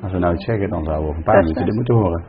Als we nou iets zeggen, dan zouden we over een paar minuten dit moeten horen.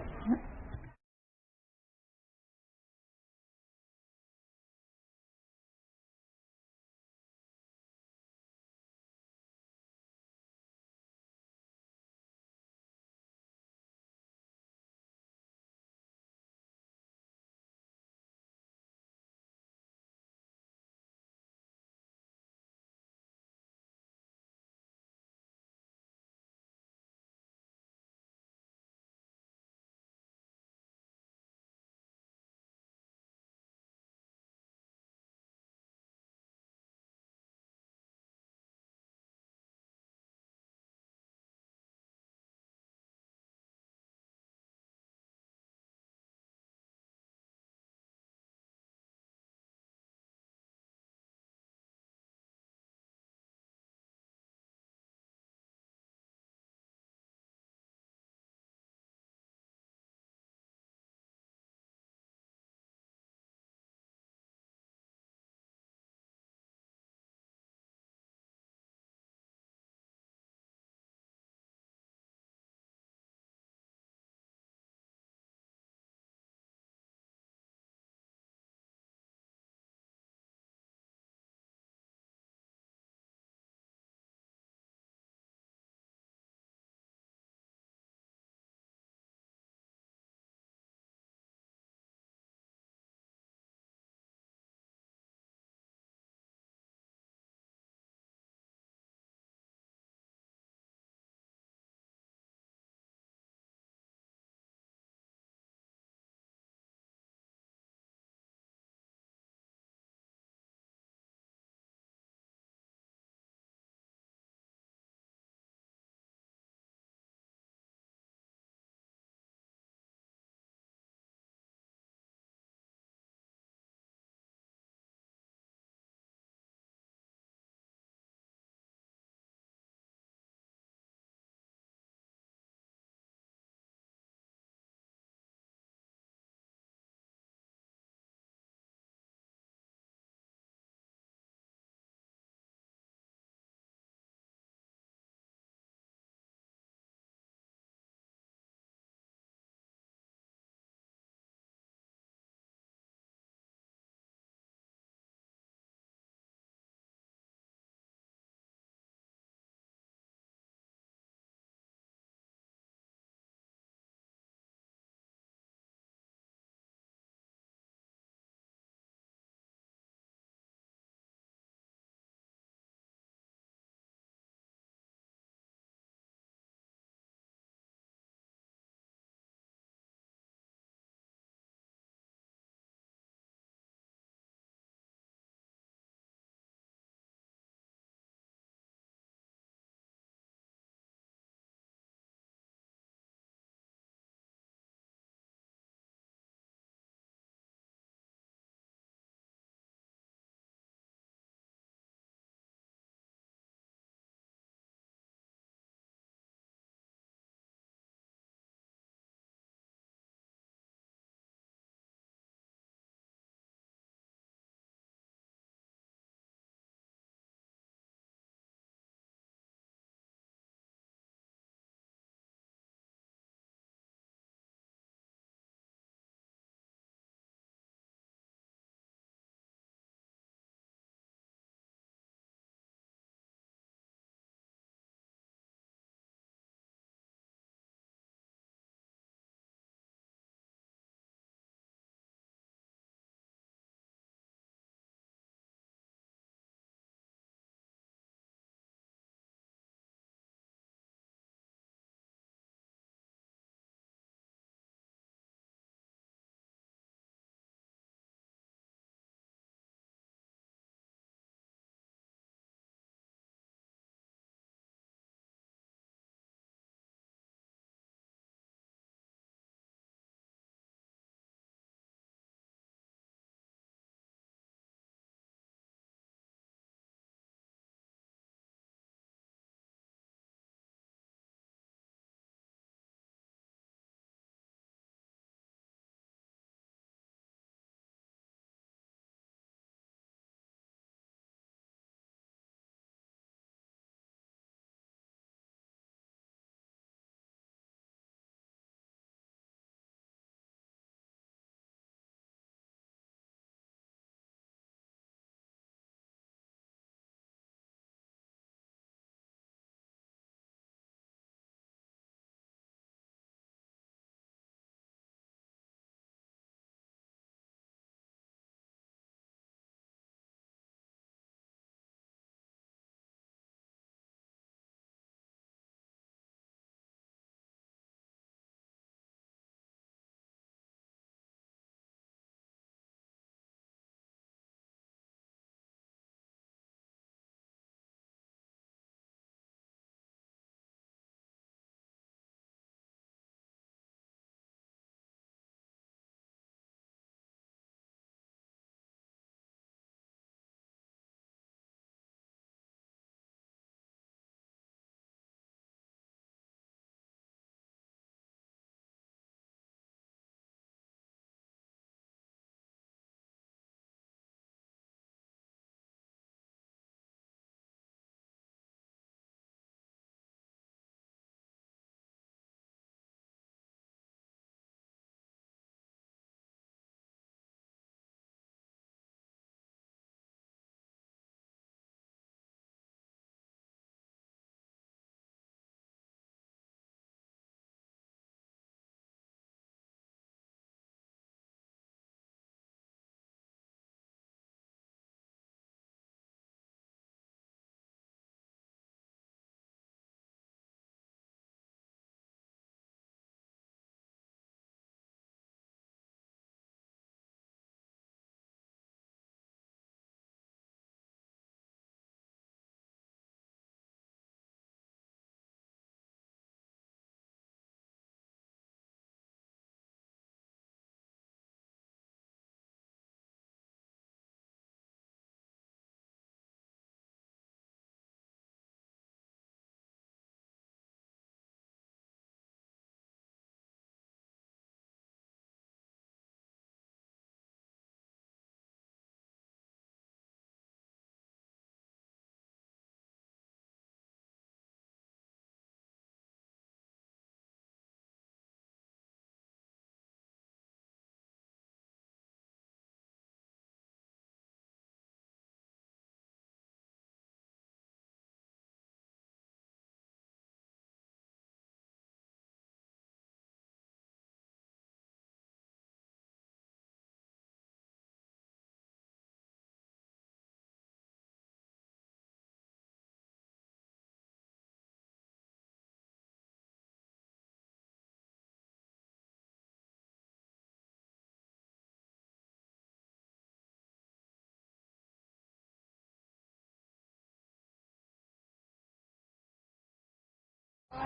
Ja.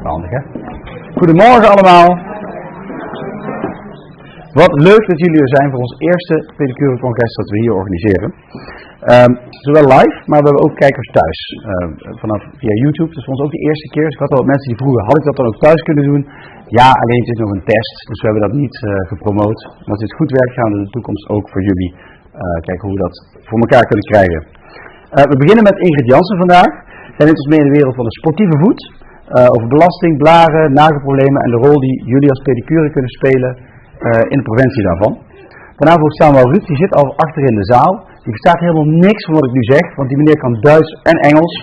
Handig, hè? Goedemorgen allemaal. Wat leuk dat jullie er zijn voor ons eerste pedicure-congres dat we hier organiseren. Zowel live, maar we hebben ook kijkers thuis. Vanaf via YouTube. Dat is voor ons ook de eerste keer. Dus ik had al mensen die vroegen, had ik dat dan ook thuis kunnen doen? Ja, alleen het is nog een test. Dus we hebben dat niet gepromoot. Maar als dit goed werkt, gaan we in de toekomst ook voor jullie kijken hoe we dat voor elkaar kunnen krijgen. We beginnen met ingrediënten vandaag. Zij neemt ons mee in de wereld van de sportieve voet. Over belasting, blaren, nagelproblemen en de rol die jullie als pedicure kunnen spelen in de preventie daarvan. Vanavond staan we al Ruud, die zit al achter in de zaal. Die verstaat helemaal niks van wat ik nu zeg, want die meneer kan Duits en Engels.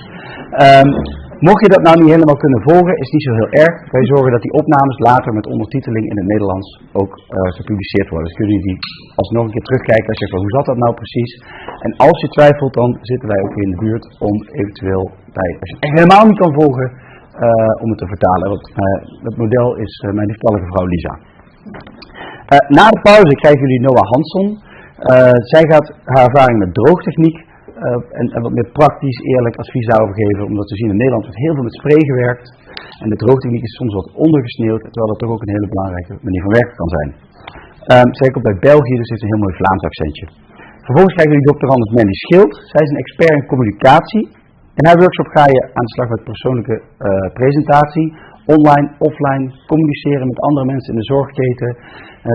Mocht je dat nou niet helemaal kunnen volgen, is niet zo heel erg. Wij zorgen dat die opnames later met ondertiteling in het Nederlands ook gepubliceerd worden. Dus kunnen jullie die alsnog een keer terugkijken en zeggen, hoe zat dat nou precies? En als je twijfelt, dan zitten wij ook in de buurt om eventueel, als je het echt helemaal niet kan volgen, om het te vertalen. Dat model is mijn lieftallige vrouw Lisa. Na de pauze krijgen jullie Noah Hansson. Zij gaat haar ervaring met droogtechniek en wat meer praktisch, eerlijk advies daarover geven. Omdat we zien in Nederland wordt heel veel met spray gewerkt. En de droogtechniek is soms wat ondergesneeuwd, terwijl dat toch ook een hele belangrijke manier van werken kan zijn. Zij komt uit België, dus heeft een heel mooi Vlaams accentje. Vervolgens krijgen jullie Dr. Anders Mandy Schild. Zij is een expert in communicatie. In haar workshop ga je aan de slag met persoonlijke presentatie, online, offline, communiceren met andere mensen in de zorgketen.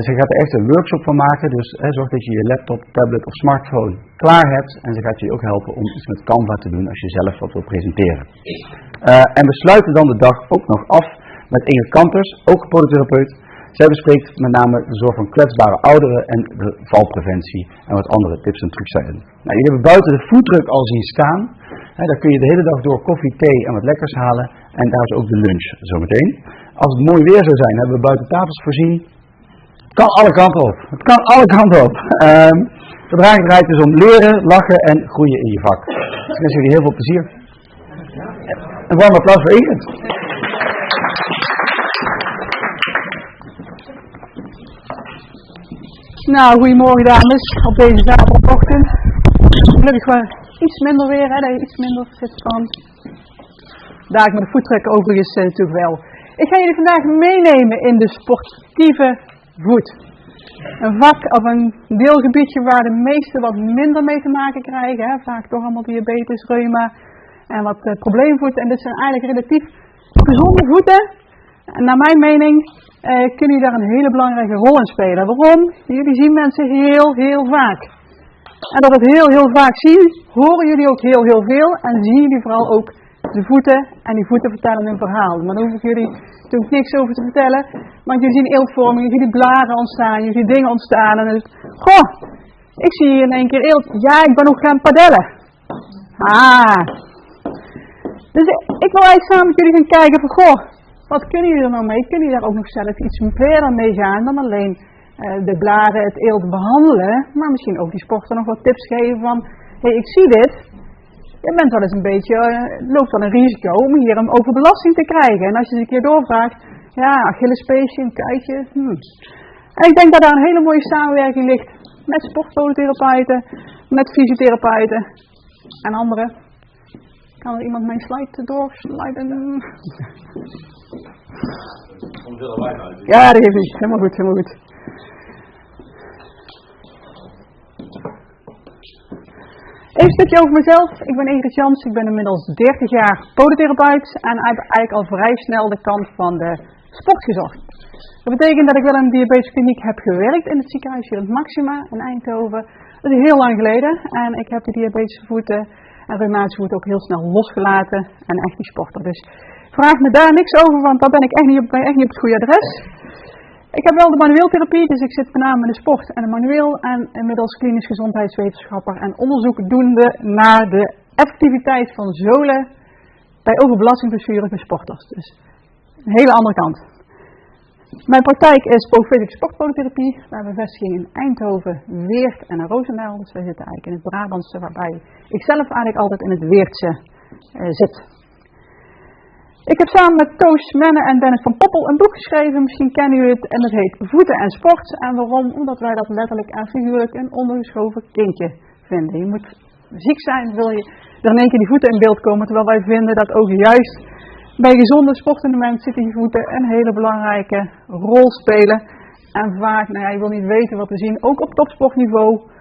Ze gaat er echt een workshop van maken, dus zorg dat je je laptop, tablet of smartphone klaar hebt. En ze gaat je ook helpen om iets met Canva te doen als je zelf wat wil presenteren. En we sluiten dan de dag ook nog af met Inge Kanters, ook podotherapeut. Zij bespreekt met name de zorg van kwetsbare ouderen en de valpreventie en wat andere tips en trucs zijn. Nou, jullie hebben buiten de foodtruck al zien staan. Daar kun je de hele dag door koffie, thee en wat lekkers halen. En daar is ook de lunch zometeen. Als het mooi weer zou zijn, hebben we buiten tafels voorzien. Het kan alle kanten op. Het kan alle kanten op. Vandaag draait het dus om leren, lachen en groeien in je vak. Dus ik wens jullie heel veel plezier. Een warm applaus voor Ingrid. Nou, goedemorgen dames, op deze zaterdagochtend. Gelukkig wel iets minder weer, hè, dat je iets minder fit kan. Daar ik met de foodtruck overigens natuurlijk wel. Ik ga jullie vandaag meenemen in de sportieve voet. Een vak of een deelgebiedje waar de meesten wat minder mee te maken krijgen. Hè. Vaak toch allemaal diabetes, reuma en wat probleemvoeten. En dit zijn eigenlijk relatief gezonde voeten. En naar mijn mening kunnen jullie daar een hele belangrijke rol in spelen. Waarom? Jullie zien mensen heel vaak. En dat het heel vaak zien, horen jullie ook heel veel. En zien jullie vooral ook de voeten. En die voeten vertellen hun verhaal. Maar daar hoef ik jullie natuurlijk niks over te vertellen. Want jullie zien eeltvorming, jullie zien blaren ontstaan, jullie zien dingen ontstaan. En dan is het, goh, ik zie hier in één keer eelt. Ja, ik ben nog gaan padellen. Dus ik wil eigenlijk samen met jullie gaan kijken van, goh, wat kunnen jullie er nou mee? Kunnen jullie daar ook nog zelf iets verder mee gaan dan alleen de blaren, het eelt behandelen, maar misschien ook die sporter nog wat tips geven van, hey, ik zie dit, je bent wel eens een beetje, loopt wel een risico om hier een overbelasting te krijgen. En als je eens een keer doorvraagt, ja, Achillespeesje, een kuitje. En ik denk dat daar een hele mooie samenwerking ligt met sportpodotherapeuten, met fysiotherapeuten en anderen. Kan er iemand mijn slide doorsliden? Ja, dat geeft niet. Helemaal goed. Even een stukje over mezelf. Ik ben Ingrid Jans. Ik ben inmiddels 30 jaar podotherapeut en heb eigenlijk al vrij snel de kant van de sport gezocht. Dat betekent dat ik wel in een diabetische kliniek heb gewerkt in het ziekenhuis hier in het Maxima in Eindhoven. Dat is heel lang geleden en ik heb de diabetische voeten en reumatische voeten ook heel snel losgelaten en echt die sporter. Dus vraag me daar niks over, want daar ben ik echt niet op het goede adres. Ik heb wel de manueeltherapie, dus ik zit met name in de sport en de manueel en inmiddels klinisch gezondheidswetenschapper en onderzoek doende naar de effectiviteit van zolen bij overbelastingblessures bij sporters. Dus een hele andere kant. Mijn praktijk is polyfetische sportpodotherapie. We hebben vestigingen in Eindhoven, Weert en in Roosendaal. Dus wij zitten eigenlijk in het Brabantse, waarbij ik zelf eigenlijk altijd in het Weertse zit. Ik heb samen met Toos Menne en Dennis van Poppel een boek geschreven, misschien kennen jullie het, en dat heet Voeten en Sport. En waarom? Omdat wij dat letterlijk en figuurlijk een ondergeschoven kindje vinden. Je moet ziek zijn, wil je er in één keer die voeten in beeld komen, terwijl wij vinden dat ook juist bij gezonde sportende mensen zitten die voeten een hele belangrijke rol spelen. En vaak, nou ja, je wil niet weten wat we zien, ook op topsportniveau.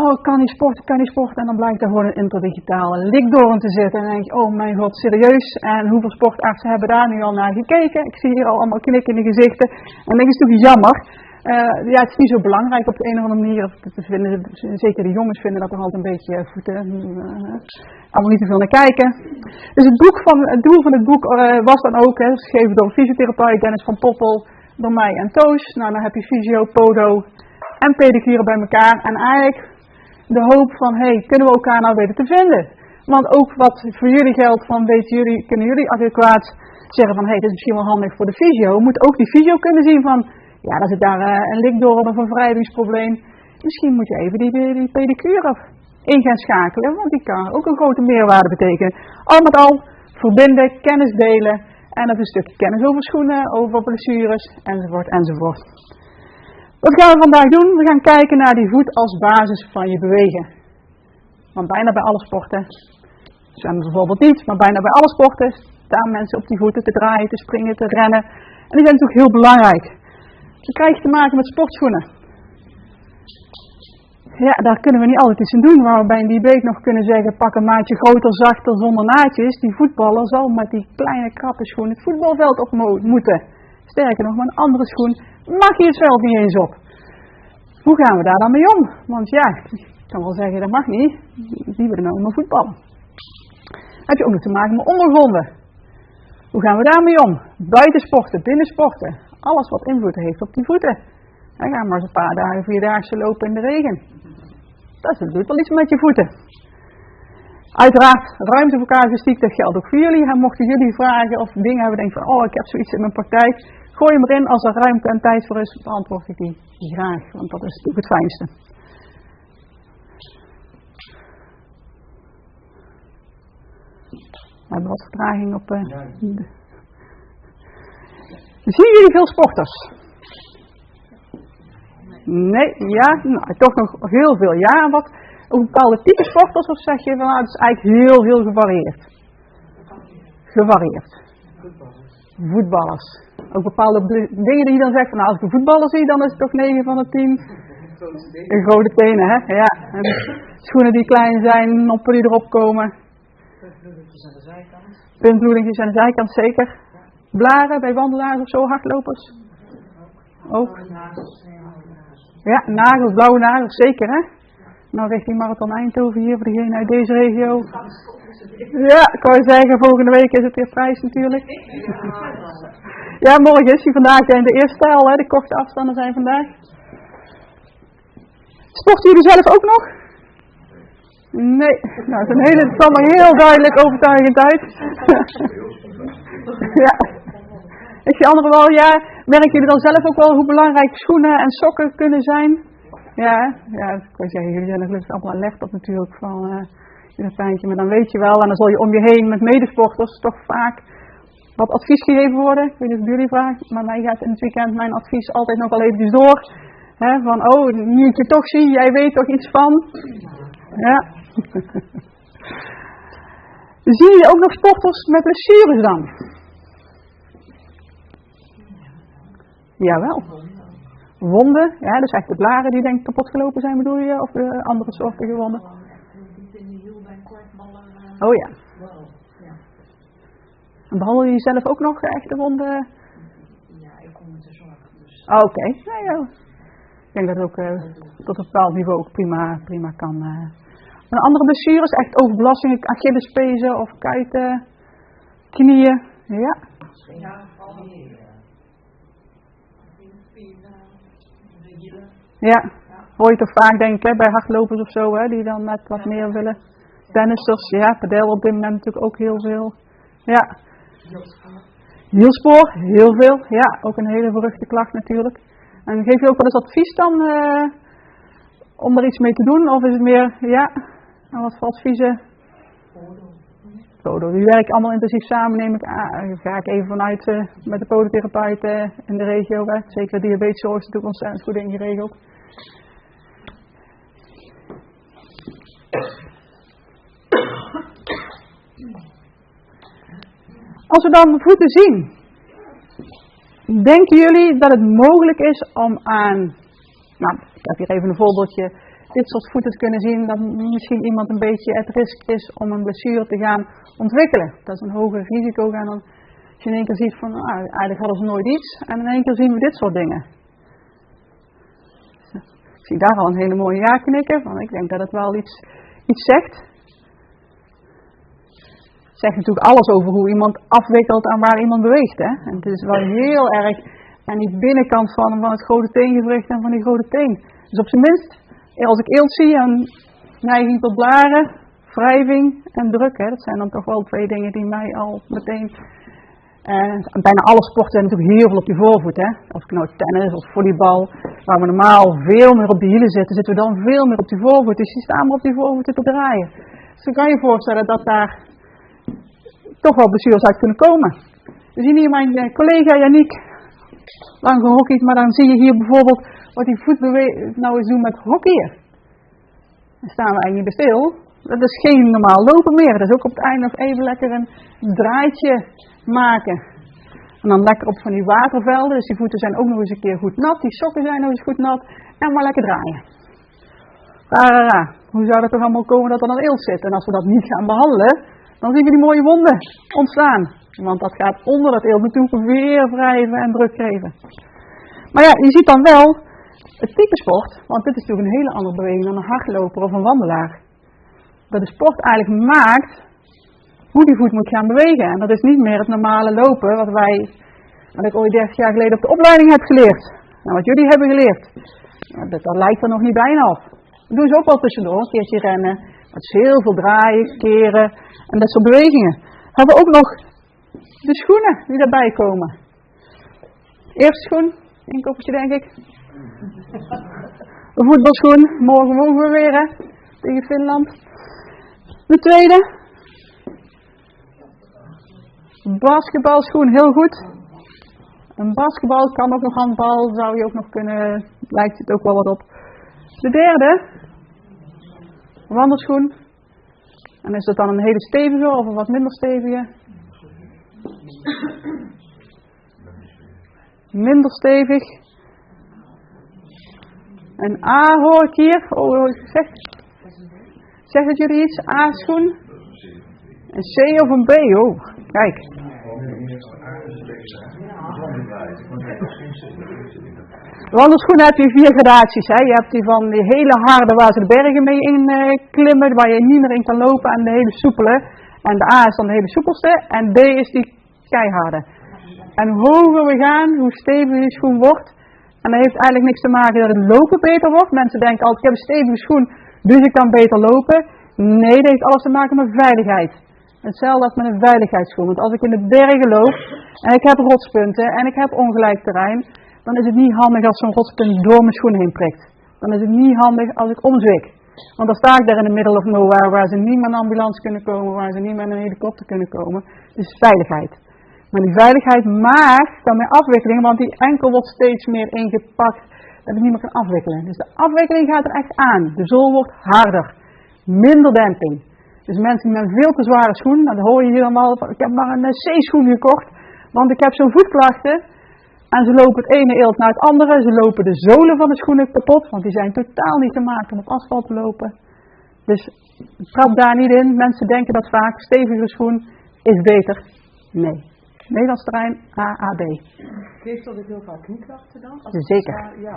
Oh, ik kan niet sporten. En dan blijkt er gewoon een interdigitale likdoorn te zitten. En dan denk je, oh mijn god, serieus? En hoeveel sportartsen hebben daar nu al naar gekeken? Ik zie hier al allemaal knikken in de gezichten. En dan denk ik, het is toch jammer. Ja, het is niet zo belangrijk op de een of andere manier. Zeker de jongens vinden dat er altijd een beetje voeten. Allemaal niet te veel naar kijken. Dus het doel van het boek was dan ook, geschreven door fysiotherapeut Dennis van Poppel, door mij en Toos. Nou, dan heb je fysio, podo en pedicure bij elkaar. En eigenlijk de hoop van, kunnen we elkaar nou weten te vinden? Want ook wat voor jullie geldt, van kunnen jullie adequaat zeggen van, dit is misschien wel handig voor de fysio. Moet ook die fysio kunnen zien van, ja, dan zit daar een likdoorn of een wrijvingsprobleem. Misschien moet je even die pedicure in gaan schakelen, want die kan ook een grote meerwaarde betekenen. Al met al, verbinden, kennis delen en dat is een stukje kennis over schoenen, over blessures, enzovoort, enzovoort. Wat gaan we vandaag doen? We gaan kijken naar die voet als basis van je bewegen. Want bijna bij alle sporten, zwemmen bijvoorbeeld niet, maar bijna bij alle sporten staan mensen op die voeten te draaien, te springen, te rennen. En die zijn natuurlijk heel belangrijk. Dan krijg je te maken met sportschoenen. Ja, daar kunnen we niet altijd iets in doen. Waar we bij een dieet nog kunnen zeggen, pak een maatje groter, zachter, zonder naadjes. Die voetballer zal met die kleine krappe schoen het voetbalveld op moeten. Sterker nog, met een andere schoen mag je het veld niet eens op. Hoe gaan we daar dan mee om? Want ja, ik kan wel zeggen, dat mag niet. Die willen nou maar voetballen. Dan heb je ook nog te maken met ondergronden. Hoe gaan we daarmee om? Buitensporten, binnensporten. Alles wat invloed heeft op die voeten. Dan gaan we maar eens een paar dagen, 4-daagse lopen in de regen. Dat doet wel iets met je voeten. Uiteraard, ruimte voor casuïstiek, dat geldt ook voor jullie. En mochten jullie vragen of dingen hebben, denken van, ik heb zoiets in mijn praktijk. Gooi hem erin, als er ruimte en tijd voor is, beantwoord ik die graag. Want dat is natuurlijk het fijnste. We hebben wat vertraging op... Zien jullie veel sporters? Nee, ja, toch nog heel veel. Ja, en wat ook bepaalde type sporters, of zeg je van, het is eigenlijk heel gevarieerd? Gevarieerd. Voetballers. Ook bepaalde dingen die je dan zegt, van, als ik een voetballer zie, dan is het toch 9 van de 10. Een grote tenen, hè? Ja. En schoenen die klein zijn, noppen die erop komen. Puntbloedingjes aan de zijkant. Puntbloedingjes aan de zijkant, zeker. Blaren bij wandelaars of zo, hardlopers. Ook. Ja, nagels, blauwe nagels, zeker hè. Nou richting Marathon Eindhoven hier, voor degene uit deze regio. Ja, ik wou zeggen, volgende week is het weer prijs natuurlijk. Ja, morgen is hij vandaag in de eerste taal, hè, de korte afstanden zijn vandaag. Sporten jullie zelf ook nog? Nee, nou het is allemaal heel duidelijk overtuigend uit. Ja. Ik zie anderen wel, ja, merken jullie dan zelf ook wel hoe belangrijk schoenen en sokken kunnen zijn? Ja, ik wil zeggen, jullie zijn er gelukkig allemaal alert op natuurlijk van dat pijntje, maar dan weet je wel, en dan zal je om je heen met medesporters toch vaak wat advies gegeven worden. Ik weet niet of jullie vragen, maar mij gaat in het weekend mijn advies altijd nog wel eventjes door. Hè, van, nu ik je toch zie, jij weet toch iets van? Ja. Zie je ook nog sporters met blessures dan? Jawel. Wonden, ja, dus echt de blaren die denk ik kapot gelopen zijn bedoel je? Of de andere soorten wonden? Oh ja. En behandel je jezelf ook nog echte wonden? Ja, ik kom met de zorg. Dus. Oké. Ja. Ik denk dat het ook tot een bepaald niveau ook prima kan. Een andere blessures, echt overbelastingen, Achillespezen of kuiten, knieën, ja. Ja, hoor je toch vaak denk ik bij hardlopers of zo, hè, die dan net wat meer willen. Tennissers, ja, padel op dit moment natuurlijk ook heel veel. Ja. Hielspoor, heel veel, ja, ook een hele beruchte klacht natuurlijk. En geef je ook wel eens advies dan om er iets mee te doen, of is het meer, ja, en wat voor adviezen? methode. Die werken allemaal intensief samen, neem ik aan. Ga ik even vanuit met de podotherapeuten in de regio. Zeker diabeteszorg is natuurlijk ontzettend goed ingeregeld. Als we dan voeten zien, denken jullie dat het mogelijk is om aan, nou, ik heb hier even een voorbeeldje, dit soort voeten te kunnen zien, dat misschien iemand een beetje at risk is om een blessure te gaan ontwikkelen. Dat is een hoger risico gaan dan als je in één keer ziet van, eigenlijk hadden ze nooit iets en in één keer zien we dit soort dingen. Ik zie daar al een hele mooie ja knikken, want ik denk dat het wel iets zegt. Het zegt natuurlijk alles over hoe iemand afwikkelt en waar iemand beweegt. Hè? En het is wel heel erg aan die binnenkant van het grote teengewricht en van die grote teen. Dus op zijn minst, als ik eelt zie, een neiging tot blaren, wrijving en druk. Hè? Dat zijn dan toch wel twee dingen die mij al meteen... bijna alle sporten zijn natuurlijk heel veel op die voorvoet. Hè? Of het nou tennis of volleybal, waar we normaal veel meer op de hielen zitten, zitten we dan veel meer op die voorvoet. Dus die staan maar op die voorvoet te draaien. Dus dan kan je je voorstellen dat daar toch wel blessures uit kunnen komen. We zien hier mijn collega Yannick, lang gehockeyd, maar dan zie je hier bijvoorbeeld wat die voet nou eens doen met hockeyen. Dan staan we eigenlijk niet bij stil. Dat is geen normaal lopen meer. Dat is ook op het einde nog even lekker een draaitje maken. En dan lekker op van die watervelden. Dus die voeten zijn ook nog eens een keer goed nat. Die sokken zijn nog eens goed nat. En maar lekker draaien. Hoe zou dat toch allemaal komen dat er dan eelt zit? En als we dat niet gaan behandelen, dan zien we die mooie wonden ontstaan. Want dat gaat onder dat eelt natuurlijk weer wrijven en druk geven. Maar ja, je ziet dan wel het type sport. Want dit is natuurlijk een hele andere beweging dan een hardloper of een wandelaar. Dat de sport eigenlijk maakt hoe die voet moet gaan bewegen. En dat is niet meer het normale lopen wat ik ooit 30 jaar geleden op de opleiding heb geleerd. En wat jullie hebben geleerd. Dat lijkt er nog niet bijna op. Dat doen ze ook wel tussendoor, een keertje rennen. Dat is heel veel draaien, keren en dat soort bewegingen. We hebben ook nog de schoenen die daarbij komen. Eerste schoen, een koppertje denk ik. Een voetbalschoen, morgen mogen we weer hè, tegen Finland. De tweede. Basketbalschoen, heel goed. Een basketbal kan ook nog handbal, zou je ook nog kunnen, lijkt het ook wel wat op. De derde. Wandelschoen. En is dat dan een hele stevige of een wat minder stevige? Minder stevig. Een A hoor ik hier. Oh, zegt het jullie iets? A-schoen? Een C of een B? Oh, kijk. De wandelschoenen heb je 4 gradaties. Hè. Je hebt die van die hele harde waar ze de bergen mee in klimmen, waar je niet meer in kan lopen, en de hele soepele. En de A is dan de hele soepelste en D is die keiharde. En hoe hoger we gaan, hoe steviger die schoen wordt. En dat heeft eigenlijk niks te maken dat het lopen beter wordt. Mensen denken altijd, ik heb een stevige schoen, dus ik kan beter lopen. Nee, dat heeft alles te maken met veiligheid. Hetzelfde als met een veiligheidsschoen. Want als ik in de bergen loop en ik heb rotspunten en ik heb ongelijk terrein, dan is het niet handig als zo'n rotspunt door mijn schoen heen prikt. Dan is het niet handig als ik omzwik. Want dan sta ik daar in the middle of nowhere waar ze niet met een ambulance kunnen komen, waar ze niet met een helikopter kunnen komen. Dus veiligheid. Maar die veiligheid maakt dan meer afwikkeling, want die enkel wordt steeds meer ingepakt dat ik niet meer kan afwikkelen. Dus de afwikkeling gaat er echt aan. De zool wordt harder. Minder demping. Dus mensen met een veel te zware schoen, dan hoor je hier allemaal, ik heb maar een C-schoen gekocht, want ik heb zo'n voetklachten. En ze lopen het ene eelt naar het andere, ze lopen de zolen van de schoenen kapot, want die zijn totaal niet te maken om op asfalt te lopen. Dus trap daar niet in, mensen denken dat vaak, stevige schoen is beter. Nee. Nederlands terrein, AAB. Geeft dat ook heel vaak knieklachten dan? Zeker. Ja.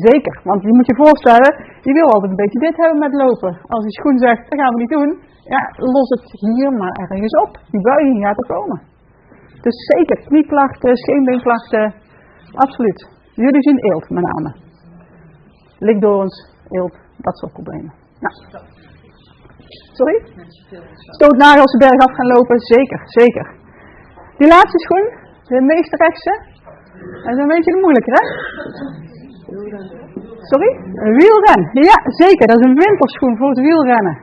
Zeker, want je moet je voorstellen, je wil altijd een beetje dit hebben met lopen. Als die schoen zegt, dat gaan we niet doen, ja, los het hier maar ergens op. Die buiging gaat er komen. Dus zeker, knieklachten, scheenbeenklachten, absoluut. Jullie zien eelt met name. Likdorens, eelt, dat soort problemen. Ja. Sorry? Stootnagels de berg af gaan lopen, zeker. Die laatste schoen, de meest rechtse, dat is een beetje de moeilijker, hè? Sorry? Een wielren. Ja, zeker. Dat is een winterschoen voor het wielrennen.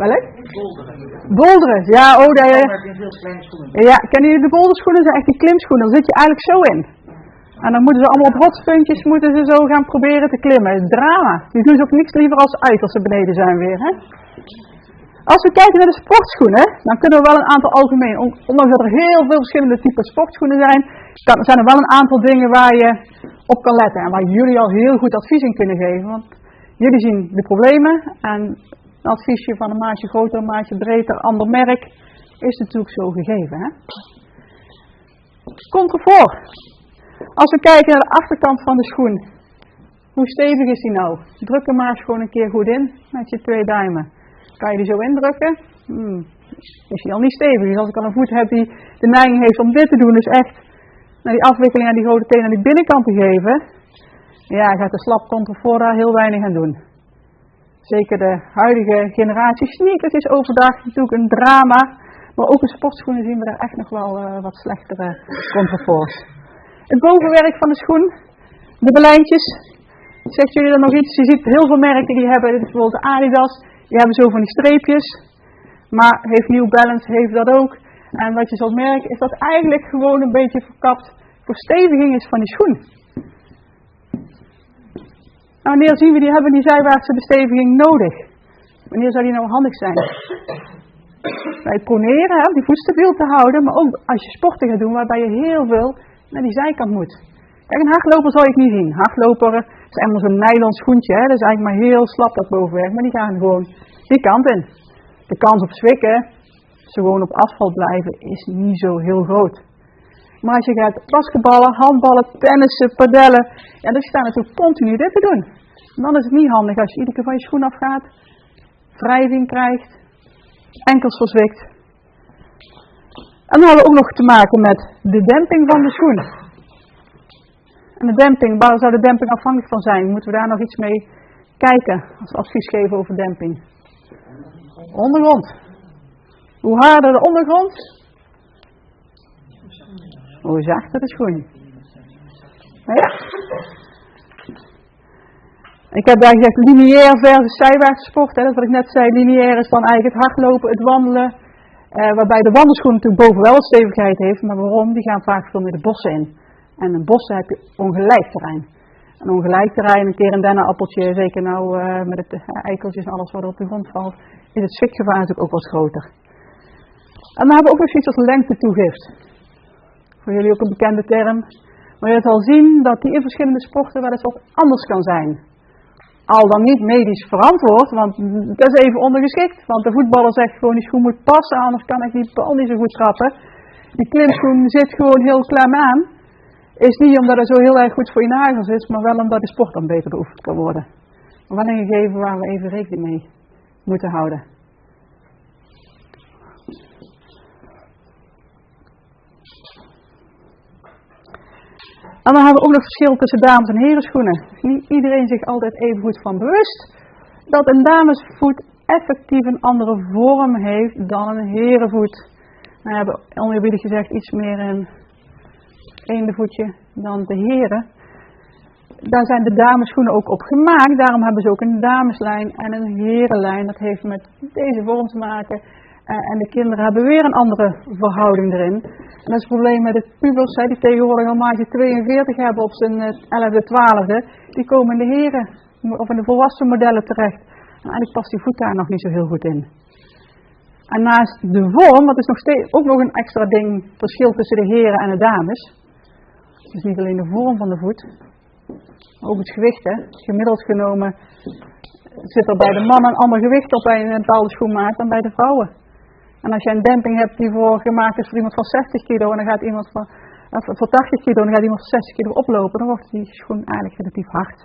Welk? Bolderen, ja, oh daar. Ja, kennen jullie de bolderschoenen? Dat zijn echt die klimschoenen, daar zit je eigenlijk zo in. En dan moeten ze allemaal op rotspuntjes moeten ze zo gaan proberen te klimmen. Drama. Die doen ze ook niks liever als uit als ze beneden zijn weer. Hè? Als we kijken naar de sportschoenen, dan kunnen we wel een aantal algemeen, ondanks dat er heel veel verschillende typen sportschoenen zijn er wel een aantal dingen waar je op kan letten. En waar jullie al heel goed advies in kunnen geven. Want jullie zien de problemen en een adviesje van een maatje groter, een maatje breder, ander merk, is natuurlijk zo gegeven. Hè? Comfort. Als we kijken naar de achterkant van de schoen, hoe stevig is die nou? Druk hem maar eens gewoon een keer goed in met je 2 duimen. Kan je die zo indrukken? Is die al niet stevig. Dus als ik al een voet heb die de neiging heeft om dit te doen, dus echt naar die afwikkeling aan die grote teen aan die binnenkant te geven, ja, gaat de slap comfort daar heel weinig aan doen. Zeker de huidige generatie sneakers is overdag natuurlijk een drama, maar ook in sportschoenen zien we daar echt nog wel wat slechtere comforts. Het bovenwerk van de schoen, de belijntjes, zegt jullie dan nog iets? Je ziet heel veel merken die hebben, dit is bijvoorbeeld Adidas, die hebben zo van die streepjes, maar heeft New Balance, heeft dat ook. En wat je zult merken is dat eigenlijk gewoon een beetje verkapt versteviging is van die schoen. Nou, wanneer zien we die hebben die zijwaartse besteviging nodig? Wanneer zou die nou handig zijn? Bij het proneren, om die voet stabiel te houden, maar ook als je sporten gaat doen waarbij je heel veel naar die zijkant moet. Kijk, een hardloper zal je het niet zien. Hardloper is helemaal zo'n nylon schoentje, hè? Dat is eigenlijk maar heel slap dat bovenwerk, maar die gaan gewoon die kant in. De kans op zwikken, als ze gewoon op asfalt blijven, is niet zo heel groot. Maar als je gaat basketballen, handballen, tennissen, padellen, ja, dan staan natuurlijk continu dit te doen. En dan is het niet handig als je iedere keer van je schoen afgaat, wrijving krijgt, enkels verzwikt. En dan hadden we ook nog te maken met de demping van de schoen. En de demping, waar zou de demping afhankelijk van zijn? Moeten we daar nog iets mee kijken als advies geven over demping? Ondergrond. Hoe harder de ondergrond, hoe zachter de schoen. Ja. Ik heb daar gezegd lineair versus zijwaartse sport. Hè. Dat is wat ik net zei. Lineair is dan eigenlijk het hardlopen, het wandelen. Waarbij de wandelschoen natuurlijk boven wel stevigheid heeft. Maar waarom? Die gaan vaak veel meer de bossen in. En in bossen heb je ongelijk terrein. Een ongelijk terrein, een keer een dennenappeltje, zeker nou met het eikeltjes en alles wat er op de grond valt, is het zwikgevaar natuurlijk ook wat groter. En dan hebben we ook nog zoiets als lengtetoegift. Voor jullie ook een bekende term. Maar je zal zien dat die in verschillende sporten wel eens wat anders kan zijn. Al dan niet medisch verantwoord, want dat is even ondergeschikt. Want de voetballer zegt gewoon die schoen moet passen, anders kan ik die bal niet zo goed trappen. Die klimschoen zit gewoon heel klem aan. Is niet omdat het zo heel erg goed voor je nagels is, maar wel omdat de sport dan beter beoefend kan worden. Maar wel een gegeven waar we even rekening mee moeten houden. En dan hebben we ook nog verschil tussen dames- en herenschoenen. Dus niet iedereen zich altijd even goed van bewust dat een damesvoet effectief een andere vorm heeft dan een herenvoet. We hebben oneerbiedig gezegd iets meer een eendenvoetje dan de heren. Daar zijn de damesschoenen ook op gemaakt. Daarom hebben ze ook een dameslijn en een herenlijn. Dat heeft met deze vorm te maken. En de kinderen hebben weer een andere verhouding erin. En dat is het probleem met de pubers, die tegenwoordig al maatje 42 hebben op zijn 11e, 12e. Die komen in de heren, of in de volwassen modellen terecht. En eigenlijk past die voet daar nog niet zo heel goed in. En naast de vorm, dat is nog steeds ook nog een extra ding, verschil tussen de heren en de dames. Dus niet alleen de vorm van de voet, maar ook het gewicht. Hè. Gemiddeld genomen zit er bij de mannen een ander gewicht op bij een bepaalde schoenmaat dan bij de vrouwen. En als je een demping hebt die gemaakt is voor iemand van 60 kilo en dan gaat iemand voor 80 kilo en dan gaat iemand van 60 kilo oplopen, dan wordt die schoen eigenlijk relatief hard.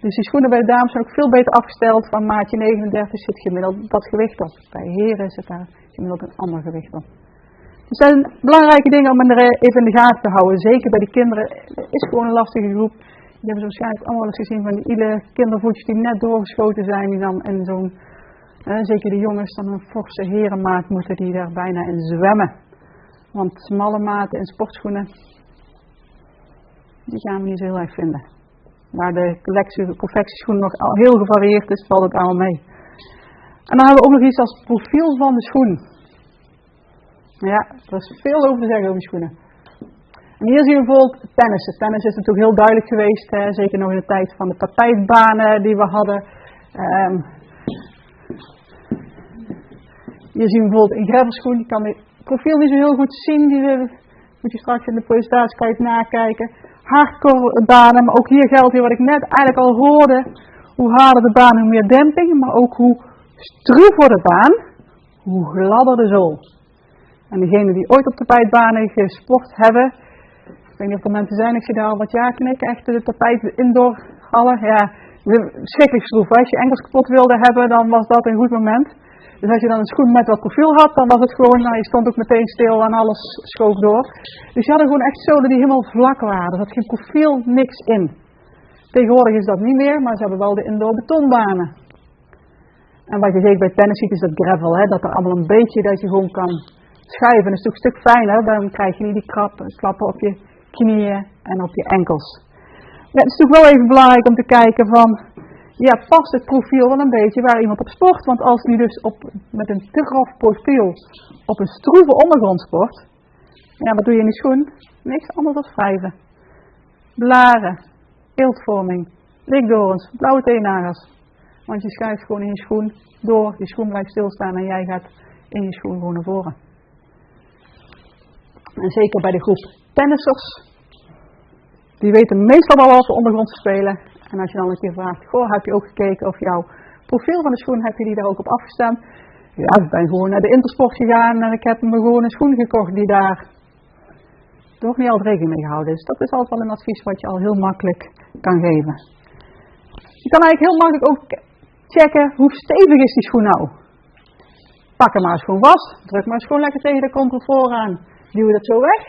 Dus die schoenen bij de dames zijn ook veel beter afgesteld. Van maatje 39 zit gemiddeld dat gewicht op. Bij heren zit daar gemiddeld een ander gewicht op. Dus dat zijn belangrijke dingen om even in de gaten te houden. Zeker bij de kinderen is gewoon een lastige groep. Die hebben ze waarschijnlijk allemaal eens gezien van die kindervoetjes die net doorgeschoten zijn. Die dan in zo'n, zeker de jongens, dan een forse herenmaat moeten die daar bijna in zwemmen. Want smalle maten in sportschoenen, die gaan we niet zo heel erg vinden. waar de confectieschoen nog heel gevarieerd is, valt het allemaal mee. En dan hebben we ook nog iets als profiel van de schoen. Ja, er is veel over te zeggen over schoenen. En hier zien we bijvoorbeeld tennissen. Tennis is natuurlijk heel duidelijk geweest, zeker nog in de tijd van de tapijtbanen die we hadden. Hier zien we bijvoorbeeld een gravelschoen. Je kan het profiel niet zo heel goed zien. Die moet je straks in de presentatie kan je het nakijken. Hardcore banen, maar ook hier geldt weer wat ik net eigenlijk al hoorde. Hoe harder de baan, hoe meer demping. Maar ook hoe stroever de baan, hoe gladder de zool. En degenen die ooit op tapijtbanen gesport hebben, ik weet niet of er mensen zijn, ik zie daar al wat ja knikken, echt de tapijt indoorhallen, ja, schrikkelijk stroef. Als je enkels kapot wilde hebben, dan was dat een goed moment. Dus als je dan een schoen met wat profiel had, dan was het gewoon, nou, je stond ook meteen stil en alles schoof door. Dus je had gewoon echt zolen die helemaal vlak waren, er zat geen profiel, niks in. Tegenwoordig is dat niet meer, maar ze hebben wel de indoor betonbanen. En wat je zeker bij tennis ziet is dat gravel, dat er allemaal een beetje, dat je gewoon kan schuiven. Dat is natuurlijk een stuk fijner, dan krijg je niet die klappen op je knieën en op je enkels. Ja, het is natuurlijk wel even belangrijk om te kijken van, ja, past het profiel wel een beetje waar iemand op sport? Want als die dus met een te grof profiel op een stroeve ondergrond sport, ja, wat doe je in die schoen? Niks anders dan wrijven. Blaren, eeltvorming, likdorens, blauwe teennagels. Want je schuift gewoon in je schoen door, je schoen blijft stilstaan en jij gaat in je schoen gewoon naar voren. En zeker bij de groep tennissers, die weten meestal wel wat de ondergrond te spelen. En als je dan een keer vraagt, goh, heb je ook gekeken of jouw profiel van de schoen, heb je die daar ook op afgestemd? Ja, ik ben gewoon naar de Intersport gegaan en ik heb me gewoon een schoen gekocht die daar toch niet altijd rekening mee gehouden is. Dat is altijd wel een advies wat je al heel makkelijk kan geven. Je kan eigenlijk heel makkelijk ook checken hoe stevig is die schoen nou. Pak hem maar eens gewoon vast, druk maar eens gewoon lekker tegen de contrefort aan. Duw je dat zo weg?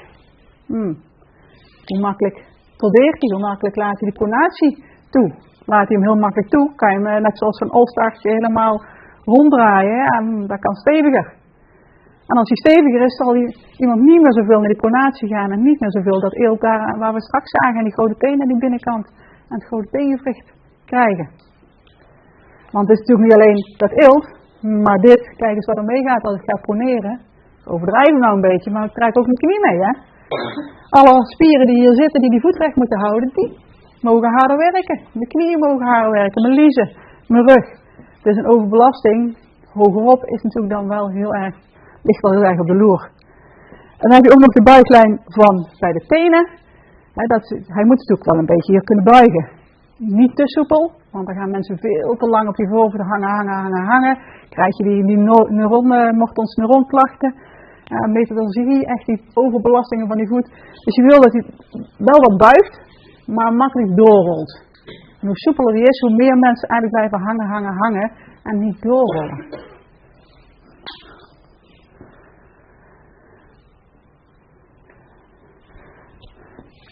Hoe makkelijk tolereert hij, hoe makkelijk laat hij die pronatie toe? Laat hij hem heel makkelijk toe, kan je hem net zoals zo'n all-startje helemaal ronddraaien en dat kan steviger. En als hij steviger is, zal iemand niet meer zoveel naar die pronatie gaan en niet meer zoveel dat eelt daar waar we straks zagen en die grote tenen aan die binnenkant en het grote teengewricht krijgen. Want het is natuurlijk niet alleen dat eelt, maar dit, kijk eens wat er meegaat als ik ga proneren. Overdrijven nou een beetje, maar ik trek ook mijn knie mee, hè. Alle spieren die hier zitten, die voet recht moeten houden, die mogen harder werken. Mijn knieën mogen harder werken, mijn liezen, mijn rug. Dus een overbelasting, hogerop, is natuurlijk dan wel heel erg, ligt wel heel erg op de loer. En dan heb je ook nog de buiklijn van bij de tenen. Hij moet natuurlijk wel een beetje hier kunnen buigen. Niet te soepel, want dan gaan mensen veel te lang op die voorvoet hangen. Krijg je die neuronklachten. Metatarsiegie, echt die overbelastingen van die voet. Dus je wil dat hij wel wat buigt, maar makkelijk doorrolt. En hoe soepeler die is, hoe meer mensen eigenlijk blijven hangen en niet doorrollen.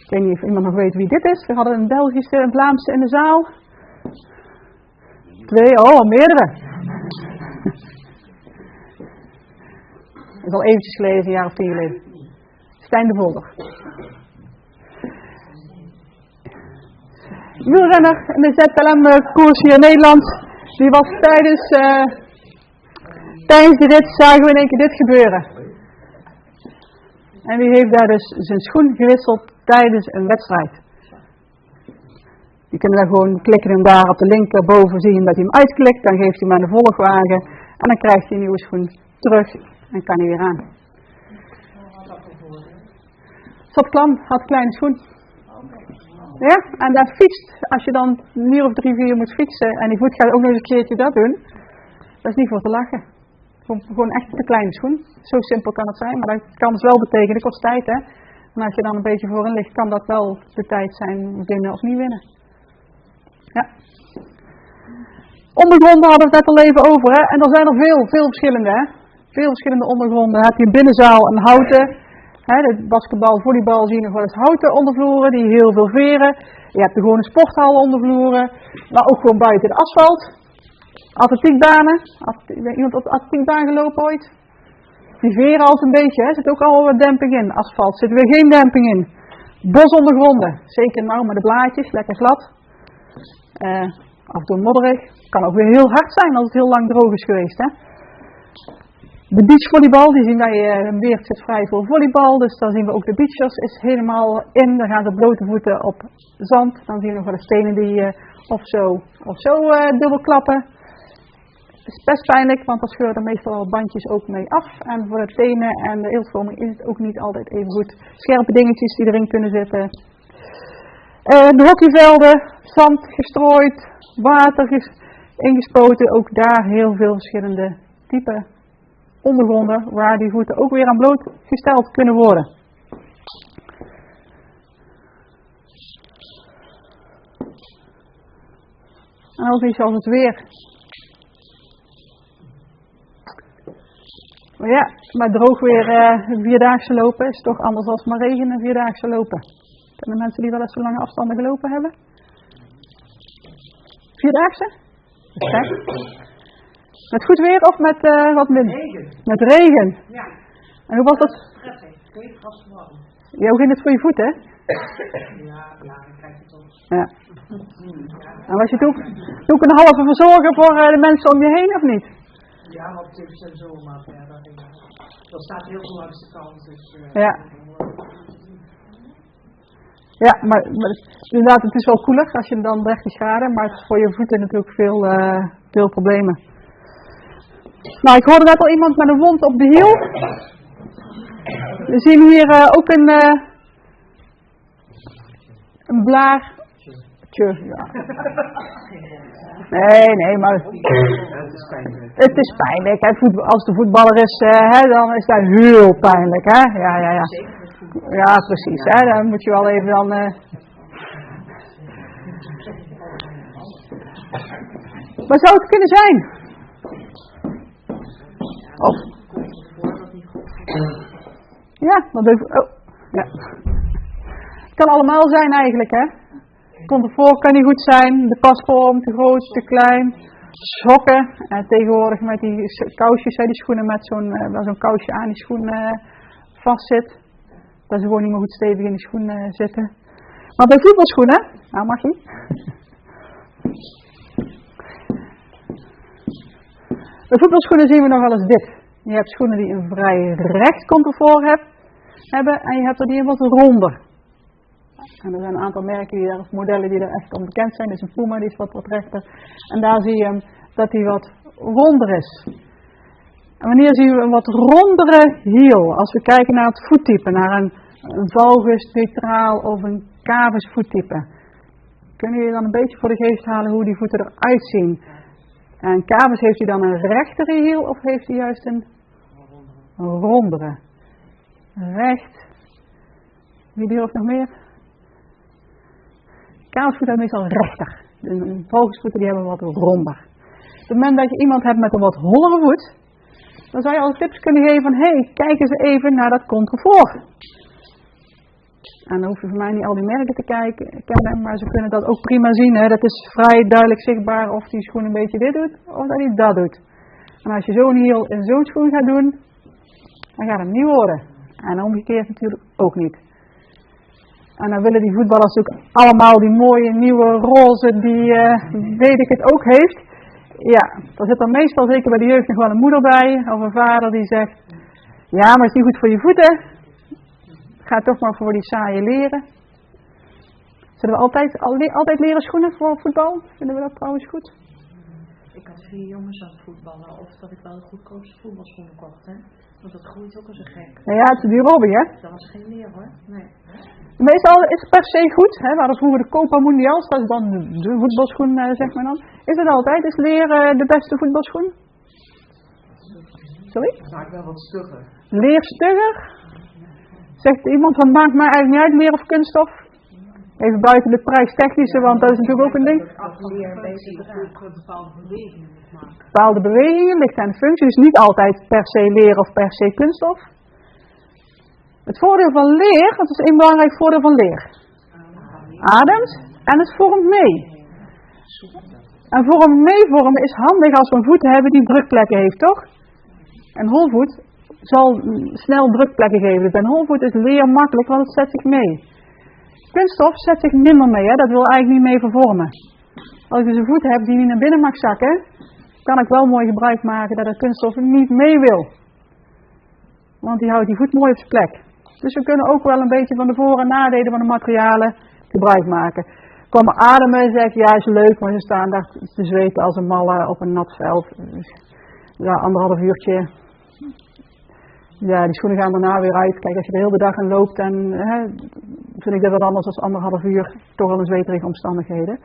Ik weet niet of iemand nog weet wie dit is. We hadden een Belgische en een Vlaamse in de zaal. 2, meerdere. Dat is al eventjes geleden, een jaar of 10 geleden. Stijn de Volder. Wielrenner in de ZLM-koers hier in Nederland. Die was tijdens de rit zagen we in één keer dit gebeuren. En die heeft daar dus zijn schoen gewisseld tijdens een wedstrijd. Je kunt daar gewoon klikken en daar op de linkerboven zien dat hij hem uitklikt. Dan geeft hij hem aan de volgwagen en dan krijgt hij een nieuwe schoen terug en kan hij weer aan. Zat klam, had een kleine schoen. Ja, en daar fietst, als je dan een uur of 3, 4 moet fietsen en die voet gaat ook nog eens een keertje dat doen. Dat is niet voor te lachen. Gewoon echt een kleine schoen. Zo simpel kan het zijn, maar dat kan dus wel betekenen, dat kost tijd, hè. En als je dan een beetje voorin ligt, kan dat wel de tijd zijn winnen of niet winnen. Ja. Ondergronden hadden we het net al even over, hè. En er zijn er veel verschillende, hè. Veel verschillende ondergronden. Heb je een binnenzaal een houten, hè, de basketbal, volleybal zie je nog wel eens houten ondervloeren, die heel veel veren. Je hebt er gewoon een sporthal ondervloeren, maar ook gewoon buiten de asfalt. Atletiekbanen. Iemand op de atletiekbaan gelopen ooit? Die veren al een beetje, hè. Zit ook al wat demping in. Asfalt zit weer geen demping in. Bosondergronden. Zeker nou met de blaadjes, lekker glad. Af en toe modderig. Kan ook weer heel hard zijn als het heel lang droog is geweest. Hè? De beachvolleybal, die zien wij, Weert zit vrij voor volleybal, dus dan zien we ook de beachers is helemaal in. Dan gaan ze blote voeten op zand. Dan zien we nog wel de stenen die of zo dubbel klappen. Het is best pijnlijk, want dan scheuren er meestal al bandjes ook mee af. En voor de tenen en de eeltvorming is het ook niet altijd even goed. Scherpe dingetjes die erin kunnen zitten. De hockeyvelden, zand gestrooid, water ingespoten. Ook daar heel veel verschillende typen ondergronden waar die voeten ook weer aan blootgesteld kunnen worden. En ook iets als het weer. Maar ja, maar droog weer vierdaagse lopen is toch anders dan maar regen en vierdaagse lopen. Kennen mensen die wel eens zo lange afstanden gelopen hebben? Vierdaagse? Met goed weer of met wat minder? Regen. Met regen? Ja. En hoe was dat? Stressig. Geen vastgevallen. Ja, hoe ging het voor je voeten? Ja, dan krijg je toch. Ja. En was je toen ook een halve verzorger voor de mensen om je heen of niet? Ja, op tips en zo, maar verder. Dat staat heel veel langs de kant. Dus, ja. Ja, maar inderdaad, het is wel koeler als je dan 30 graden, maar het is voor je voeten natuurlijk veel problemen. Nou, ik hoorde net al iemand met een wond op de hiel. We zien hier ook een blaartje. Ja. Nee, maar het is pijnlijk. Hè. Als de voetballer is, dan is dat heel pijnlijk. Hè. Ja. Ja, precies. Hè. Dan moet je wel even dan... Maar zou het kunnen zijn? Of... Ja, dat even... Oh, ja. Het kan allemaal zijn eigenlijk, hè. Comfort kan niet goed zijn, de pasvorm, te groot, te klein, sokken. En tegenwoordig met die kousjes, die schoenen met zo'n kousje aan die schoen vast zit. Dat ze gewoon niet meer goed stevig in die schoen zitten. Maar bij voetbalschoenen, nou mag je. Bij voetbalschoenen zien we nog wel eens dit. Je hebt schoenen die een vrij recht comfort hebben en je hebt er die wat ronder. En er zijn een aantal merken of modellen die er echt om bekend zijn. Dus een Puma die is wat rechter. En daar zie je dat die wat ronder is. En wanneer zien we een wat rondere hiel? Als we kijken naar het voettype, naar een valgus, neutraal of een cavus voettype. Kunnen jullie dan een beetje voor de geest halen hoe die voeten eruit zien? En cavus, heeft hij dan een rechtere hiel of heeft hij juist een rondere? Recht. Wie durft nog meer? Cavusvoeten hebben meestal rechter. De valgusvoeten die hebben wat ronder. Op het moment dat je iemand hebt met een wat hollere voet, dan zou je al tips kunnen geven van, hey, kijk eens even naar dat comfort. En dan hoef je voor mij niet al die merken te kennen, maar ze kunnen dat ook prima zien. Hè. Dat is vrij duidelijk zichtbaar of die schoen een beetje dit doet, of dat hij dat doet. En als je zo'n hiel in zo'n schoen gaat doen, dan gaat het niet worden. En omgekeerd natuurlijk ook niet. En dan willen die voetballers natuurlijk allemaal die mooie nieuwe roze, die weet ik het ook heeft. Ja, daar zit dan meestal zeker bij de jeugd nog wel een moeder bij, of een vader die zegt, ja, maar het is niet goed voor je voeten. Ga toch maar voor die saaie leren. Zullen we altijd leren schoenen voor voetbal? Vinden we dat trouwens goed? Ik had 4 jongens aan het voetballen, of dat ik wel de goedkoopste voetbalschoenen kocht, hè. Want dat groeit ook als een gek. Ja, het is duur hobby, hè? Dat was geen leer, hoor. Nee. Meestal is het per se goed, hè. We hadden vroeger de Copa Mundials, dat is dan de voetbalschoen, zeg maar dan. Is het altijd? Is leer de beste voetbalschoen? Sorry? Vaak wel wat stugger. Leer stugger? Zegt iemand van, maakt mij eigenlijk niet uit, leer of kunststof? Even buiten de prijstechnische, want dat is natuurlijk ook een ding. Bepaalde bewegingen maken. Bepaalde bewegingen, ligt aan de functie, dus niet altijd per se leer of per se kunststof. Het voordeel van leer, dat is een belangrijk voordeel van leer. Ademt en het vormt mee. En meevormen is handig als we een voet hebben die drukplekken heeft, toch? Een holvoet zal snel drukplekken geven. Dus bij een holvoet is leer makkelijk, want het zet zich mee. Kunststof zet zich minder mee, hè? Dat wil eigenlijk niet mee vervormen. Als ik dus een voet heb die niet naar binnen mag zakken, kan ik wel mooi gebruik maken dat de kunststof niet mee wil. Want die houdt die voet mooi op zijn plek. Dus we kunnen ook wel een beetje van de voor- en nadelen van de materialen gebruik maken. Komen ademen, zeg ik, ja is leuk, maar ze staan daar te zweten als een malle op een nat veld. Ja, 1,5 uurtje. Ja, die schoenen gaan daarna weer uit. Kijk, als je de hele dag aan loopt, dan vind ik dat wat anders dan 1,5 uur. Toch wel een zweterige omstandigheden.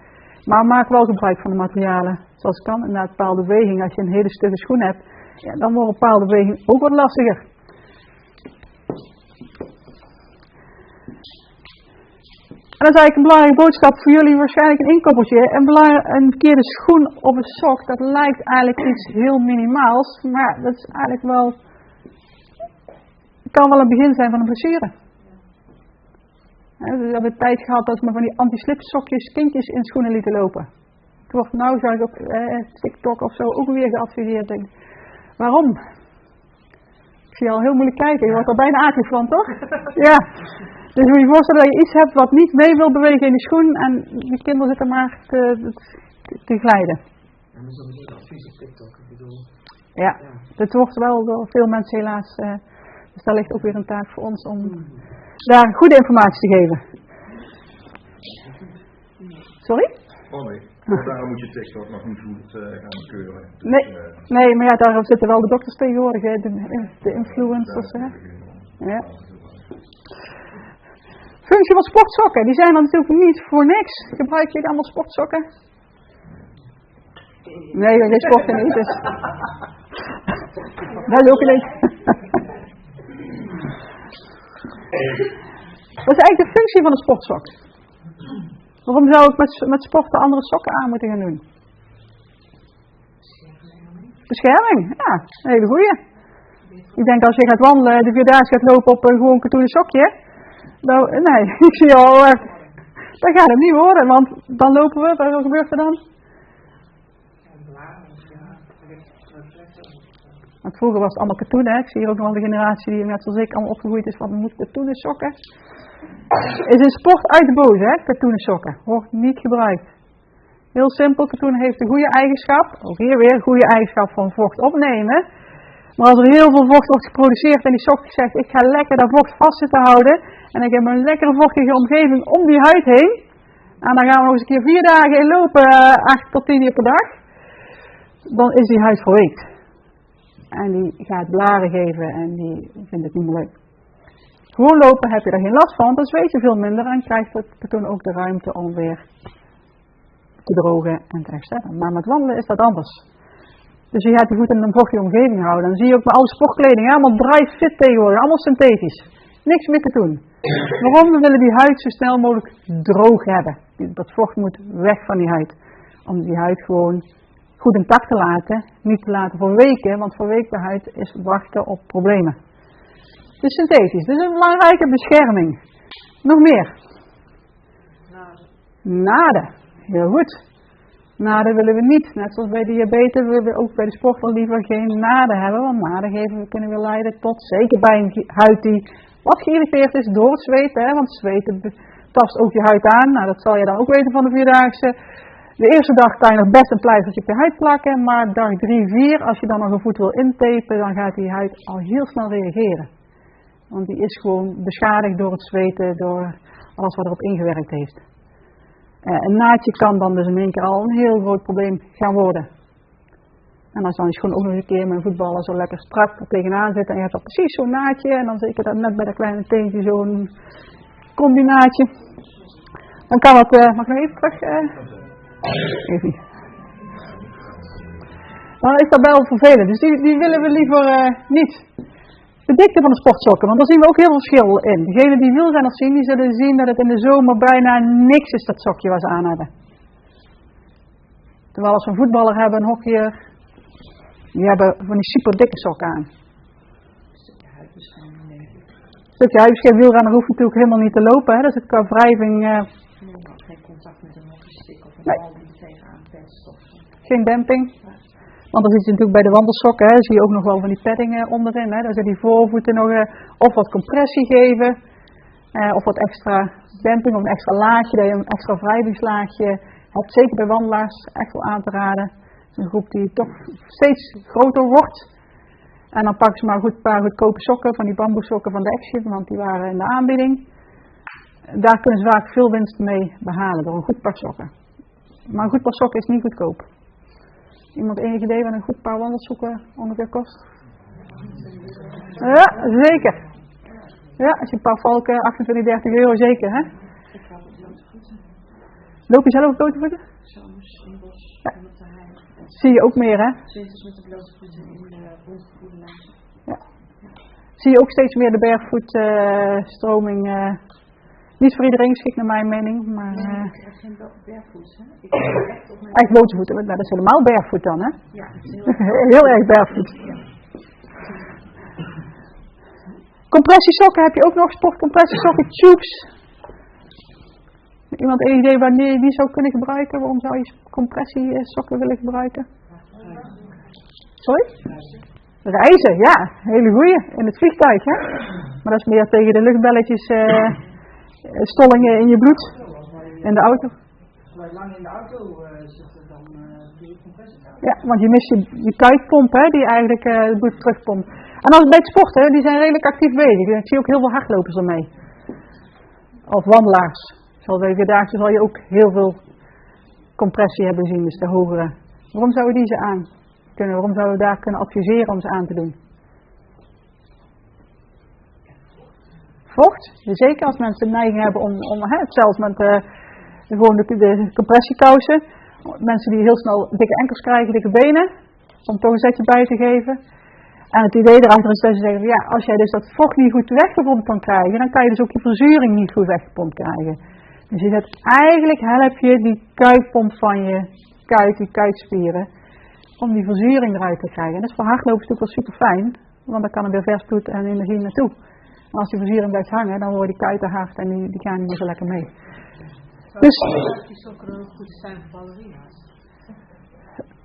Maar maak wel gebruik van de materialen zoals het kan. En na een bepaalde beweging, als je een hele stugge schoen hebt, ja, dan wordt een bepaalde beweging ook wat lastiger. En dat is eigenlijk een belangrijke boodschap voor jullie, waarschijnlijk een inkoppertje. Een verkeerde schoen of een sok, dat lijkt eigenlijk iets heel minimaals. Maar dat is eigenlijk wel, kan wel een begin zijn van een blessure. Dus we hebben een tijd gehad dat we van die anti-slip sokjes kindjes in schoenen lieten lopen. Het wordt nou, zou ik op TikTok of zo ook weer geadviseerd. Denk, waarom? Ik zie je al heel moeilijk kijken, je wordt er bijna akelig van, toch? Ja. Dus moet je je voorstellen dat je iets hebt wat niet mee wil bewegen in die schoen en die kinderen zitten maar te glijden. En dat is dan niet advies op TikTok, ik bedoel. Ja, dat wordt wel door veel mensen helaas. Dus daar ligt ook weer een taak voor ons om daar goede informatie te geven. Sorry? Oh nee, daarom moet je TikTok nog niet goed gaan keuren. Dus, nee, maar ja, daar zitten wel de dokters tegenwoordig, hè, de influencers. Hè. Ja. Functie van sportsokken, die zijn er natuurlijk niet voor niks. Gebruik je allemaal sportsokken? Nee, dat is sporten niet, dus. Dat is ook niet. Wat is eigenlijk de functie van een sportsok? Waarom zou ik met sporten andere sokken aan moeten gaan doen? Bescherming, ja, een hele goeie. Ik denk als je gaat wandelen, de 4 dagen gaat lopen op een gewoon katoenen sokje. Nou, nee, ik zie al, dat gaat het niet worden, want dan lopen we, wat gebeurt er dan? Want vroeger was het allemaal katoen, hè. Ik zie hier ook nog wel de generatie die net zoals ik allemaal opgegroeid is van moet katoenen sokken. Is een sport uit de boze, hè, katoenen sokken. Wordt niet gebruikt. Heel simpel, katoen heeft een goede eigenschap, ook hier weer een goede eigenschap van vocht opnemen. Maar als er heel veel vocht wordt geproduceerd en die sok zegt ik ga lekker dat vocht vast zitten houden en ik heb een lekkere vochtige omgeving om die huid heen. En dan gaan we nog eens een keer 4 dagen in lopen, 8 tot 10 uur per dag. Dan is die huid verweekt. En die gaat blaren geven en die vindt het niet meer leuk. Gewoon lopen heb je er geen last van, dan zweet je veel minder en krijgt het katoen ook de ruimte om weer te drogen en te herstellen. Maar met wandelen is dat anders. Dus je gaat je voet in een vochtige omgeving houden. Dan zie je ook met alle sportkleding, allemaal dry fit tegenwoordig, allemaal synthetisch. Niks meer katoen. Waarom? We willen die huid zo snel mogelijk droog hebben. Dat vocht moet weg van die huid. Om die huid gewoon goed intact te laten, niet te laten verweken, want verweekte huid is wachten op problemen. Dus synthetisch, dus een belangrijke bescherming. Nog meer? Naden. Heel goed. Naden willen we niet. Net zoals bij diabetes willen we ook bij de sporter liever geen naden hebben, want naden kunnen weer leiden tot, zeker bij een huid die wat geïrriteerd is door het zweten, hè, want zweten tast ook je huid aan. Nou, dat zal je dan ook weten van de 4-daagse. De eerste dag kan je nog best een pleistertje op je huid plakken, maar dag 3, 4, als je dan nog een voet wil intapen, dan gaat die huid al heel snel reageren. Want die is gewoon beschadigd door het zweten, door alles wat erop ingewerkt heeft. Een naadje kan dan dus in één keer al een heel groot probleem gaan worden. En als dan die schoen ook nog een keer met een voetballer zo lekker strak er tegenaan zit en je hebt dan precies zo'n naadje en dan zeker dat net bij dat kleine teentje zo'n combinaatje. Dan kan het, mag ik nog even terug? Even niet. Dan is dat wel vervelend, dus die willen we liever niet. De dikte van de sportsokken, want daar zien we ook heel veel verschil in. Degenen die wielrenners zien, die zullen zien dat het in de zomer bijna niks is dat sokje wat ze aan hebben. Terwijl als we een voetballer hebben, een hockeyer, die hebben van die super dikke sokken aan. Een stukje huidbescherming, denk ik. Een stukje huidbescherming, wielrenner hoeft natuurlijk helemaal niet te lopen, hè? Dus het qua wrijving. Geen contact met een hockeystick of een bal die er tegenaan pest of zo. Geen demping. Want dan zit je natuurlijk bij de wandelsokken, hè, zie je ook nog wel van die paddingen onderin. Hè. Daar zit die voorvoeten nog of wat compressie geven, of wat extra demping of een extra laagje, dat je een extra wrijvingslaagje Het zeker bij wandelaars echt wel aan te raden. Het is een groep die toch steeds groter wordt. En dan pakken ze maar een paar goedkope sokken, van die bamboesokken van de Action, want die waren in de aanbieding. Daar kunnen ze vaak veel winst mee behalen door een goed paar sokken. Maar een goed paar sokken is niet goedkoop. Iemand enig idee wat een goed paar wandelsokken ongeveer kost? Ja, zeker. Ja, als je een paar valken, 28, 30 euro zeker, hè? Loop je zelf op blote voeten? Zomers in het bos, Ja. op de hei. Zie je ook meer, hè? Winters met de blote voeten in de rondgevoerde lijnen. Ja. Zie je ook steeds meer de barefoot-stroming. Niet voor iedereen geschikt naar mijn mening, maar... Ik krijg geen barefoot, hè? Ik heb echt op mijn... Echt blote voeten, maar dat is helemaal barefoot dan, hè? Ja, het is heel Heel erg barefoot. Compressiesokken heb je ook nog, sportcompressiesokken, tubes. Iemand een idee wanneer je die zou kunnen gebruiken? Waarom zou je compressiesokken willen gebruiken? Sorry? Reizen, ja, hele goeie. In het vliegtuig, hè? Maar dat is meer tegen de luchtbelletjes, stollingen in je bloed. In de auto. Als je lang in de auto zit, dan doe je compressie. Ja, want je mist je kuitpomp, hè, die eigenlijk het bloed terugpompt. En als bij het sporten, die zijn redelijk actief bezig. Ik zie ook heel veel hardlopers ermee. Of wandelaars. Zoals bij Vierdaagse zal je ook heel veel compressie hebben zien, dus de hogere. Waarom zouden die ze aan kunnen? Waarom zouden we daar kunnen adviseren om ze aan te doen? Vocht? Zeker als mensen de neiging hebben om zelfs met gewoon de compressiekousen. Mensen die heel snel dikke enkels krijgen, dikke benen. Om toch een zetje bij te geven. En het idee erachter is dat ze zeggen, ja, als jij dus dat vocht niet goed weggepompt kan krijgen, dan kan je dus ook je verzuring niet goed weggepompt krijgen. Dus je zet eigenlijk, help je die kuitpomp van je kuit, die kuitspieren, om die verzuring eruit te krijgen. En dat is voor hardlopers natuurlijk wel super fijn, want dan kan er weer vers bloed en energie naartoe. En als die verzuring blijft hangen, dan worden die kuiten hard en die gaan niet meer zo lekker mee. Dus, die sokken er ook goed zijn voor ballerina's.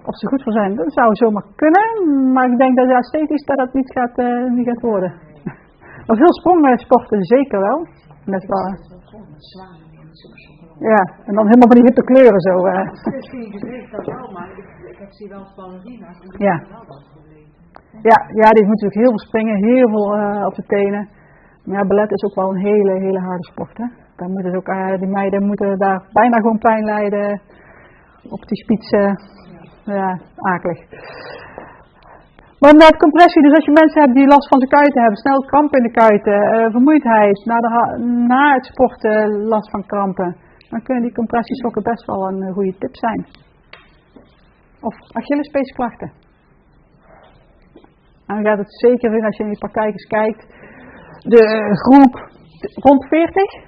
of ze goed voor zijn, dat zou zomaar kunnen, maar ik denk dat ja, esthetisch dat niet gaat worden. Maar veel sprongsporten zeker wel. Dat is wel. Ja, en dan helemaal van die hippe kleuren zo. Misschien gezicht dat wel, maar ik heb zie wel ballerina's en die Ja. hebben wel dat probleem. Ja, die moet natuurlijk heel veel springen, heel veel op de tenen. Maar ja, ballet is ook wel een hele harde sport, hè. Dan moeten ze ook, die meiden moeten daar bijna gewoon pijn lijden. Op die spitsen. Ja, akelig. Maar met compressie, dus als je mensen hebt die last van zijn kuiten hebben, snel krampen in de kuiten, vermoeidheid, na het sporten last van krampen, dan kunnen die compressiesokken best wel een goede tip zijn. Of Achillespeesklachten. En dan gaat het zeker weer als je in die praktijkers kijkt, de groep rond 40.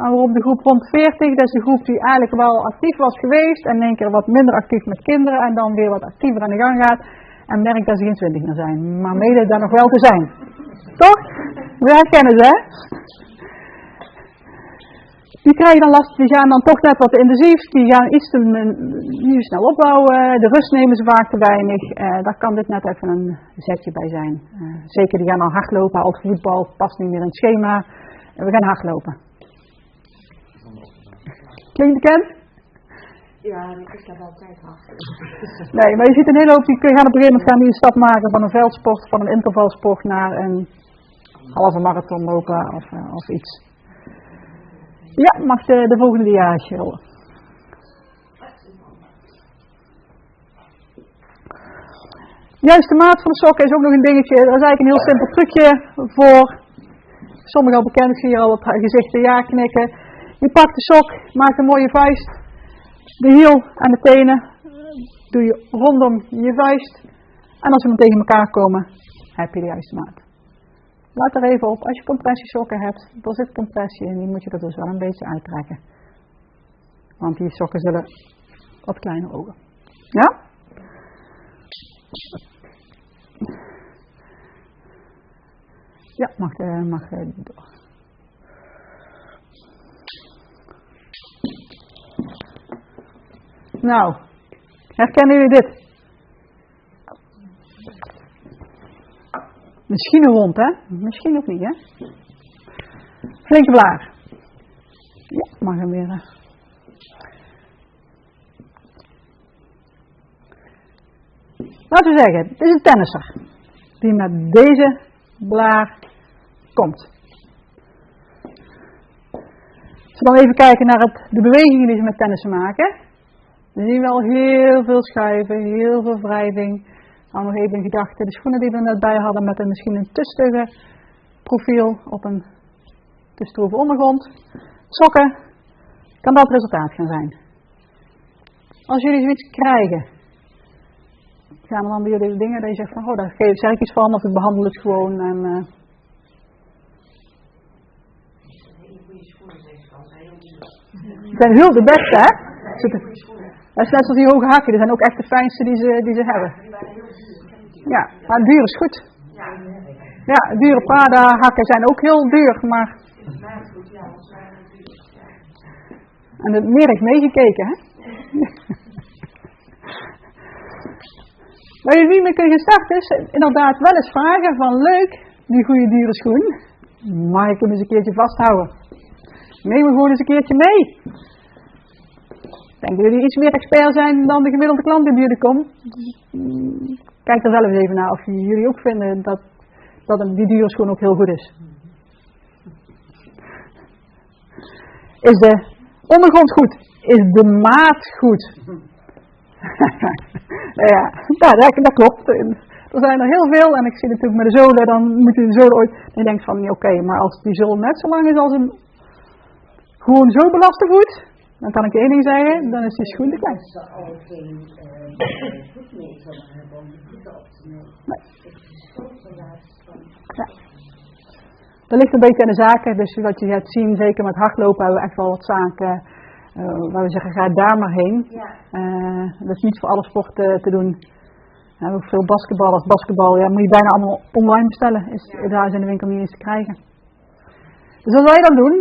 En waarom de groep rond 40, dat is de groep die eigenlijk wel actief was geweest en in één keer wat minder actief met kinderen en dan weer wat actiever aan de gang gaat. En merkt dat ze geen 20 meer zijn, maar mede daar nog wel te zijn. Toch? We herkennen ze, hè? Die krijgen dan last, die gaan dan toch net wat te intensief, die gaan iets te niet snel opbouwen, de rust nemen ze vaak te weinig. Daar kan dit net even een zetje bij zijn. Zeker die gaan dan hardlopen, al voetbal past niet meer in het schema. We gaan hardlopen. Klinkt bekend? Ja, ik heb altijd hard. Nee, maar je ziet een hele hoop, die gaan op een gegeven moment een stap maken van een veldsport, van een intervalsport naar een halve marathon lopen of iets. Ja, mag de volgende diaatje rollen. Juist de maat van de sokken is ook nog een dingetje. Dat is eigenlijk een heel simpel trucje voor sommigen al bekend. Ik zie hier al wat gezichten ja knikken. Je pakt de sok, maakt een mooie vuist. De hiel en de tenen doe je rondom je vuist. En als ze dan tegen elkaar komen, heb je de juiste maat. Laat er even op, als je compressiesokken hebt, er zit compressie in, die moet je er dus wel een beetje uittrekken. Want die sokken zullen wat kleiner ogen. Ja? Ja, mag door. Nou, herkennen jullie dit? Misschien een wond, hè? Misschien ook niet, hè? Flinke blaar. Ja, mag hem weer. Laten we zeggen, het is een tennisser die met deze blaar komt. Als we dan even kijken naar de bewegingen die ze met tennissen maken, dan zien we al heel veel schuiven, heel veel wrijving. Dan nog even in gedachten de schoenen die we net bij hadden met misschien een te stugge profiel op een te stroeve ondergrond. Sokken, kan dat het resultaat gaan zijn. Als jullie zoiets krijgen, gaan er dan bij jullie dingen dat je zegt van, daar zeg ik iets van, of ik behandel het gewoon en... Het zijn heel de beste, hè? Dat is net zoals die hoge hakken, die zijn ook echt de fijnste die ze hebben. Ja, maar duur is goed. Ja, dure Prada hakken zijn ook heel duur, maar... En het meer heeft meegekeken, hè? Waar je niet mee kunt starten is inderdaad wel eens vragen van leuk, die goede dure schoen, mag ik hem eens een keertje vasthouden? Neem hem gewoon eens een keertje mee. Ik denk dat jullie iets meer expert zijn dan de gemiddelde klant die bij jullie komt. Kijk er zelf eens even naar of jullie ook vinden dat die dure schoen ook heel goed is. Is de ondergrond goed? Is de maat goed? Dat klopt. Er zijn er heel veel en ik zie natuurlijk met de zolen, dan moet je de zolen ooit... En je denkt van, oké, maar als die zool net zo lang is als een gewoon zo belaste voet, dan kan ik je één ding zeggen, dan is die schoen te klein. Ze al geen voetmeter hebben om de voeten op te nemen. Ja. Dat ligt een beetje aan de zaken, dus wat je gaat zien, zeker met hardlopen hebben we echt wel wat zaken waar we zeggen, ga daar maar heen. Dat is niet voor alle sporten te doen. We hebben ook veel basketballers. Basketbal moet je bijna allemaal online bestellen. Daar is in de winkel niet eens te krijgen. Dus wat zou je dan doen?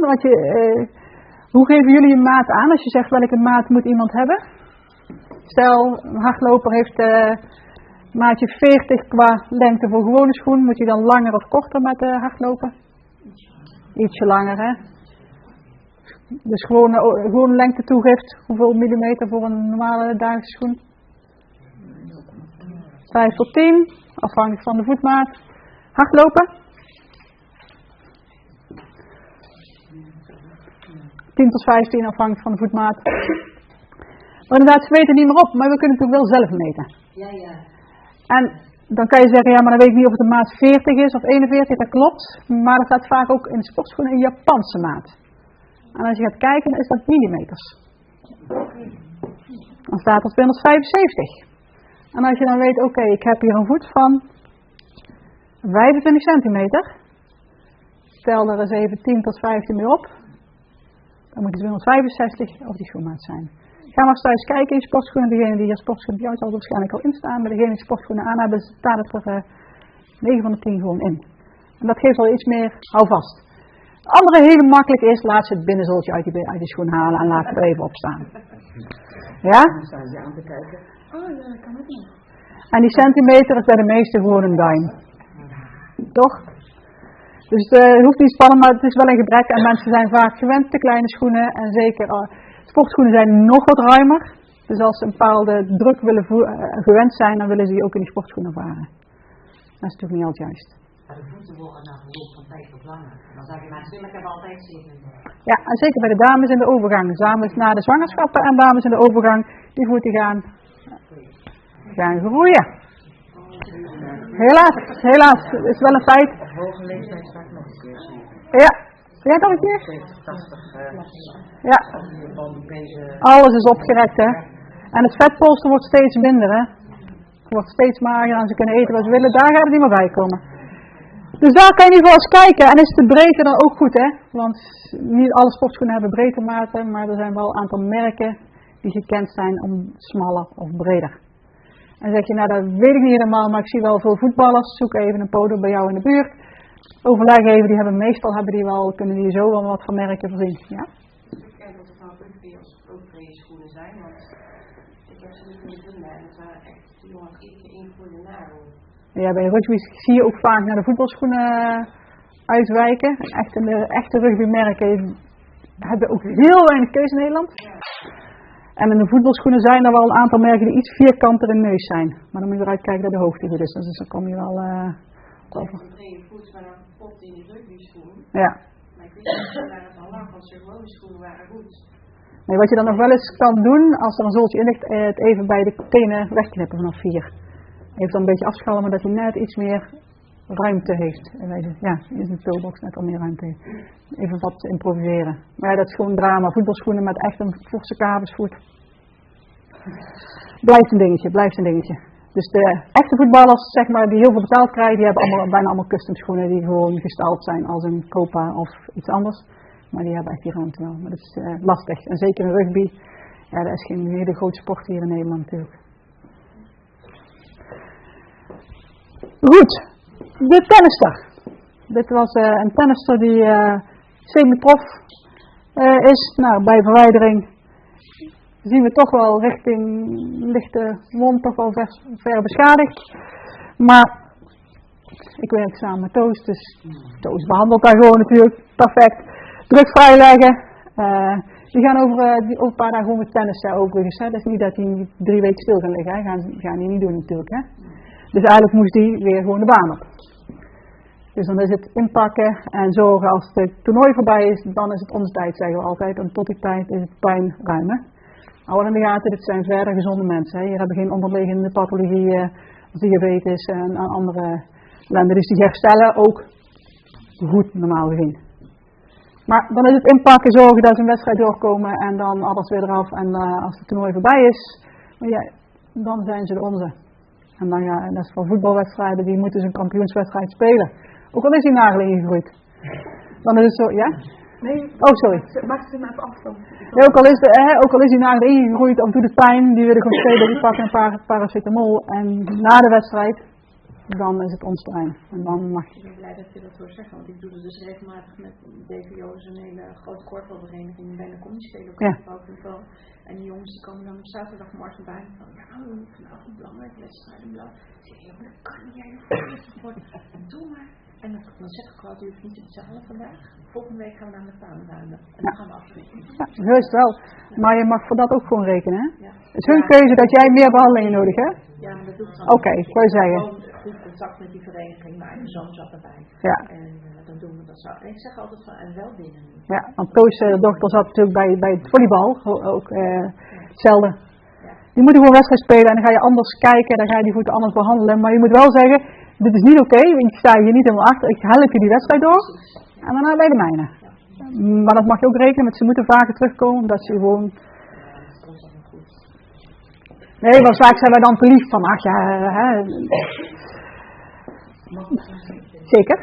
Hoe geven jullie een maat aan als je zegt welke maat moet iemand hebben? Stel, een hardloper heeft maatje 40 qua lengte voor gewone schoen. Moet hij dan langer of korter met hardlopen? Ietsje langer, hè? Dus gewoon lengte toegeeft. Hoeveel millimeter voor een normale dagelijkse schoen? 5 tot 10, afhankelijk van de voetmaat. Hardlopen. 10 tot 15, afhankelijk van de voetmaat. Maar inderdaad, ze weten niet meer op, maar we kunnen het ook wel zelf meten. Ja. En dan kan je zeggen, ja, maar dan weet ik niet of het een maat 40 is of 41, dat klopt. Maar dat staat vaak ook in de sportschoenen een Japanse maat. En als je gaat kijken, dan is dat millimeters. Dan staat er 275. En als je dan weet, oké, ik heb hier een voet van 25 centimeter. Stel er eens even 10 tot 15 mee op. Dan moet het 265 op die schoenmaat zijn. Ga maar eens thuis kijken in sportschoenen. Degene die hier sportschoenen bij jou zal waarschijnlijk al in staan. Maar degene die sportschoenen aan hebben, staat het er 9 van de 10 gewoon in. En dat geeft al iets meer houvast. Het andere hele makkelijk is, laat ze het binnenzooltje uit die schoen halen en laat het er even op staan. Ja? Dan staan ze aan te kijken. Oh ja, dat kan ook niet. En die centimeter is bij de meeste gewoon een duim. Toch? Dus het hoeft niet spannend, maar het is wel een gebrek. En mensen zijn vaak gewend te kleine schoenen. En zeker sportschoenen zijn nog wat ruimer. Dus als ze een bepaalde druk willen gewend zijn, dan willen ze die ook in die sportschoenen varen. Dat is natuurlijk niet altijd juist. Ja, de voeten worden na verloop van tijd wat langer. Dan zeg je mensen, ik heb altijd 7. Ja, en zeker bij de dames in de overgang. Dus dames na de zwangerschappen en dames in de overgang, die voeten gaan groeien. Helaas, het is wel een feit. Op hoge leeftijd vaak nog een keer. Ja, jij nog een keer? 80. Ja. Alles is opgerekt, hè. En het vetpolster wordt steeds minder, hè. Het wordt steeds mager en ze kunnen eten wat ze willen. Daar gaat het niet meer bij komen. Dus daar kan je in ieder geval eens kijken. En is de breedte dan ook goed, hè? Want niet alle sportschoenen hebben breedtematen, maar er zijn wel een aantal merken die gekend zijn om smaller of breder. En dan zeg je, nou dat weet ik niet helemaal, maar ik zie wel veel voetballers. Zoek even een podium bij jou in de buurt. Overleg even, kunnen die zo wel wat van merken voorzien. Ja? Ik kijk of het nou rugby schoenen zijn, want ik heb ze niet kunnen vinden en het waren echt jongens één goede nagel. Ja, bij de rugby zie je ook vaak naar de voetbalschoenen uitwijken. Echte rugbymerken hebben ook heel weinig keuze in Nederland. Ja. En in de voetbalschoenen zijn er wel een aantal merken die iets vierkanter in de neus zijn. Maar dan moet je eruit kijken dat de hoogte goed is. Dus dan kom je wel over. Ik train je voet maar dan kapot in die rugbyschoen. Ja. Maar ik weet niet waar het al lag, want zijn gewone schoenen waren goed. Nee, wat je dan nog wel eens kan doen, als er een zooltje in ligt, het even bij de tenen wegknippen vanaf 4. Even dan een beetje afschalmen, dat hij net iets meer ruimte heeft. Ja, in de toolbox net al meer ruimte heeft. Even wat improviseren. Maar ja, dat is gewoon drama. Voetbalschoenen met echt een forse kabelsvoet. Blijft een dingetje. Dus de echte voetballers, zeg maar, die heel veel betaald krijgen, die hebben bijna allemaal custom schoenen die gewoon gestyled zijn als een Copa of iets anders. Maar die hebben echt die ruimte wel. Maar dat is lastig. En zeker in rugby, ja, dat is geen hele grote sport hier in Nederland natuurlijk. Goed, de tennister. Dit was een tennister die semi-prof is. Nou, bij verwijdering zien we toch wel richting lichte wond, toch wel ver beschadigd. Maar ik werk samen met Toos, dus Toos behandelt daar gewoon natuurlijk perfect. Druk vrijleggen. Die gaan over een paar dagen gewoon met tennissen overigens. Hè. Dat is niet dat die 3 weken stil gaan liggen. Gaan die niet doen natuurlijk. Hè. Dus eigenlijk moest die weer gewoon de baan op. Dus dan is het inpakken en zorgen als het toernooi voorbij is, dan is het onze tijd, zeggen we altijd. En tot die tijd is het pijn ruimen. Hou in de gaten, dit zijn verder gezonde mensen. Hè. Hier hebben geen onderliggende pathologieën, diabetes en andere ellende. Dus die herstellen ook goed normaal gezien. Maar dan is het inpakken, zorgen dat ze een wedstrijd doorkomen en dan alles weer eraf. En als het toernooi voorbij is, dan zijn ze de onze. En dan dat is voor voetbalwedstrijden, die moeten ze een kampioenswedstrijd spelen. Ook al is die nagel ingegroeid. Dan is het zo, ja? Nee, oh sorry. Maak ze maar even afstand. Ja, ook al is die nagel ingegroeid of doet het pijn, die willen gewoon spelen, die pakken een paar paracetamol. En na de wedstrijd, dan is het ons terrein. En dan mag je. Ik ben blij dat je dat hoort zeggen, want ik doe dat dus regelmatig met DVO, een hele grote korfbalvereniging bij de communiespelen op niveau. En die jongens die komen dan op zaterdagmorgen bij me van, ja, we moeten vanavond een belangrijke wedstrijd en bla. Ik zeg, ja, maar dat kan niet, jij worden. Doe maar. En dan zeg ik wel, je hoeft niet te betalen vandaag. Volgende week gaan we naar de tuin ruimen. En dan gaan we afspreken. Ja, heus wel. Maar je mag voor dat ook gewoon rekenen, hè? Ja. Het is hun keuze dat jij meer behandelingen nodig hebt. Ja, maar dat doe ik dan. Oké, ik wou zeggen. Gewoon goed contact met die vereniging, maar mijn zoon zat erbij. Ja. En dan doen we dat zo. En ik zeg altijd van, en wel binnen. Ja, want Toos' dochter zat natuurlijk bij het volleybal. Ook hetzelfde. Ja. Die moeten gewoon wedstrijd spelen en dan ga je anders kijken, dan ga je die voeten anders behandelen. Maar je moet wel zeggen, dit is niet oké, want ik sta hier niet helemaal achter. Ik help je die wedstrijd door en daarna bij de mijne. Maar dat mag je ook rekenen, want ze moeten vaker terugkomen, omdat ze gewoon... Nee, want vaak zijn wij dan te lief van, ach ja, hè. Zeker.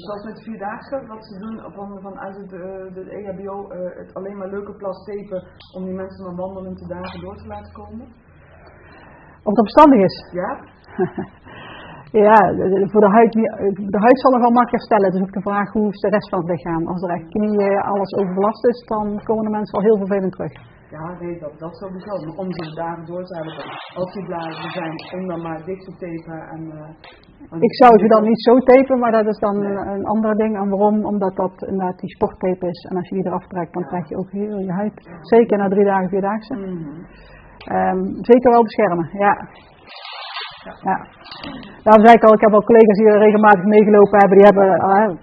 Zoals met de 4-daagse, wat ze doen vanuit de EHBO, het alleen maar leuke plas tapen om die mensen dan wandelend de dagen door te laten komen. Of het verstandig is. Ja? Ja, voor de huid zal nog wel makkelijk herstellen. Dus ook de vraag, hoe is de rest van het lichaam? Als er echt knieën, alles overbelast is, dan komen de mensen al heel vervelend terug. Ja, nee, dat sowieso. Maar om ze de dagen door te hebben, als die blazen zijn, om dan maar dik te tapen. Ik zou ze dan niet zo tapen, maar dat is dan een ander ding. En waarom? Omdat dat inderdaad die sporttape is. En als je die eraf trekt, dan krijg je ook heel je huid. Zeker na 3 dagen, 4-daagse. Zeker wel beschermen, ja. Ja. Daarom zei ik al, ik heb al collega's die regelmatig meegelopen hebben. Die hebben,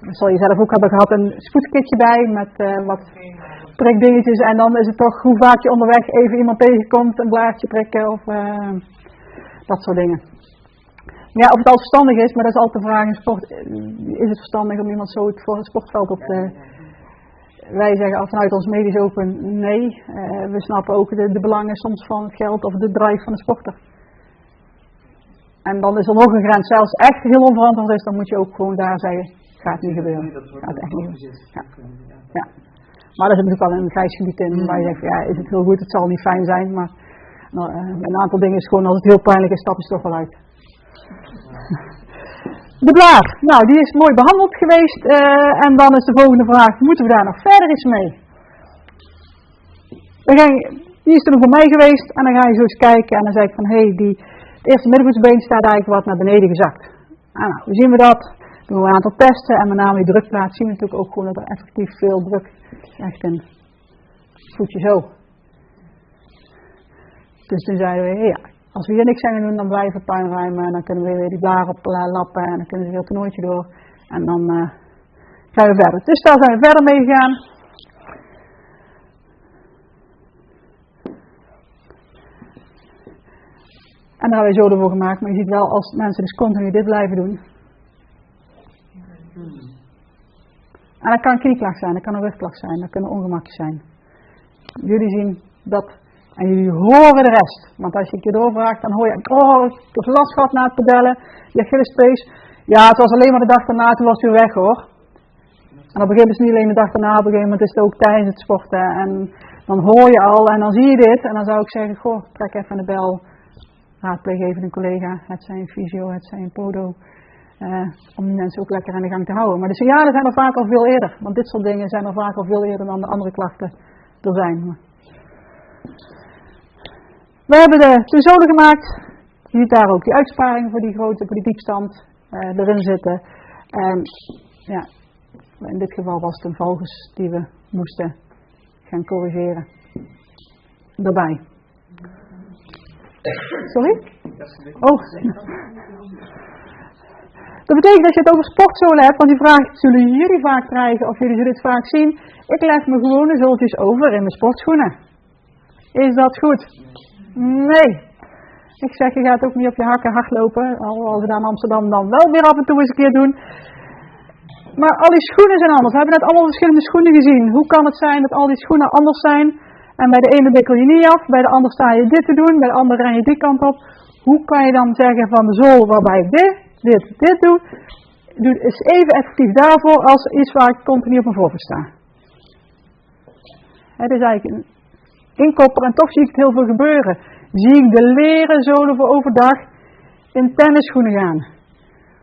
dat zal je zelf ook hebben gehad, een spoedkitje bij met wat prikdingetjes. En dan is het toch hoe vaak je onderweg even iemand tegenkomt, een blaadje prikken of dat soort dingen. Ja, of het al verstandig is, maar dat is altijd de vraag in sport. Is het verstandig om iemand zo voor het sportveld op te... Wij zeggen al vanuit ons medisch open nee. We snappen ook de belangen soms van het geld of de drive van de sporter. En dan is er nog een grens. Zelfs echt heel onverantwoord is, dan moet je ook gewoon daar zeggen, gaat niet gebeuren. Gaat echt niet gebeuren. Ja. Maar er zit natuurlijk wel een grijs gebied in, waar je zegt, ja, is het heel goed, het zal niet fijn zijn, maar een aantal dingen is gewoon, als het heel pijnlijk is, stap je toch wel uit. De blaar, nou die is mooi behandeld geweest en dan is de volgende vraag, moeten we daar nog verder eens mee? Die is er nog voor mij geweest en dan ga je zo eens kijken en dan zeg ik van, het eerste middenvoetsbeen staat eigenlijk wat naar beneden gezakt. Nou, hoe zien we dat? Doen we een aantal testen en met name die drukplaats zien we natuurlijk ook gewoon dat er effectief veel druk echt in het voetje zo. Dus toen zeiden we, ja, als we hier niks aan doen, dan blijven we puin ruimen. En dan kunnen we weer die blaren lappen en dan kunnen we weer het toernooitje door. En dan gaan we verder. Dus daar zijn we verder mee gegaan. En daar hebben we zoden voor gemaakt. Maar je ziet wel, als mensen dus continu dit blijven doen. En dat kan een knieklacht zijn, dat kan een rugklacht zijn, dat kunnen ongemakjes zijn. Jullie zien dat en jullie horen de rest. Want als je een keer doorvraagt, dan hoor je, oh, ik heb last gehad na het pedellen, die Achillespees. Ja, het was alleen maar de dag daarna, toen was het weer weg hoor. En op een gegeven moment is het niet alleen de dag daarna, op een gegeven moment is het ook tijdens het sporten. En dan hoor je al en dan zie je dit. En dan zou ik zeggen, goh, trek even aan de bel. Raadpleeg even een collega, het zijn een fysio, het zijn een podo. Om die mensen ook lekker aan de gang te houden. Maar de signalen zijn er vaak al veel eerder. Want dit soort dingen zijn er vaak al veel eerder dan de andere klachten er zijn. We hebben de zoden gemaakt. Je ziet daar ook die uitsparingen voor die grote, voor die diepstand erin zitten. En ja, in dit geval was het een valgus die we moesten gaan corrigeren. Daarbij. Sorry? Oh. Dat betekent dat je het over sportzolen hebt, want die vraag zullen jullie vaak krijgen of jullie zullen dit vaak zien. Ik leg me gewone zooltjes over in mijn sportschoenen. Is dat goed? Nee. Ik zeg, je gaat ook niet op je hakken hardlopen, al we daar in Amsterdam dan wel weer af en toe eens een keer doen. Maar al die schoenen zijn anders. We hebben net allemaal verschillende schoenen gezien. Hoe kan het zijn dat al die schoenen anders zijn? En bij de ene wikkel je niet af, bij de ander sta je dit te doen, bij de andere ren je die kant op. Hoe kan je dan zeggen van de zool waarbij ik dit doe, is even effectief daarvoor als iets waar ik continu op mijn voorvoet sta. Het is eigenlijk een inkopper en toch zie ik het heel veel gebeuren. Zie ik de leren zolen voor overdag in tennisschoenen gaan.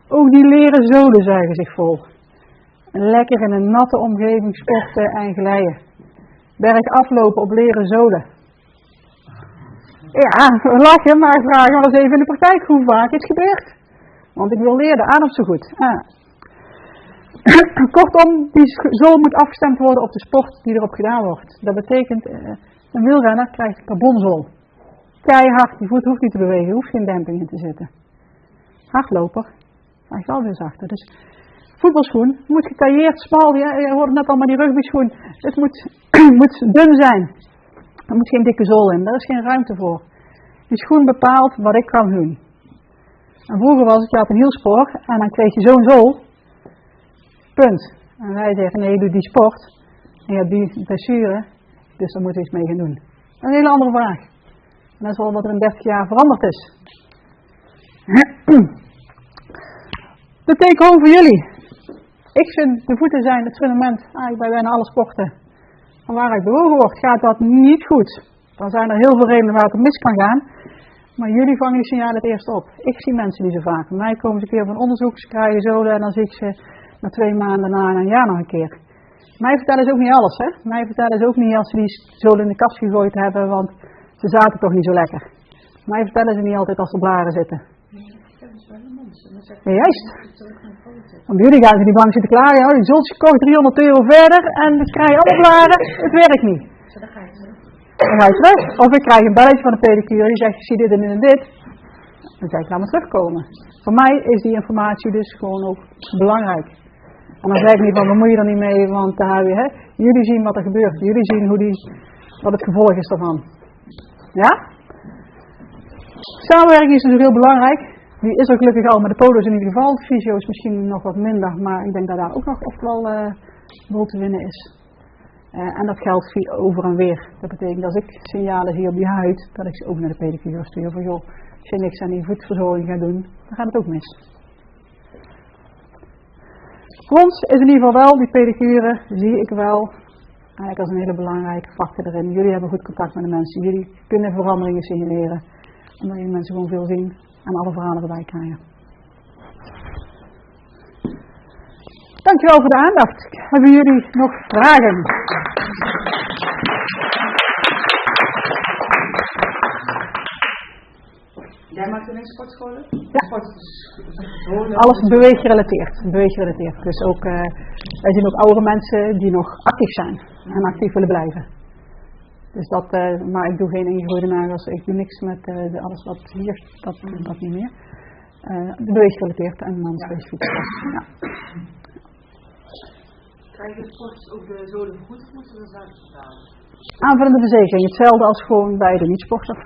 Ook die leren zolen zuigen zich vol. Lekker in een natte omgeving sporten en glijden. Berg aflopen op leren zolen. Ja, lachen, maar vragen maar eens even in de praktijk hoe vaak het gebeurt. Want ik wil leren, aan of zo goed. Kortom, die zool moet afgestemd worden op de sport die erop gedaan wordt. Dat betekent, een wielrenner krijgt een carbonzool. Keihard, die voet hoeft niet te bewegen, hoeft geen demping in te zitten. Hardloper, krijgt wel weer zachter. Dus voetbalschoen moet getailleerd, smal, je hoorde net al maar die rugbyschoen. Het moet dun zijn. Er moet geen dikke zool in, daar is geen ruimte voor. Die schoen bepaalt wat ik kan doen. En vroeger was het, je had een hielspoor en dan kreeg je zo'n zool. Punt. En wij zeggen, nee, je doet die sport. En je hebt die blessure, dus daar moeten we iets mee gaan doen. Dat is een hele andere vraag. En dat is wel wat er in 30 jaar veranderd is. Dat betekent gewoon voor jullie. Ik vind, de voeten zijn het fundament eigenlijk bij bijna alle sporten. Van waaruit bewogen wordt, gaat dat niet goed. Dan zijn er heel veel redenen waar het mis kan gaan. Maar jullie vangen die signalen het eerst op. Ik zie mensen die zo vaak. Bij mij komen ze een keer van onderzoek, ze krijgen zolen en dan zie ik ze na 2 maanden, na een jaar nog een keer. Mij vertellen ze ook niet alles, hè. Mij vertellen ze ook niet als ze die zolen in de kast gegooid hebben, want ze zaten toch niet zo lekker. Mij vertellen ze niet altijd als er blaren zitten. Ja, juist. Want jullie gaan ze die bank zitten klaar, ja, die zult gekocht €300 verder en dan krijg je alle blaren, het werkt niet. Dan ga je terug. Of ik krijg een belletje van de pedicure die zegt, ik zie dit en dit. Dan zeg ik, laat me terugkomen. Voor mij is die informatie dus gewoon ook belangrijk. En dan zeg ik niet van, bemoei je er niet mee, want daar heb je, hè. Jullie zien wat er gebeurt. Jullie zien wat het gevolg is daarvan. Ja? Samenwerking is natuurlijk heel belangrijk. Die is er gelukkig al met de podo's in ieder geval. De fysio is misschien nog wat minder, maar ik denk dat daar ook nog echt wel rol te winnen is. En dat geldt over en weer. Dat betekent als ik signalen zie op die huid, dat ik ze ook naar de pedicure stuur. Van joh, als je niks aan die voetverzorging gaat doen, dan gaat het ook mis. Voor ons is in ieder geval wel, die pedicure zie ik wel eigenlijk als een hele belangrijke factor erin. Jullie hebben goed contact met de mensen. Jullie kunnen veranderingen signaleren. Omdat jullie mensen gewoon veel zien en alle verhalen erbij krijgen. Dankjewel voor de aandacht. Hebben jullie nog vragen? Jij maakt alleen sportscholen? Ja. Alles beweeggerelateerd. Dus ook, wij zien ook oudere mensen die nog actief zijn en actief willen blijven. Dus dat, maar ik doe geen ingegroeide nagels, ik doe niks met alles wat hier, dat niet meer. Beweeggerelateerd en dan specifiek. Ja. Krijg je de sporters ook de zolen vergoed of moeten ze dat zelf betalen? Aanvullende verzekering, hetzelfde als gewoon bij de niet-sporter.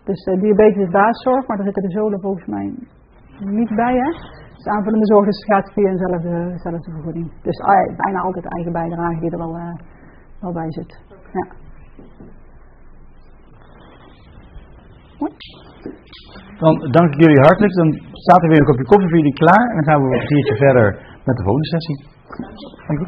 Dus diabetes is basiszorg, maar daar zitten de zolen volgens mij niet bij, hè? Dus aanvullende zorg dus gaat via dezelfde vergoeding. Dus bijna altijd eigen bijdrage die er wel bij zit. Ja. Mooi. Dan dank ik jullie hartelijk. Dan staat er weer een kopje koffie voor jullie klaar. En dan gaan we een kwartiertje verder met de volgende sessie. Dank u.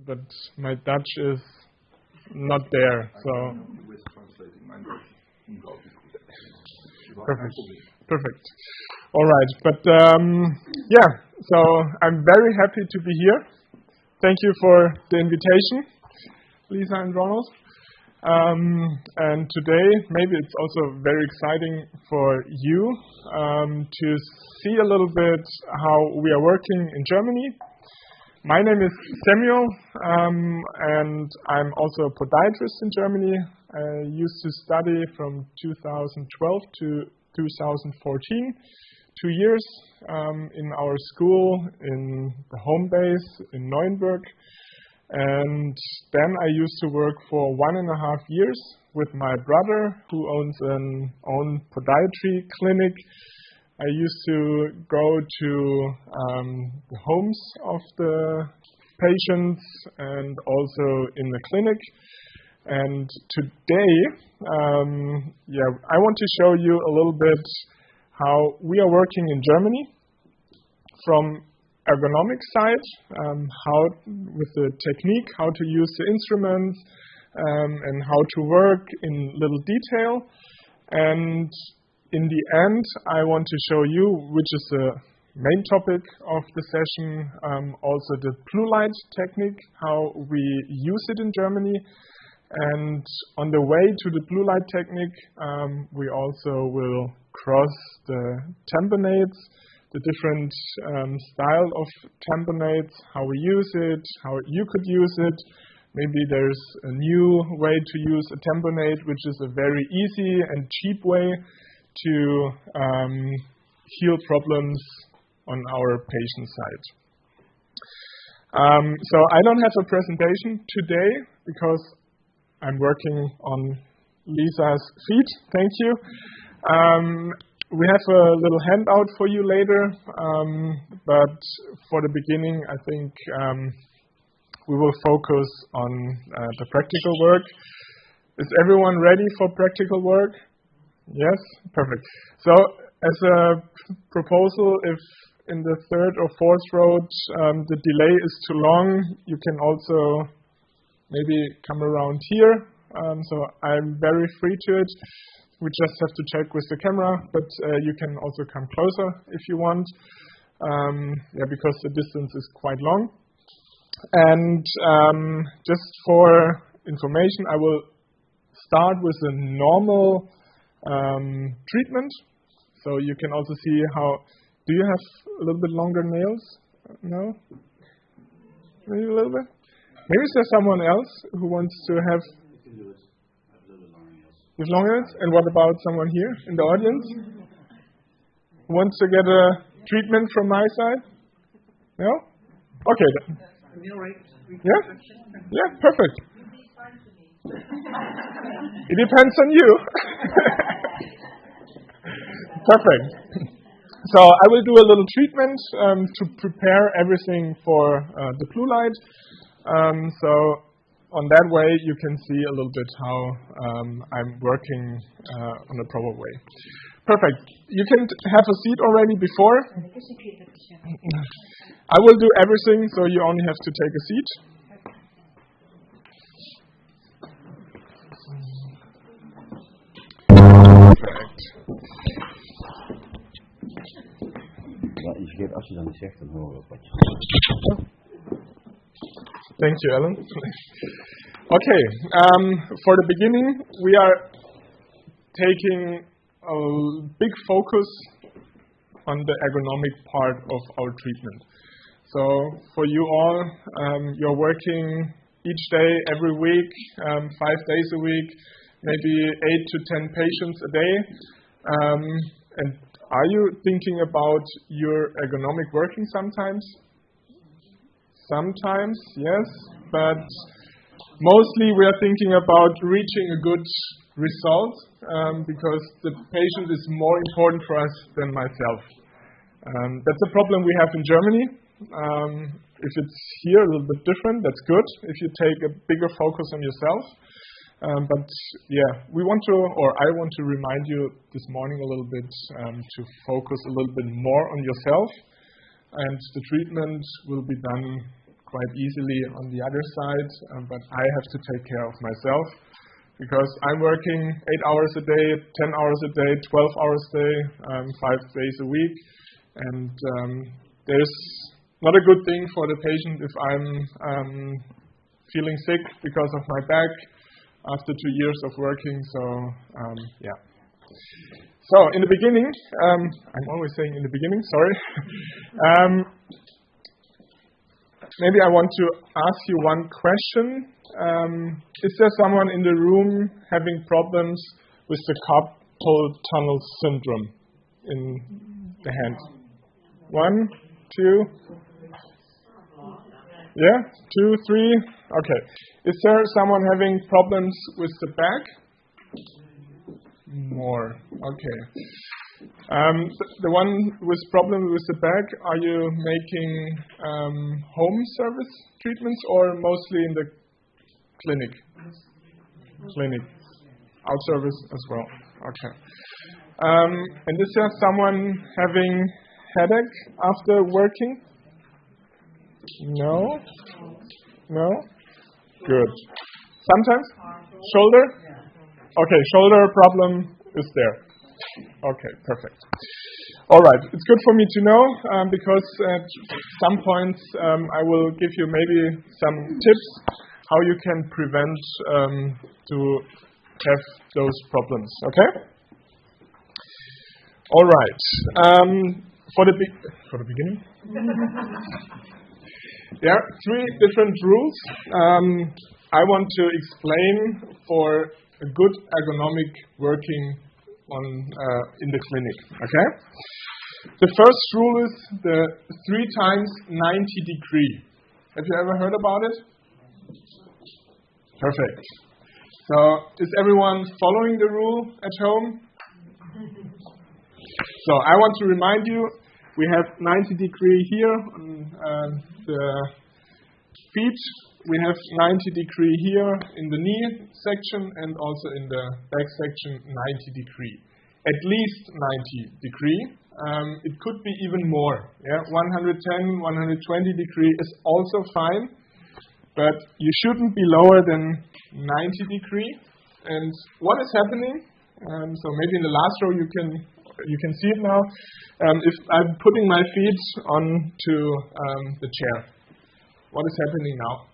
but my Dutch is not there. So perfect. All right, but yeah. So I'm very happy to be here. Thank you for the invitation, Lisa and Ronald. And today, maybe it's also very exciting for you to see a little bit how we are working in Germany. My name is Samuel, and I'm also a podiatrist in Germany. I used to study from 2012 to 2014, 2 years in our school in the home base in Neuenburg. And then I used to work for 1.5 years with my brother, who owns an own podiatry clinic. I used to go to the homes of the patients and also in the clinic. And today, I want to show you a little bit how we are working in Germany from ergonomic side, how with the technique, how to use the instruments, and how to work in little detail. And in the end, I want to show you, which is the main topic of the session, also the blue light technique, how we use it in Germany. And on the way to the blue light technique, we also will cross the tamponades, the different style of tamponades, how we use it, how you could use it. Maybe there's a new way to use a tamponade, which is a very easy and cheap way to heal problems on our patient side. So I don't have a presentation today because I'm working on Lisa's feet. Thank you. We have a little handout for you later, but for the beginning, I think we will focus on the practical work. Is everyone ready for practical work? Yes? Perfect. So as a proposal, if in the third or fourth row the delay is too long, you can also maybe come around here. So I'm very free to it. We just have to check with the camera, but you can also come closer if you want, because the distance is quite long. And just for information, I will start with a normal treatment. So you can also see how, do you have a little bit longer nails? No? Maybe a little bit? Maybe is there someone else who wants to have with long nails? And what about someone here in the audience? Who wants to get a treatment from my side? No? Okay. Yeah? Yeah, perfect. It depends on you. Perfect. So I will do a little treatment to prepare everything for the blue light. So on that way, you can see a little bit how I'm working on a proper way. Perfect. You can have a seat already before. I will do everything, so you only have to take a seat. Perfect. Als je dan niet zegt, dan horen we ook wat je zegt. Thank you, Alan. Okay, for the beginning, we are taking a big focus on the ergonomic part of our treatment. So for you all, you're working each day, every week, 5 days a week, maybe 8 to 10 patients a day. And are you thinking about your ergonomic working sometimes? Sometimes, yes, but mostly we are thinking about reaching a good result because the patient is more important for us than myself. That's a problem we have in Germany. If it's here a little bit different, that's good. If you take a bigger focus on yourself. But yeah, we want to, or I want to remind you this morning a little bit to focus a little bit more on yourself. And the treatment will be done quite easily on the other side, but I have to take care of myself because I'm working 8 hours a day, 10 hours a day, 12 hours a day, 5 days a week, and there's not a good thing for the patient if I'm feeling sick because of my back after 2 years of working. So yeah. So in the beginning, I'm always saying in the beginning, sorry. Maybe I want to ask you one question. Is there someone in the room having problems with the carpal tunnel syndrome in the hand? 1, 2. Yeah, 2, 3. Okay. Is there someone having problems with the back? More. Okay. The one with problem with the back, are you making home service treatments or mostly in the clinic? Clinic. Out service as well. Okay. And is there someone having headache after working? No? No? Good. Sometimes? Shoulder? Okay, shoulder problem is there. Okay, perfect. All right, it's good for me to know because at some points I will give you maybe some tips how you can prevent to have those problems. Okay? All right. For the beginning. There are 3 different rules I want to explain for a good ergonomic working in the clinic. Okay. The first rule is the 3 times 90 degree. Have you ever heard about it? Perfect. So is everyone following the rule at home? So I want to remind you, we have 90 degree here on the feet. We have 90 degree here in the knee section and also in the back section 90 degree. At least 90 degree. It could be even more. Yeah? 110, 120 degree is also fine, but you shouldn't be lower than 90 degree. And what is happening? So maybe in the last row you can see it now. If I'm putting my feet onto the chair, what is happening now?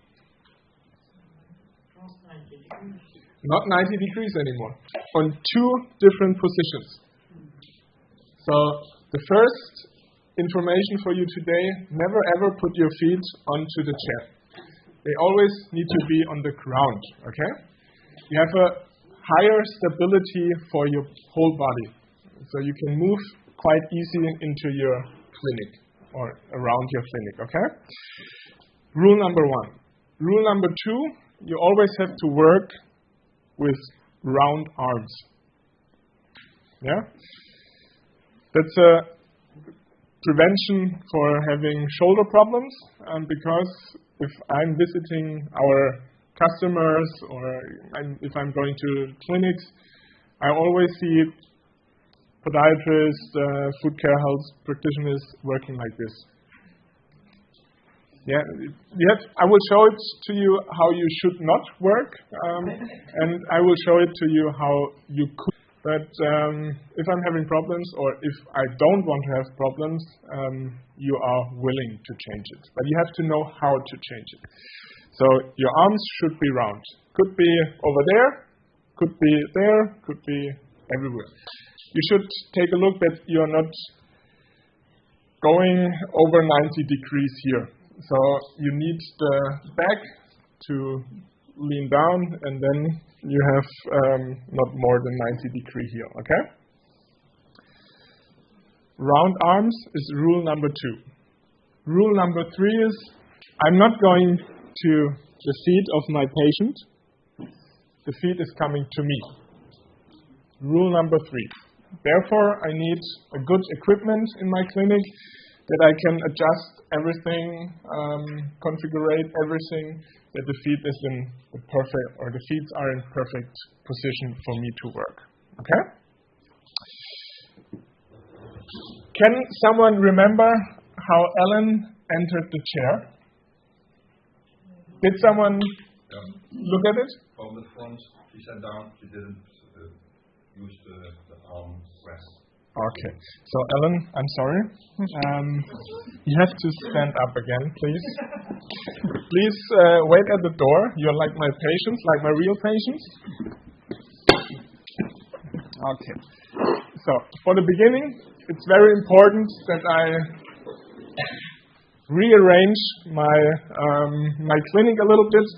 Not 90 degrees anymore. On 2 different positions. So the first information for you today, never ever put your feet onto the chair. They always need to be on the ground, okay? You have a higher stability for your whole body. So you can move quite easily into your clinic or around your clinic, okay? Rule number 1. Rule number 2, you always have to work with round arms. Yeah? That's a prevention for having shoulder problems, because if I'm visiting our customers or if I'm going to clinics, I always see podiatrists, foot care health practitioners working like this. Yeah, I will show it to you how you should not work, and I will show it to you how you could. But if I'm having problems or if I don't want to have problems, you are willing to change it. But you have to know how to change it. So your arms should be round. Could be over there, could be there, could be everywhere. You should take a look that you are not going over 90 degrees here. So you need the back to lean down, and then you have not more than 90 degree here, okay? Round arms is rule number 2. Rule number 3 is I'm not going to the feet of my patient. The feet is coming to me. Rule number 3. Therefore, I need a good equipment in my clinic that I can adjust everything, configure everything, that the feet is in the perfect, or the feet are in perfect position for me to work. Okay? Can someone remember how Ellen entered the chair? Did someone look at it? From the front, she sat down, she didn't use the arm rest. Okay. So, Ellen, I'm sorry. You have to stand up again, please. Please wait at the door. You're like my patients, like my real patients. Okay. So, for the beginning, it's very important that I rearrange my clinic a little bit,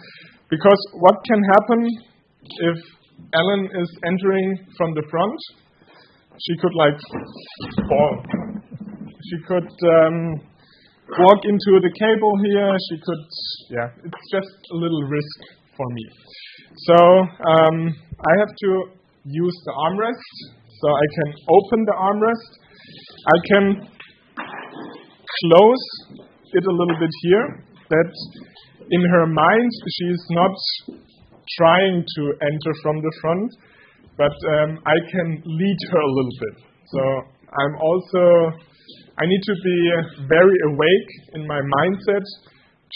because what can happen if Ellen is entering from the front? She could fall. She could walk into the cable here. She could, it's just a little risk for me. So I have to use the armrest. So I can open the armrest. I can close it a little bit here, that in her mind she's not trying to enter from the front, but I can lead her a little bit. So I need to be very awake in my mindset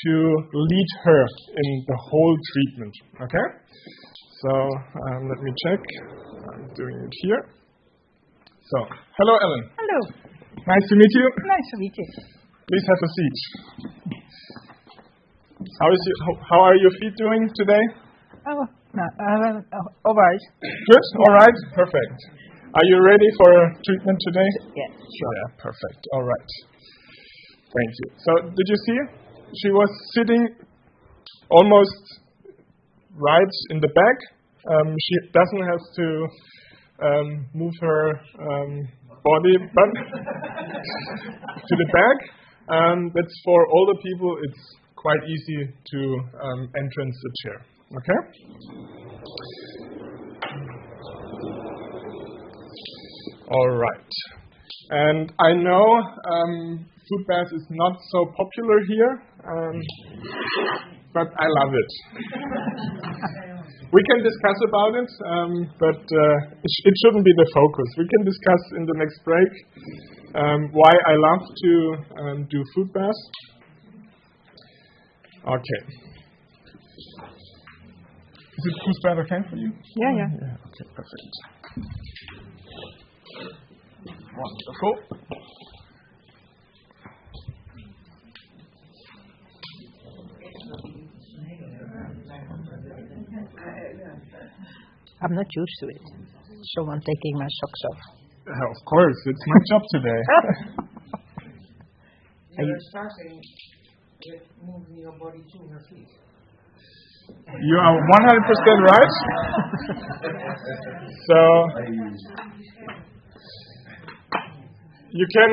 to lead her in the whole treatment. Okay? So let me check. I'm doing it here. So, hello Ellen. Hello. Nice to meet you. Nice to meet you. Please have a seat. How are your feet doing today? Oh, no, all right. Good? All right? Perfect. Are you ready for treatment today? Yeah, sure. Yeah, perfect. All right. Thank you. So, did you see? She was sitting almost right in the back. She doesn't have to move her body but to the back. That's for older people. It's quite easy to entrance the chair. Okay? All right. And I know foot bath is not so popular here, but I love it. We can discuss about it, but it shouldn't be the focus. We can discuss in the next break why I love to do foot bath. Okay. Is it foot bath okay for you? Yeah. Okay, perfect. Wonderful. I'm not used to it. Someone taking my socks off. Of course, it's my job today. You're starting with moving your body to her feet. You are 100% right. So you can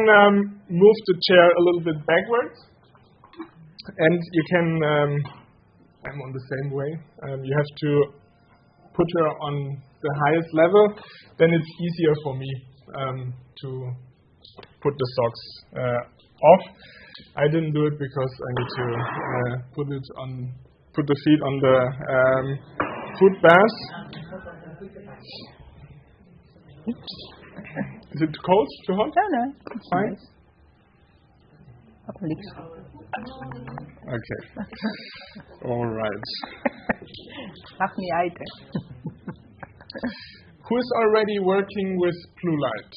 move the chair a little bit backwards, and you can. I'm on the same way. You have to put her on the highest level. Then it's easier for me to put the socks off. I didn't do it because I need to put the feet on the foot bath. Is it cold? Too hot? No. It's fine. Nice. Okay. All right. Mag niet uit, hè. Who is already working with blue light?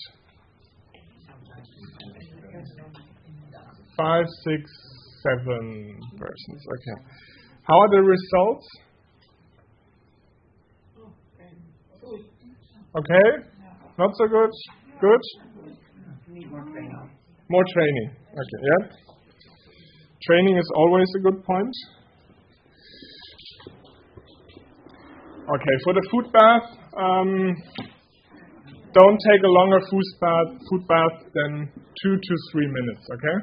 5, 6, 7 persons. Okay. How are the results? Okay. Not so good. Good. Need more training. More training. Okay. Yeah. Training is always a good point. Okay. For the foot bath, don't take a longer foot bath than 2 to 3 minutes. Okay.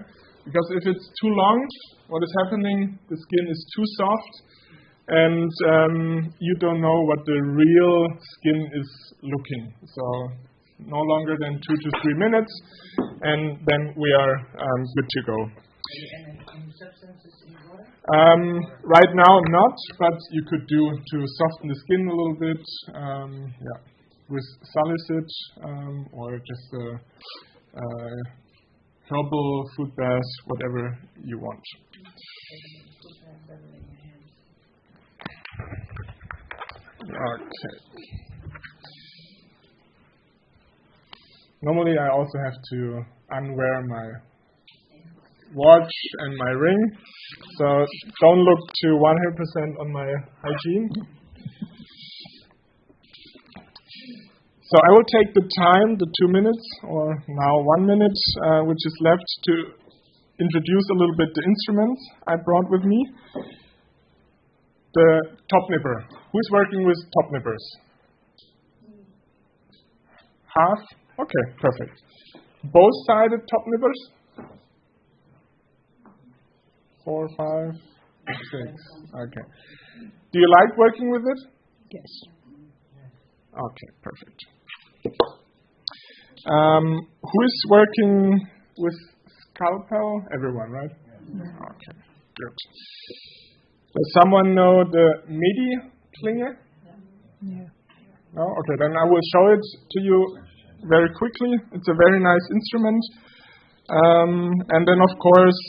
Because if it's too long, what is happening? The skin is too soft, and you don't know what the real skin is looking. So no longer than 2 to 3 minutes, and then we are good to go. Any substances in water? Right now, not, but you could do to soften the skin a little bit. With salicylate or just a herbal foot bath, whatever you want. Okay. Normally I also have to unwear my watch and my ring, so don't look too 100% on my hygiene. So I will take the time, the 2 minutes, or now 1 minute, which is left, to introduce a little bit the instruments I brought with me. The top nipper. Who's working with top nippers? Half? Okay, perfect. Both-sided top nippers? 4, 5, 6. Okay. Do you like working with it? Yes. Okay, perfect. Who is working with scalpel? Everyone, right? Okay, good. Does someone know the MIDI Klinge? Yeah. No? Okay, then I will show it to you very quickly. It's a very nice instrument. And then, of course,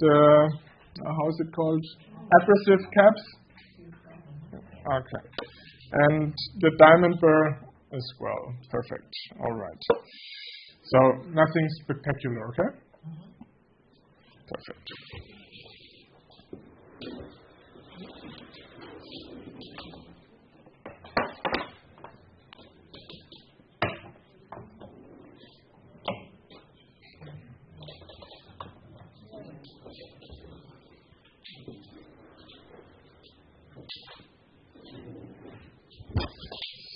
the, how is it called? Abrasive caps. Okay. And the diamond burr as well. Perfect. All right. So nothing spectacular, okay? Perfect.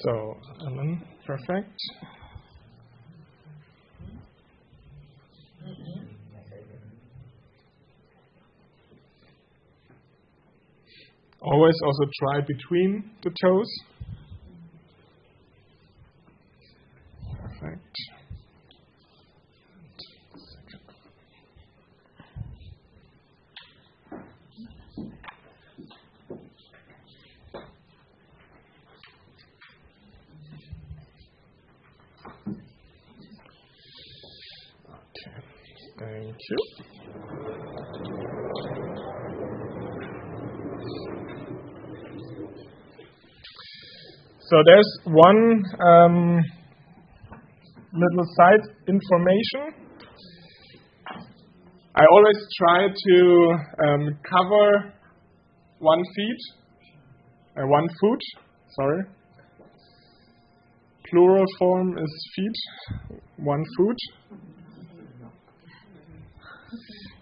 So, Ellen, perfect. Always also try between the toes. Perfect. Thank you. So there's one little side information. I always try to cover one foot, sorry. Plural form is feet, one foot.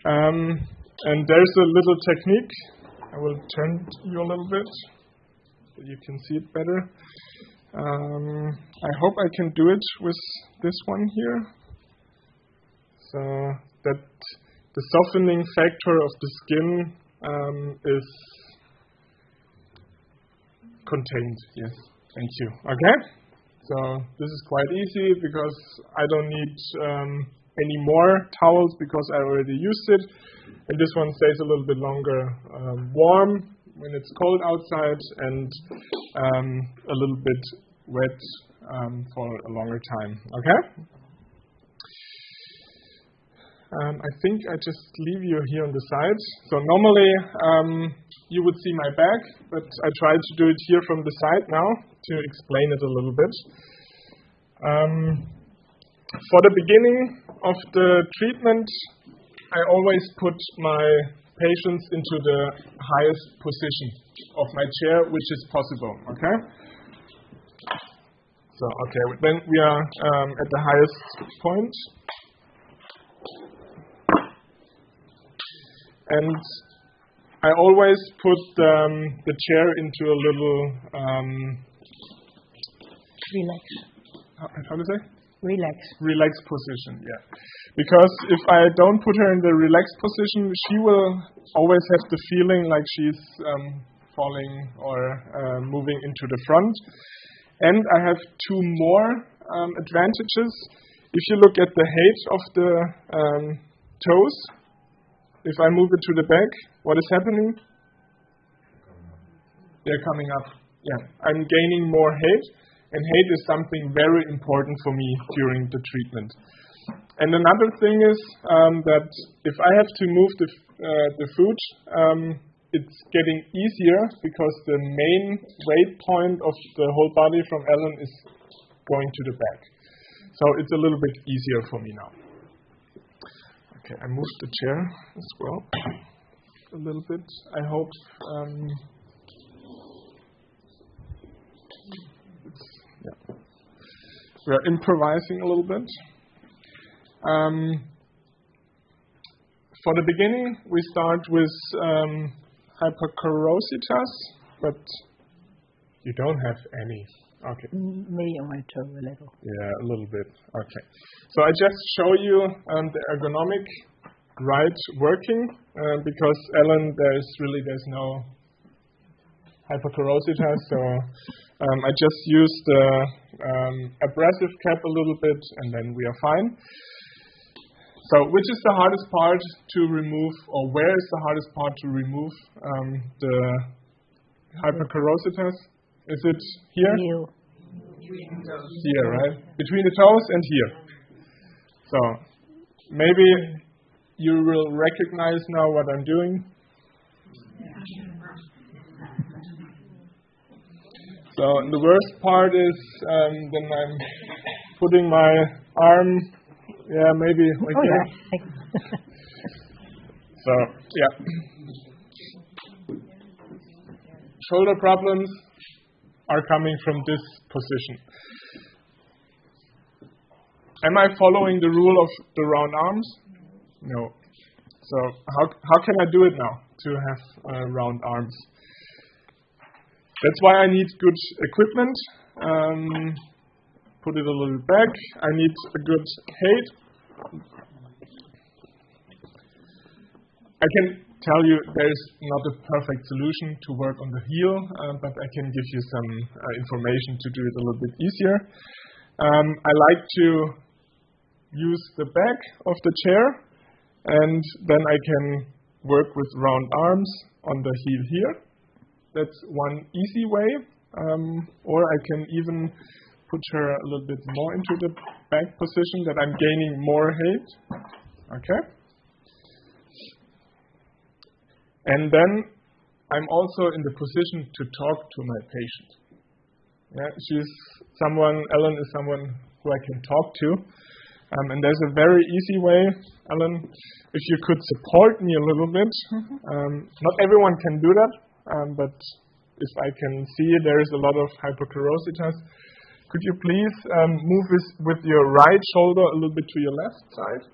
And there's a little technique. I will turn you a little bit so you can see it better. I hope I can do it with this one here. So that the softening factor of the skin is contained. Yes, thank you. Okay, so this is quite easy because I don't need any more towels because I already used it, and this one stays a little bit longer warm when it's cold outside, and a little bit wet for a longer time. Okay? I think I just leave you here on the side. So normally you would see my back, but I tried to do it here from the side now to explain it a little bit. For the beginning of the treatment, I always put my patients into the highest position of my chair, which is possible, okay? So, okay, then we are at the highest point. And I always put the chair into a little... Relax. How do you say? Relaxed position, yeah. Because if I don't put her in the relaxed position, she will always have the feeling like she's falling or moving into the front. And I have two more advantages. If you look at the height of the toes, if I move it to the back, what is happening? They're coming up. Yeah, I'm gaining more height. And height is something very important for me during the treatment. And another thing is that if I have to move the foot, it's getting easier because the main weight point of the whole body from Ellen is going to the back. So it's a little bit easier for me now. Okay, I moved the chair as well a little bit. I hope we're improvising a little bit. For the beginning, we start with hypercorositas, but you don't have any. Okay. Me on my toe a little. Yeah, a little bit. Okay. So I just show you the ergonomic right working because Ellen, there's no hypercorositas, so I just use the abrasive cap a little bit, and then we are fine. So, which is the hardest part to remove, or where is the hardest part to remove the hypercorositas? Is it here? Here, right? Between the toes and here. So, maybe you will recognize now what I'm doing. So, the worst part is then I'm putting my arm, maybe like that. So, shoulder problems are coming from this position. Am I following the rule of the round arms? No. So how can I do it now to have round arms? That's why I need good equipment. Put it a little back. I need a good height. I can tell you there's not a perfect solution to work on the heel, but I can give you some information to do it a little bit easier. I like to use the back of the chair, and then I can work with round arms on the heel here. That's one easy way, or I can even put her a little bit more into the back position that I'm gaining more height. Okay. And then I'm also in the position to talk to my patient. Ellen is someone who I can talk to. And there's a very easy way, Ellen, if you could support me a little bit. Not everyone can do that, but if I can see there is a lot of hypercorositas, could you please move this with your right shoulder a little bit to your left side?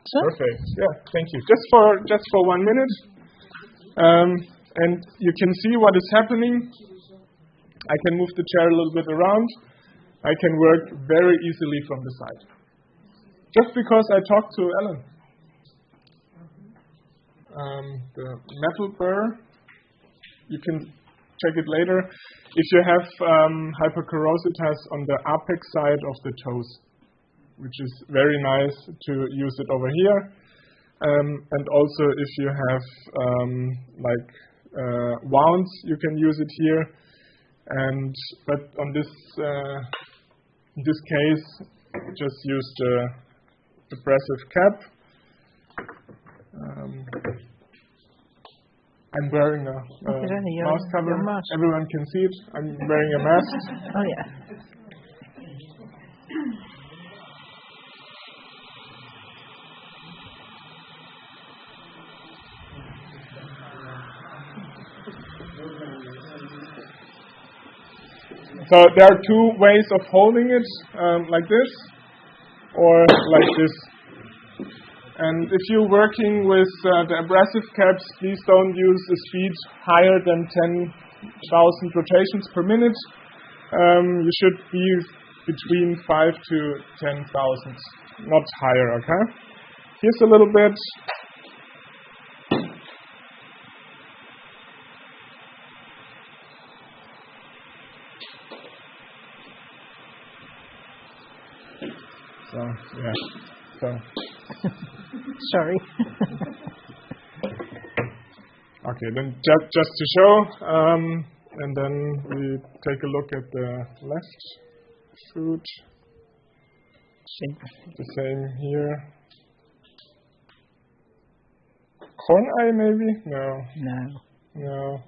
Sure. Perfect. Yeah, thank you. Just for 1 minute. And you can see what is happening. I can move the chair a little bit around. I can work very easily from the side. Just because I talked to Ellen. The metal burr, you can check it later. If you have hypercorositas on the apex side of the toes, which is very nice to use it over here. And also if you have wounds, you can use it here. But on this case, just use the abrasive cap. I'm wearing a mask cover. Everyone can see it. I'm wearing a mask. Oh yeah. So there are two ways of holding it, like this or like this. And if you're working with the abrasive caps, please don't use a speed higher than 10,000 rotations per minute. You should be between 5 to 10,000, not higher, okay? Here's a little bit. Sorry. Okay, then just to show, and then we take a look at the left foot. The same here. corn eye maybe? No. No. No.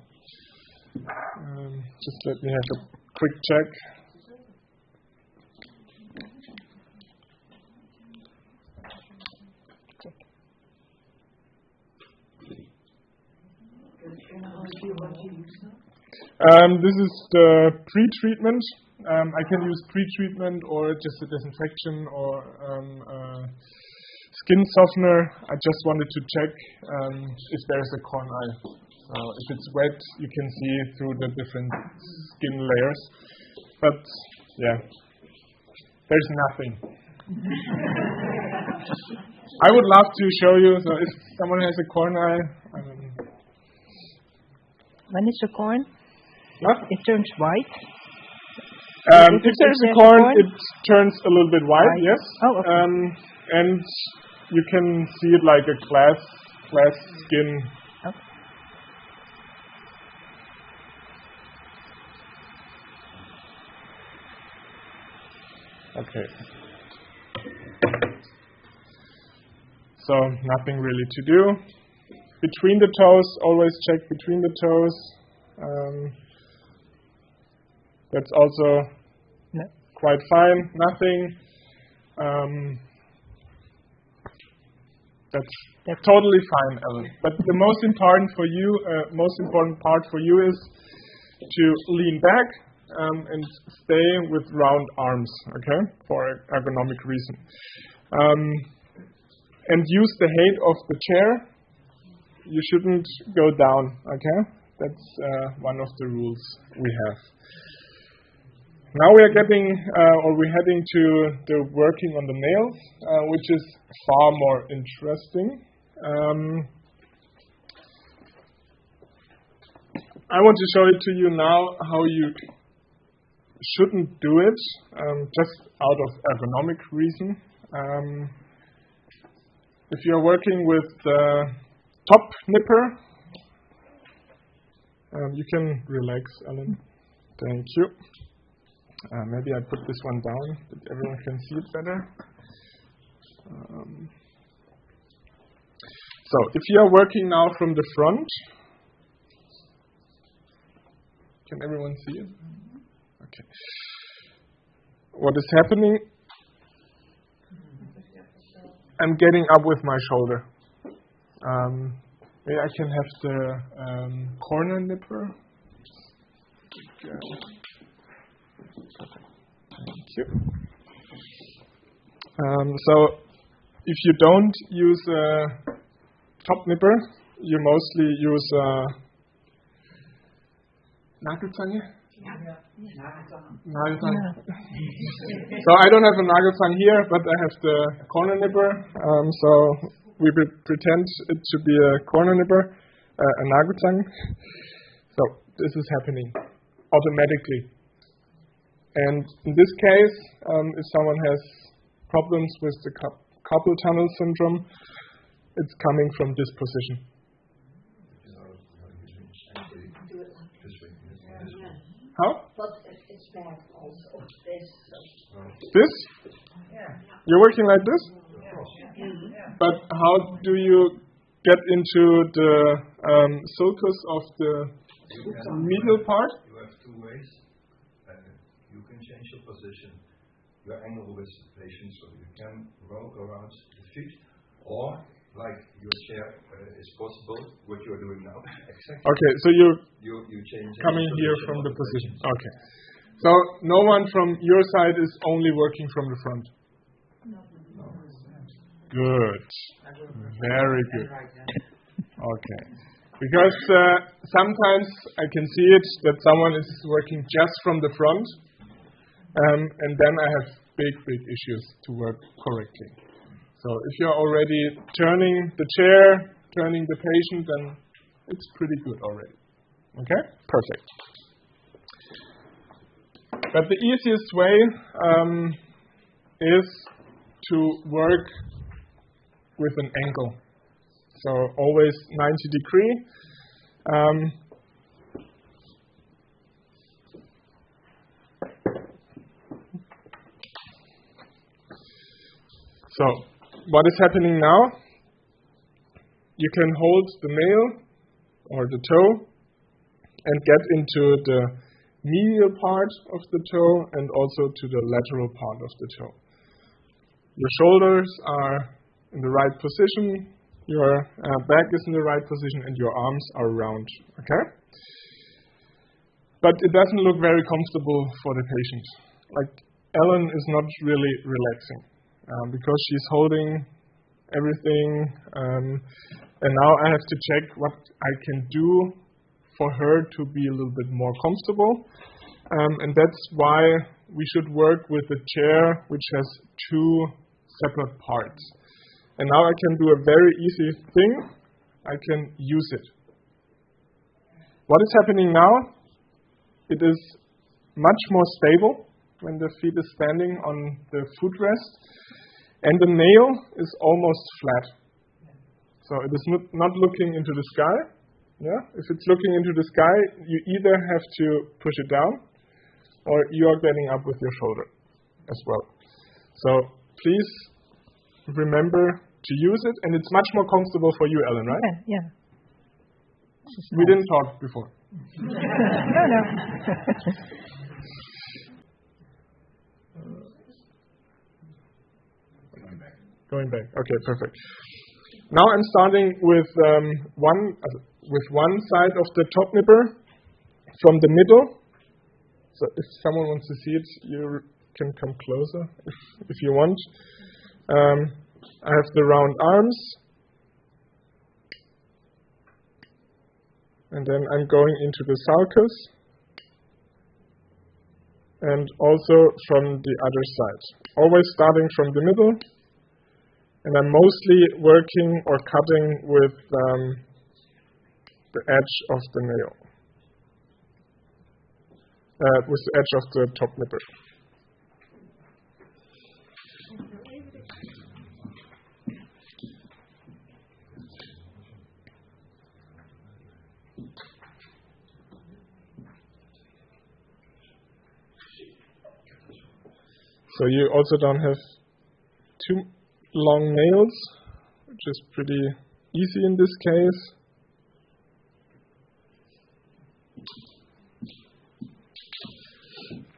Just let me have a quick check. This is the pre-treatment. I can use pre-treatment or just a disinfection or skin softener. I just wanted to check if there's a corn eye. If it's wet, you can see through the different skin layers. But yeah, there's nothing. I would love to show you. So if someone has a corn eye, When is the corn? what? It turns white. If there's a corn, it turns a little bit white. Yes. Oh, okay. And you can see it like a glass skin. Okay. So nothing really to do. Between the toes, always check between the toes. That's also quite fine. Nothing. That's totally fine, Ellen. But the most important part for you is to lean back and stay with round arms, okay, for ergonomic reason. And use the height of the chair. You shouldn't go down, okay? That's one of the rules we have. Now we are we're heading to the working on the nails, which is far more interesting. I want to show it to you now how you shouldn't do it, just out of ergonomic reason. If you're working with the top nipper, you can relax, Ellen. Thank you. Maybe I put this one down so that everyone can see it better. So if you are working now from the front, can everyone see it? Okay. What is happening? I'm getting up with my shoulder. Maybe I can have the corner nipper. Okay. Thank you. So if you don't use a top nipper, you mostly use Nagelzange? Nagelzange. So I don't have a Nagelzange here, but I have the corner nipper. So we pretend it to be a corner nipper, a Nagelzange. So this is happening automatically. And in this case, if someone has problems with the carpal tunnel syndrome, it's coming from this position. How? But it's bad also. This? Yeah. You're working like this? Yeah. But how do you get into the sulcus of the medial part? You have two ways. You can change your position, your angle with the patient, so you can roll around the feet, or like your chair is possible, what you are doing now. Exactly. Okay, so you change coming here from the position. Okay. So no one from your side is only working from the front. No. Good. Very good. Okay. Because sometimes I can see it that someone is working just from the front, and then I have big issues to work correctly. So if you're already turning the chair, turning the patient, then it's pretty good already. Okay? Perfect. But the easiest way is to work with an angle. So always 90 degree. So what is happening now? you can hold the nail or the toe and get into the medial part of the toe and also to the lateral part of the toe. Your shoulders are in the right position, your back is in the right position, and your arms are round. Okay? But it doesn't look very comfortable for the patient. Like, Ellen is not really relaxing because she's holding everything, and now I have to check what I can do for her to be a little bit more comfortable, and that's why we should work with a chair which has two separate parts. And now I can do a very easy thing. I can use it. What is happening now? It is much more stable when the feet is standing on the footrest, and the nail is almost flat. So it is not looking into the sky. Yeah? If it's looking into the sky, you either have to push it down or you are getting up with your shoulder as well. So please remember to use it, and it's much more comfortable for you, Ellen, right? Yeah. We didn't talk before. No. Going back. Okay, perfect. Now I'm starting with one side of the top nipper from the middle. So if someone wants to see it, you can come closer if you want. I have the round arms. And then I'm going into the sulcus. And also from the other side. Always starting from the middle. And I'm mostly working or cutting with the edge of the nail. With the edge of the top nipper. So you also don't have too long nails, which is pretty easy in this case.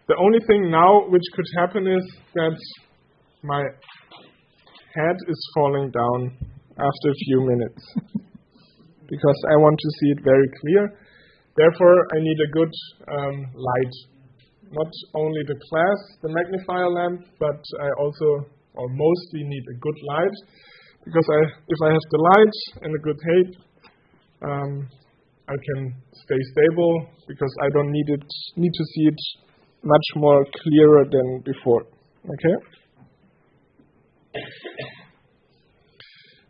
The only thing now which could happen is that my head is falling down after a few minutes because I want to see it very clear. Therefore, I need a good light. Not only the glass, the magnifier lamp, but I also, or mostly, need a good light, because if I have the light and a good height, I can stay stable, because I don't need to see it much more clearer than before. Okay?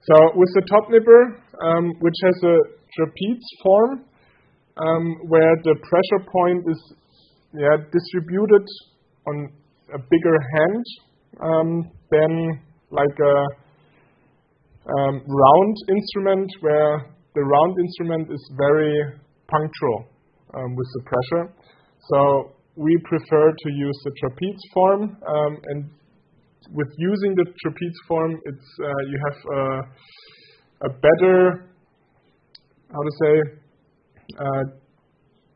So with the top nipper, which has a trapeze form, where the pressure point is distributed on a bigger hand than like a round instrument, where the round instrument is very punctual with the pressure. So we prefer to use the trapeze form, and with using the trapeze form, it's you have a better,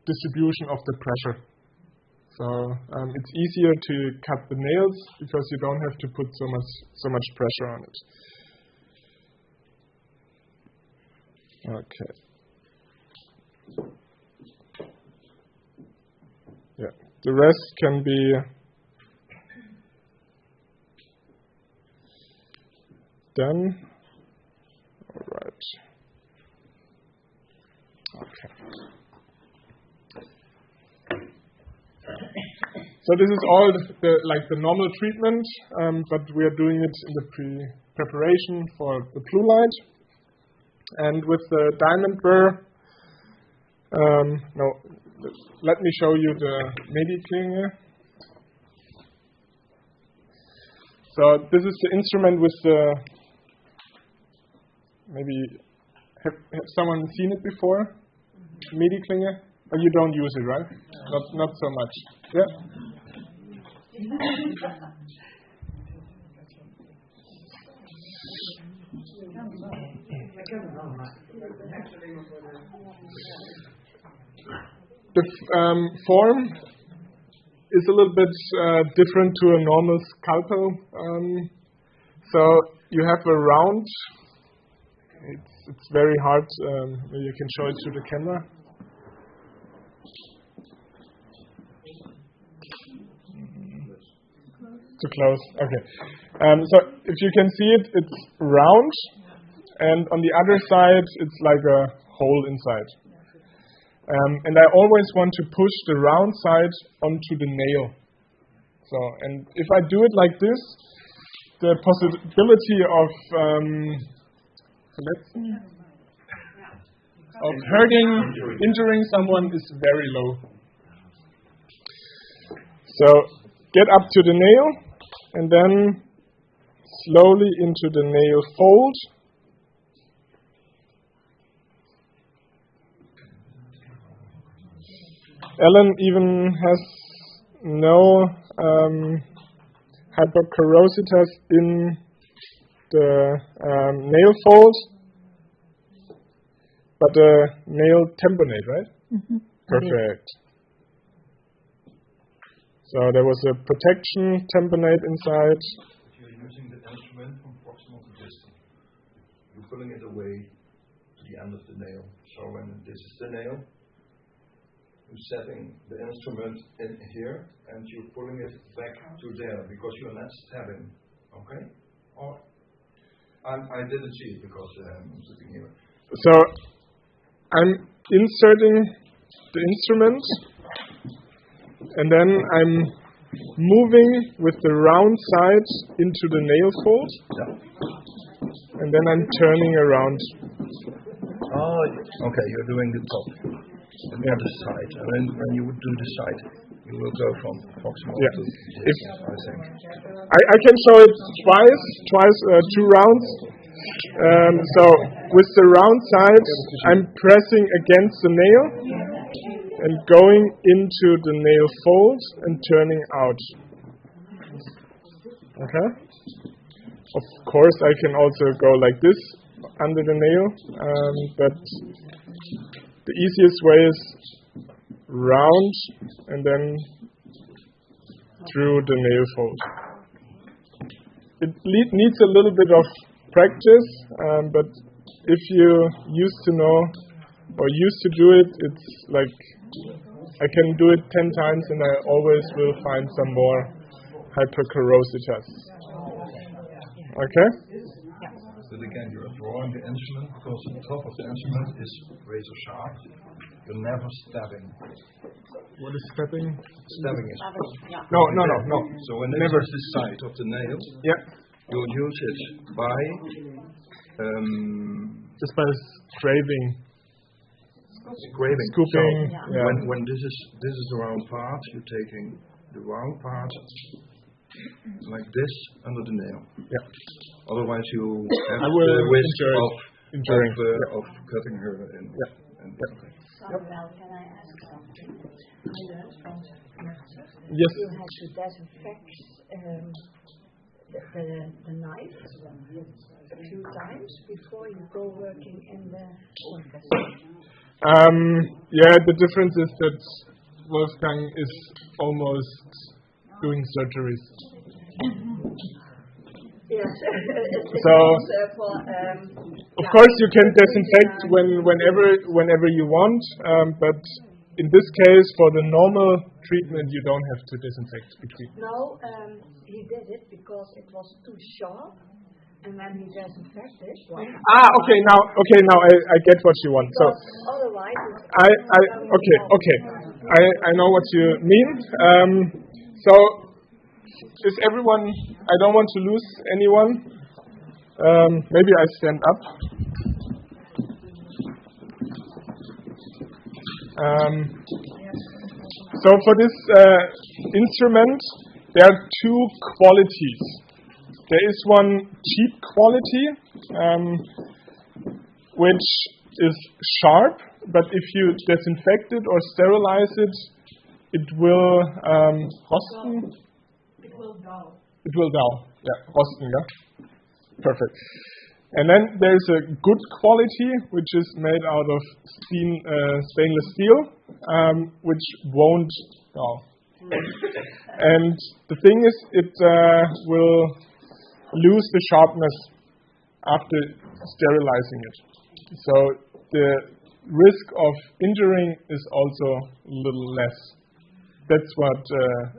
distribution of the pressure. So it's easier to cut the nails because you don't have to put so much pressure on it. Okay. Yeah, the rest can be done. All right. Okay. So this is all the normal treatment, but we are doing it in the preparation for the blue light. And with the diamond burr, let me show you the Mediklinge. So this is the instrument with the, maybe, have someone seen it before? Mediklinge? But you don't use it, right? Not so much. Yeah? The form is a little bit different to a normal scalpel. So you have a round. It's very hard. Maybe you can show it to the camera. Too close. Okay. So if you can see it, it's round, and on the other side, it's like a hole inside. And I always want to push the round side onto the nail. So, and if I do it like this, the possibility of injuring someone is very low. So get up to the nail, and then slowly into the nail fold. Ellen even has no hypercorositas in the nail fold, but the nail tamponade, right? Mm-hmm. Perfect. So there was a protection tamponade inside. You're using the instrument from proximal to distal. You're pulling it away to the end of the nail. So when this is the nail, you're setting the instrument in here and you're pulling it back to there because you're not stabbing. Okay? Or I didn't see it because I'm sitting here. So I'm inserting the instrument, and then I'm moving with the round side into the nail fold, and then I'm turning around. Oh, okay, you're doing the top and the other side, and then when you would do the side, you will go from proximal to this, I think. I can show it twice, 2 rounds. So with the round side, I'm pressing against the nail and going into the nail fold and turning out. Okay? Of course, I can also go like this under the nail, but the easiest way is round and then through the nail fold. It needs a little bit of practice, but if you used to know or used to do it, it's like I can do it 10 times and I always will find some more hypercorositas. Okay? But again, you're drawing the instrument because the top of the instrument is razor sharp. You're never stabbing. What is stabbing? Stabbing is. No. So when never is the side of the nail, you'll use it by just by scraping, scooping. So when this is the round part, you're taking the round part like this under the nail. Yeah. Otherwise, you have the risk of cutting her in. So now, can I ask something? Yes. You have to disinfect the knife a few times before you go working in the workers. The difference is that Wolfgang is almost doing surgeries. Yes. So, of course, you can disinfect whenever you want, but in this case, for the normal treatment, you don't have to disinfect between. No, he did it because it was too sharp, and when he disinfected. Okay. Now I get what you want. So otherwise, I know what you mean. So is everyone? I don't want to lose anyone. Maybe I stand up. So for this instrument, there are 2 qualities. There is one cheap quality, which is sharp, but if you disinfect it or sterilize it, it will rosten. It will dull. Yeah, rosten, yeah. Perfect. And then there's a good quality, which is made out of stainless steel, which won't dull. And the thing is, it will lose the sharpness after sterilizing it. So the risk of injuring is also a little less. That's what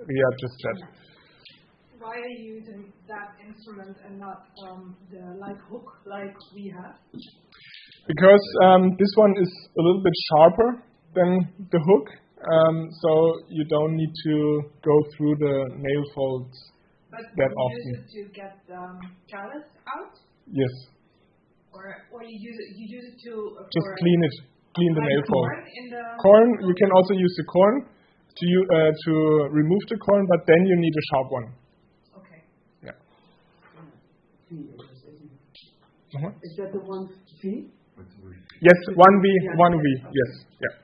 Ria just said. Why are you using that instrument and not the hook like we have? Because this one is a little bit sharper than the hook, so you don't need to go through the nail folds that often. But you use it to get the callus out? Yes. Or you use it to just clean the nail fold. Corn you can also use the corn to remove the corn, but then you need a sharp one. Okay. Yeah. Is that the 1V? Yes, 1V, 1V. Yes, yeah.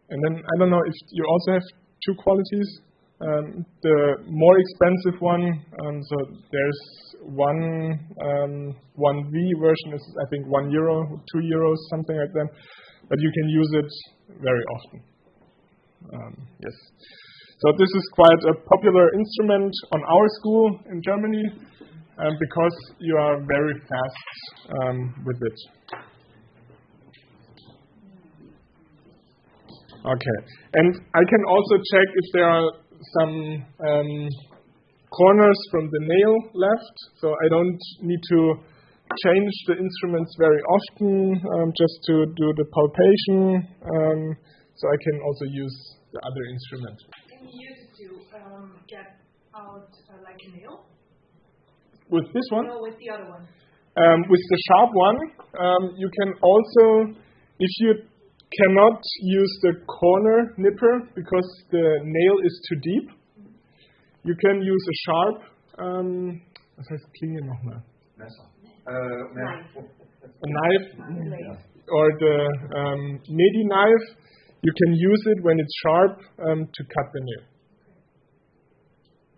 And then I don't know if you also have two qualities. The more expensive one, so there's one 1V version is I think €1, €2, something like that. But you can use it very often. Yes. So this is quite a popular instrument on our school in Germany because you are very fast with it. Okay. And I can also check if there are some corners from the nail left, so I don't need to change the instruments very often just to do the palpation, so I can also use the other instrument. Can you use it to get out like a nail? With this one? No, with the other one. With the sharp one, you can also, if you cannot use the corner nipper because the nail is too deep, you can use a sharp, was heißt Klinge nochmal? A knife, or the Medi knife. You can use it when it's sharp to cut the nail.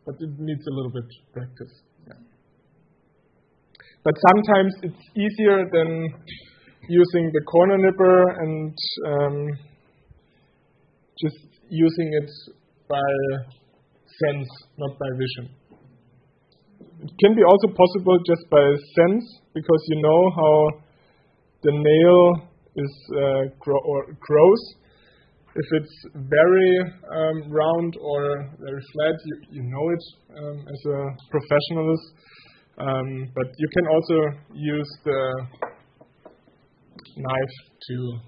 But it needs a little bit practice. Yeah. But sometimes it's easier than using the corner nipper and just using it by sense, not by vision. It can be also possible just by sense, because you know how the nail is grows. If it's very round or very flat, you know it as a professionalist. But you can also use the knife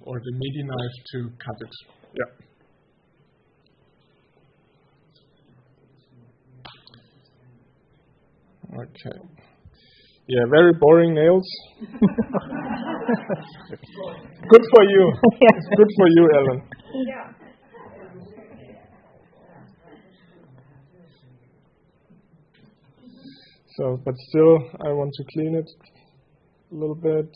or the Medi knife to cut it. Yeah. Okay. Yeah, very boring nails. Good for you. It's good for you, Ellen. Yeah. So, but still, I want to clean it a little bit.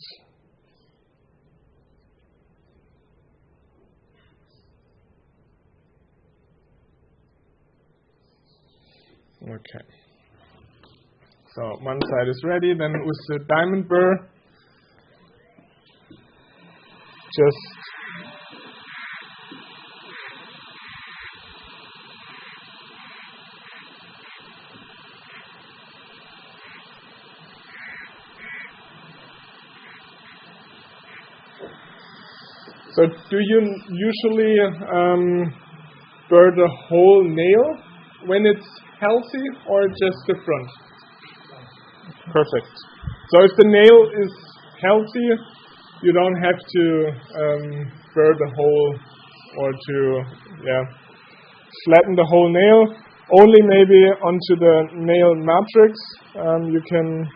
Okay. So one side is ready. Then with the diamond burr, just so do you usually burr the whole nail when it's healthy, or just the front? Perfect. So if the nail is healthy, you don't have to burr the hole or to flatten the whole nail. Only maybe onto the nail matrix. You can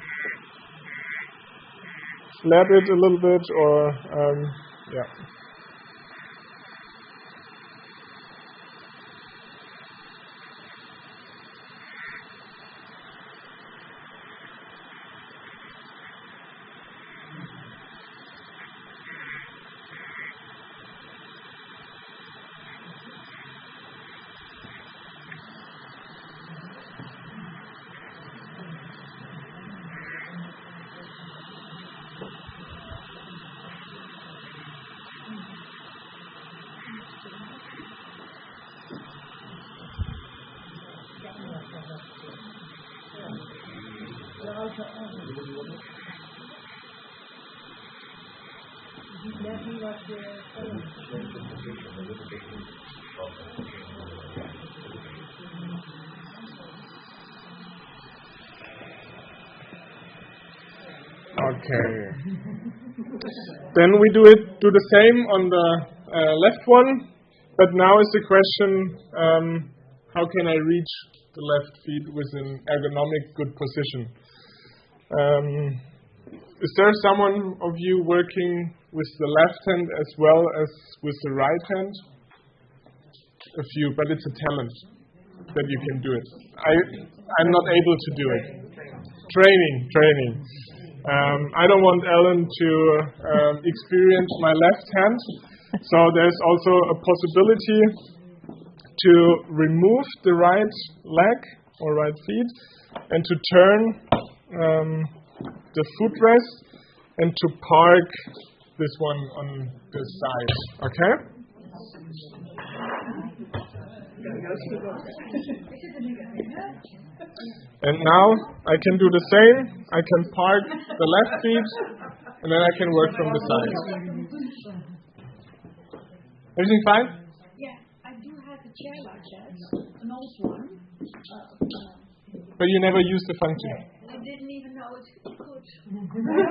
flap it a little bit, or exactly what you're telling. Okay. Then we do the same on the left one, but now is the question, how can I reach the left feet with an ergonomic good position? Is there someone of you working with the left hand as well as with the right hand? A few, but it's a talent that you can do it. I'm not able to do it. Training. I don't want Ellen to experience my left hand, so there's also a possibility to remove the right leg or right feet and to turn the footrest and to park this one on the side. Okay? And now I can do the same. I can park the left feet and then I can work from the side. Everything fine? Yeah, I do have a chair like that, an old one. But you never used the function. I didn't even know it could.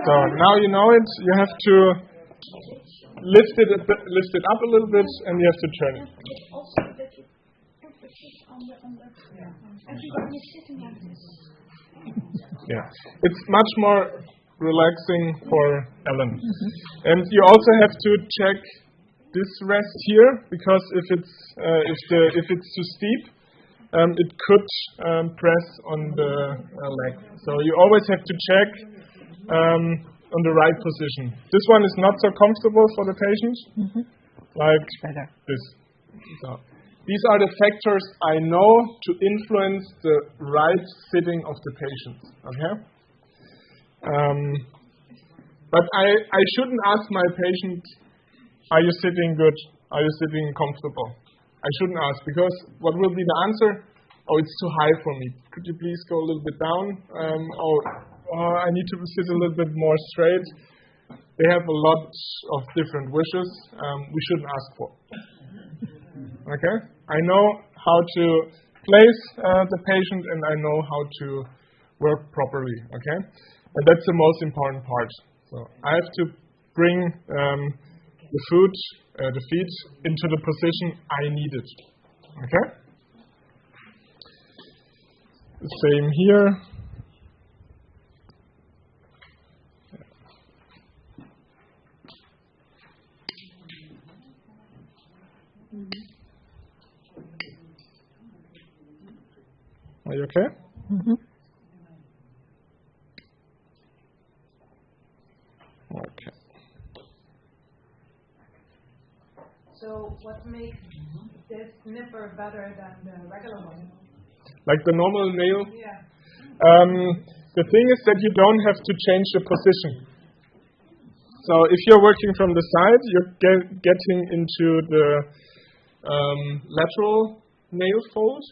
So now you know it. You have to lift it up a little bit, and you have to turn it. Also, that you put the foot on the. Everybody is sitting like this. Yeah, it's much more relaxing for Ellen. And you also have to check this rest here, because if it's too steep, it could press on the leg. So you always have to check on the right position. This one is not so comfortable for the patient, like this. So these are the factors I know to influence the right sitting of the patient. Okay. But I shouldn't ask my patient, are you sitting good? Are you sitting comfortable? I shouldn't ask, because what will be the answer? Oh, it's too high for me. Could you please go a little bit down? I need to sit a little bit more straight. They have a lot of different wishes we shouldn't ask for. Okay? I know how to place the patient, and I know how to work properly. Okay? And that's the most important part. So I have to bring the feet into the position I need it. Okay? The same here. Are you okay? Okay. So what makes this nipper better than the regular one? Like the normal nail? Yeah. The thing is that you don't have to change the position. So if you're working from the side, you're getting into the lateral nail fold,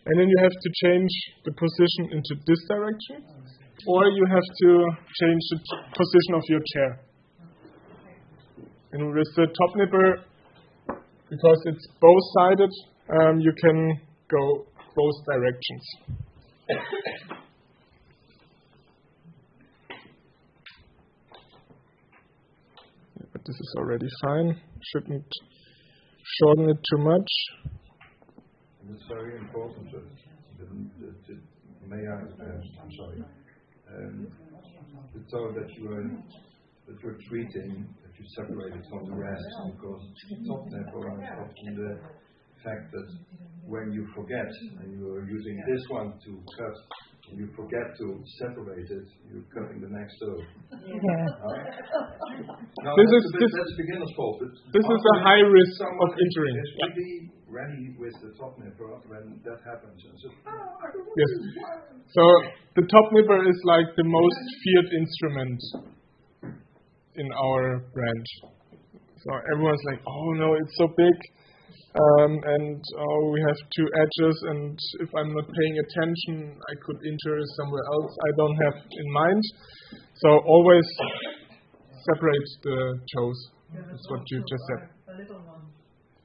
and then you have to change the position into this direction, or you have to change the position of your chair. And with the top nipper, because it's both-sided, you can go both directions. But this is already fine. Shouldn't shorten it too much. It's very important that I'm sorry. So that you're treating, that you separate it from the rest, because top nipple is often the fact that when you forget and you are using this one to cut, and you forget to separate it, you're cutting the next toe. Now, that's beginner's fault. This is a high risk of injury. Be ready with the top nipper when that happens. And so, yes. So the top nipper is like the most feared instrument in our branch. So everyone's like, oh no, it's so big. And we have two edges, and if I'm not paying attention, I could injure somewhere else I don't have in mind. So always separate the toes. That's what you just said. A little one.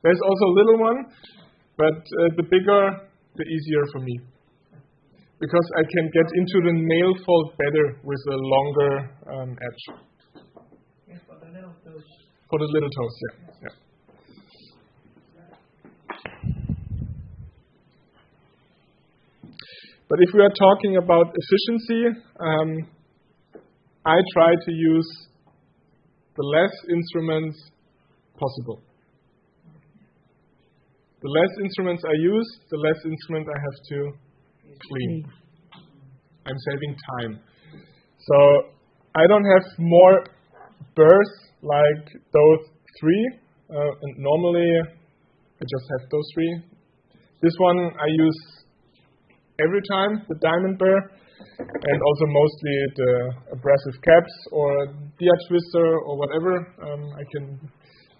There's also a little one, but the bigger, the easier for me. Because I can get into the nail fold better with a longer edge. Yes, for the little toes. For the little toes, yeah. But if we are talking about efficiency, I try to use the less instruments possible. The less instruments I use, the less instruments I have to clean. I'm saving time. So I don't have more burrs like those three. And normally I just have those three. This one I use every time, the diamond burr, and also mostly the abrasive caps or dia twister or whatever. I can.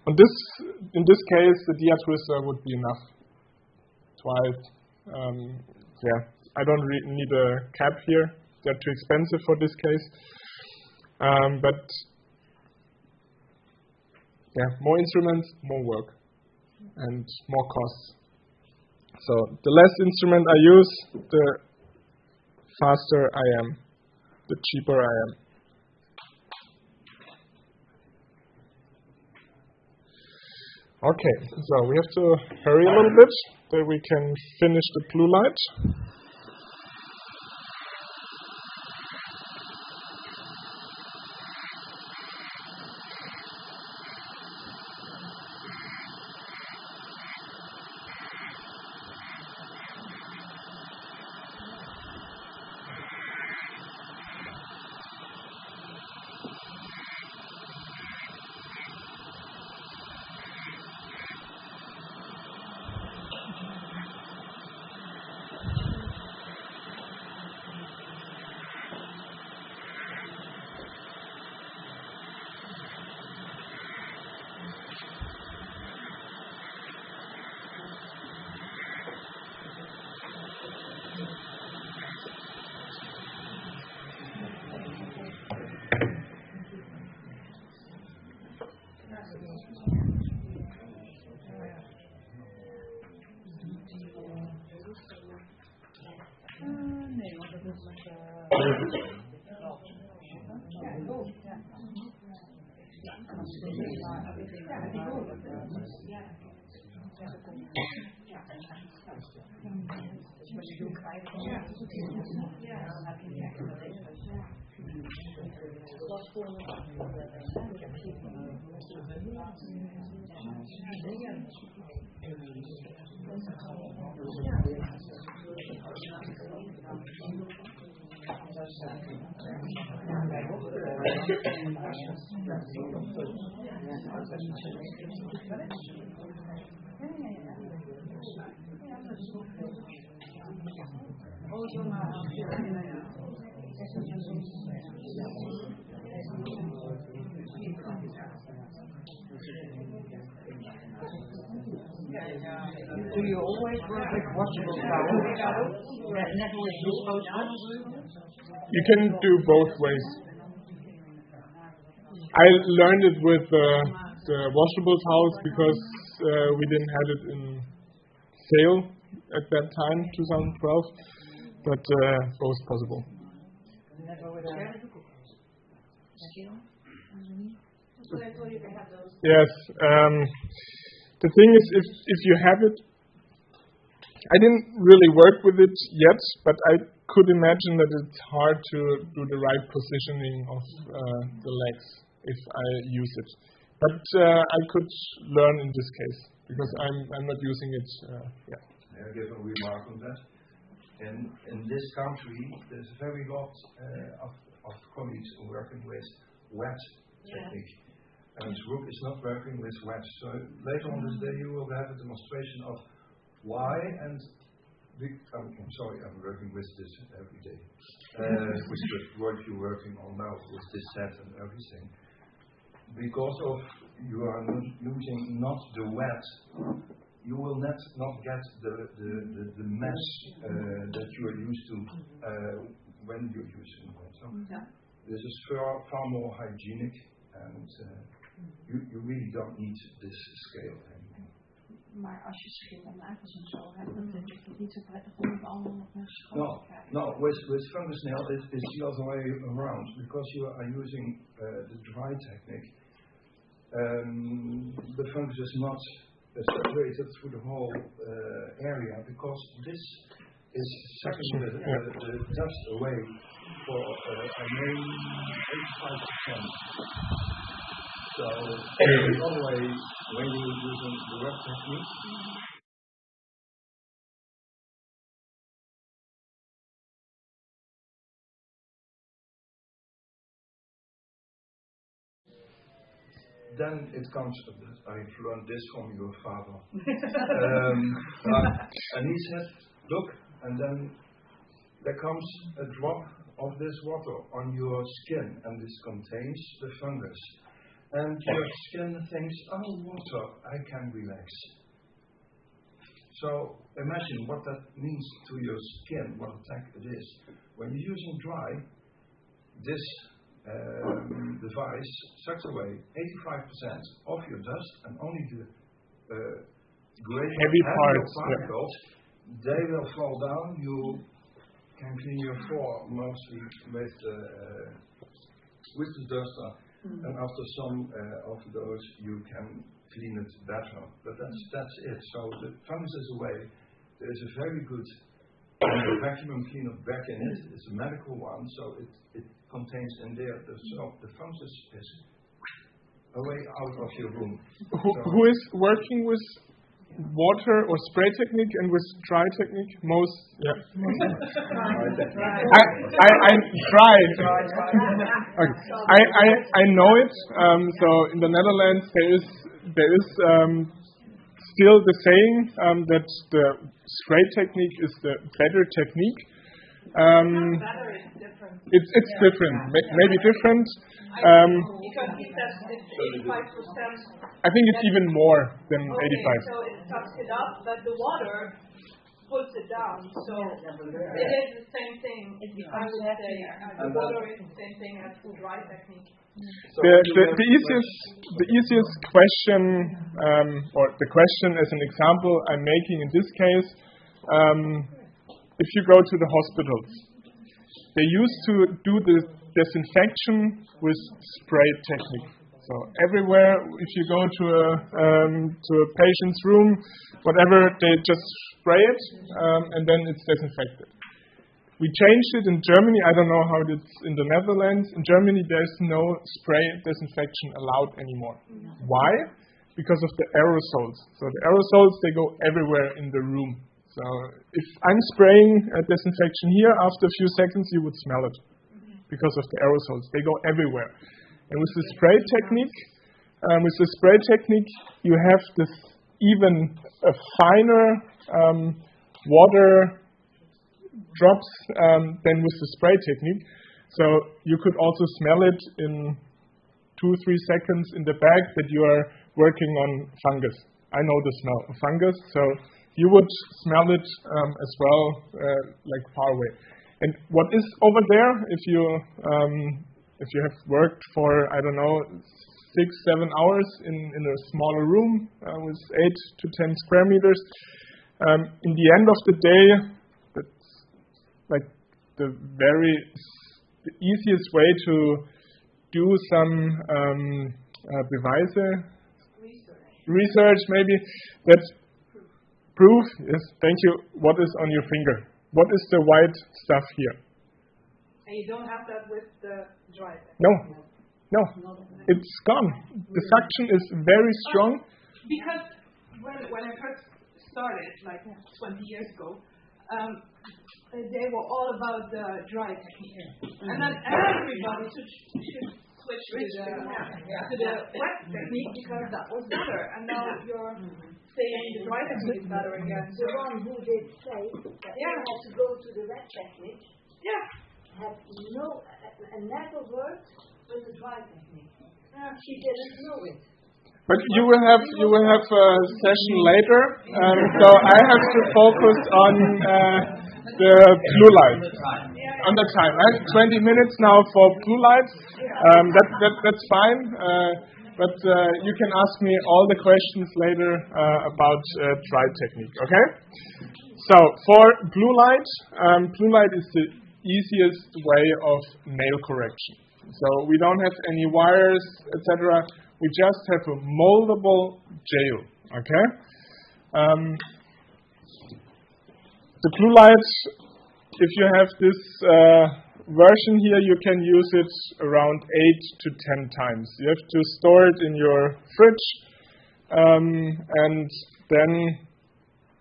In this case, the dia twister would be enough. Twice. I don't need a cap here. They're too expensive for this case. But more instruments, more work, and more costs. So the less instrument I use, the faster I am, the cheaper I am. Okay, so we have to hurry a little bit so we can finish the blue light. Do you always work with washable towels? Never with disposable? You can do both ways. I learned it with the washable towels because we didn't have it in sale at that time, 2012, but both possible. Yes. The thing is, if you have it, I didn't really work with it yet, but I could imagine that it's hard to do the right positioning of the legs if I use it. But I could learn in this case because I'm not using it yet. May I give a remark on that? In this country, there's a very lot of colleagues working with wet technique. And Rook is not working with wet. So later on this day you will have a demonstration of why and I'm sorry, I'm working with this every day. With the work you're working on now with this set and everything. Because of you are using not the wet, you will not get the mesh that you are used to when you're using wet. So this is far more hygienic and you really don't need this scale anymore. Maar als je schil en nagels en zo hebt, dan vind ik het niet zo prettig om het allemaal nog naar schoon te krijgen. No, with fungus nail it's the other way around, because you are using the dry technique. The fungus is not separated through the whole area, because this is sucking the dust away for a main 85%. So the other way, when you're using the wet technique, then it comes, I've learned this from your father. And he said, look, and then there comes a drop of this water on your skin, and this contains the fungus. And your skin thinks, oh, water, I can relax. So imagine what that means to your skin, what attack it is. When you're using dry, this device sucks away 85% of your dust, and only the heavy particles, they will fall down. You can clean your floor mostly with the duster, and after some of those you can clean it better. But that's it. So the fungus is away. There is a very good vacuum cleaner back in it. It's a medical one, so it contains in there the fungus is away out of your room. Who is working with water or spray technique and with dry technique? Most, yeah. I tried. Okay. I know it. So in the Netherlands there is still the saying that the spray technique is the better technique. It's different, maybe different. Because he says it's 85%. I think it's even more than 85. So it sucks it up, but the water pulls it down. So it is the same thing. I would say the water is the same thing as the dry technique. The easiest question, or the question as an example I'm making in this case, if you go to the hospitals, they used to do the disinfection with spray technique. So everywhere, if you go to a patient's room, whatever, they just spray it, and then it's disinfected. We changed it in Germany. I don't know how it's in the Netherlands. In Germany, there's no spray disinfection allowed anymore. Why? Because of the aerosols. So the aerosols, they go everywhere in the room. So if I'm spraying a disinfection here, after a few seconds, you would smell it because of the aerosols. They go everywhere. And with the spray technique, you have this even a finer water drops than with the spray technique. So you could also smell it in 2-3 seconds in the bag that you are working on fungus. I know the smell of fungus, so you would smell it as well, like far away. And what is over there, if you have worked for, I don't know, 6-7 hours in a smaller room with 8 to 10 square meters, in the end of the day, that's like the easiest way to do some research maybe. That's proof. Yes, thank you. What is on your finger? What is the white stuff here? And you don't have that with the dry. No, it's gone. The suction is very strong. Because when I first started, like 20 years ago, they were all about the dry technique, and then everybody should switch to the wet technique because that was better. And now you're saying the dry technique is better again. The one who did say that you had to go to the wet technique, had never worked with the dry technique. She didn't know it. But you will have a session later, so I have to focus on the blue light. On the time, right? 20 minutes now for blue light. That's fine. But you can ask me all the questions later about dry technique. Okay? So for blue light is the easiest way of nail correction. So we don't have any wires, etc. We just have a moldable gel. Okay? The blue light, if you have this version here, you can use it around 8 to 10 times. You have to store it in your fridge, and then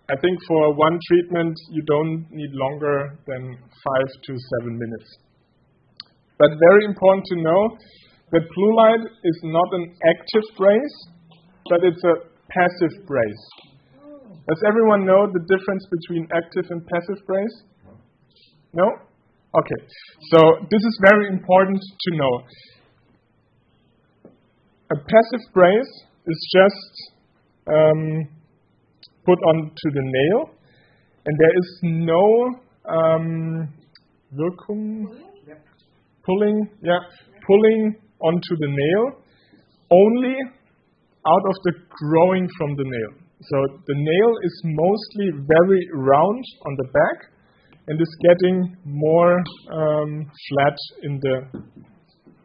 I think for one treatment you don't need longer than 5 to 7 minutes. But very important to know that blue light is not an active brace, but it's a passive brace. Does everyone know the difference between active and passive brace? No? Okay. So this is very important to know. A passive brace is just put onto the nail, and there is no pulling onto the nail, only out of the growing from the nail. So the nail is mostly very round on the back and is getting more flat in the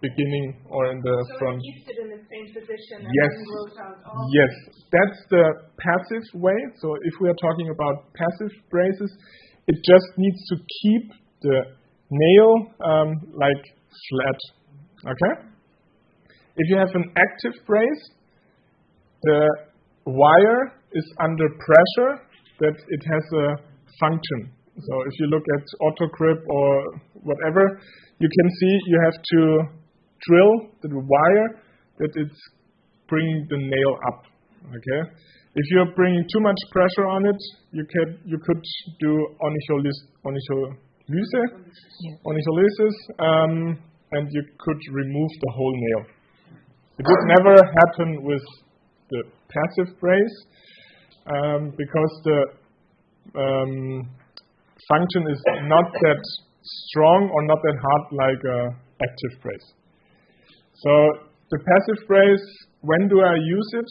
beginning or in the front. So it keeps it in the same position and Yes. then grows out. Yes, that's the passive way. So if we are talking about passive braces, it just needs to keep the nail like flat. Okay? If you have an active brace, the wire is under pressure that it has a function. So if you look at AutoGrip or whatever, you can see you have to drill the wire that it's bringing the nail up. Okay. If you're bringing too much pressure on it, you could do onycholysis, and you could remove the whole nail. It would never happen with the passive brace because the function is not that strong or not that hard like an active brace. So the passive brace, when do I use it?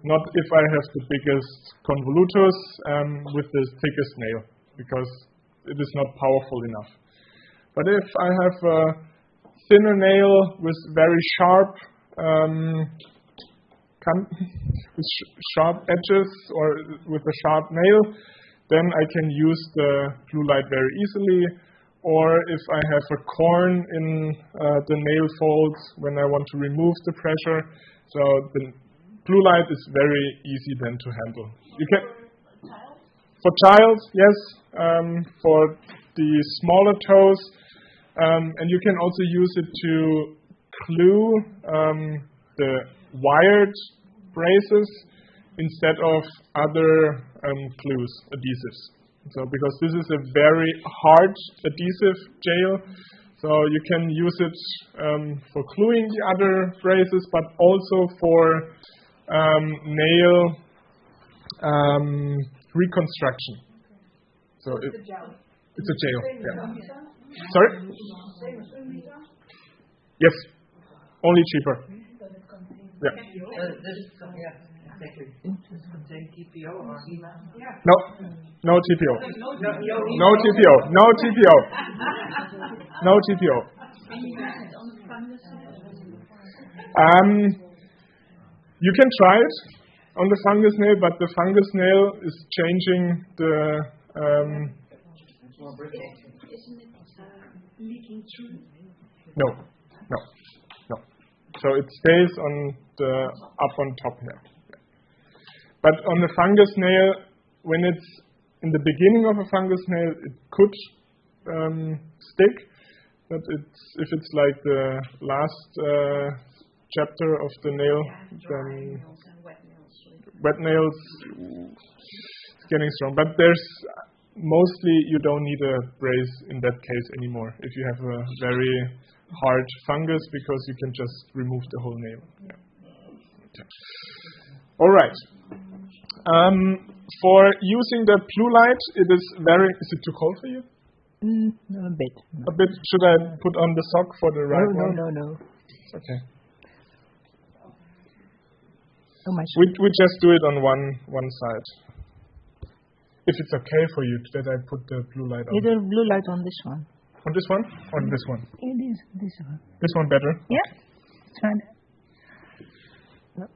Not if I have the biggest convolutus with the thickest nail, because it is not powerful enough. But if I have a thinner nail with very sharp sharp edges or with a sharp nail, then I can use the blue light very easily. Or if I have a corn in the nail folds when I want to remove the pressure, so the blue light is very easy then to handle. You can for child, yes, for the smaller toes, and you can also use it to glue the wired braces instead of other glues, adhesives. So because this is a very hard adhesive gel, so you can use it for gluing the other braces, but also for nail reconstruction. So it's a gel. Yeah. Sorry? Yes, only cheaper. Yeah. Contain TPO or No TPO. No TPO. No TPO. No TPO. You can try it on the fungus nail, but the fungus nail is changing the. Isn't it leaking through? No. So it stays on the up on top here. But on the fungus nail, when it's in the beginning of a fungus nail, it could stick. But if it's like the last chapter of the nail, then wet nails, it's getting strong. But there's mostly you don't need a brace in that case anymore if you have a very hard fungus, because you can just remove the whole nail. Yeah. Okay. All right. For using the blue light, it is it too cold for you? No, a bit. A bit. Should I put on the sock for the right one? No. Okay. Oh, my. We just do it on one side. If it's okay for you that I put the blue light on. The blue light on this one. On this one? Or this one? It is this one. This one better? Yeah. It's fine. No,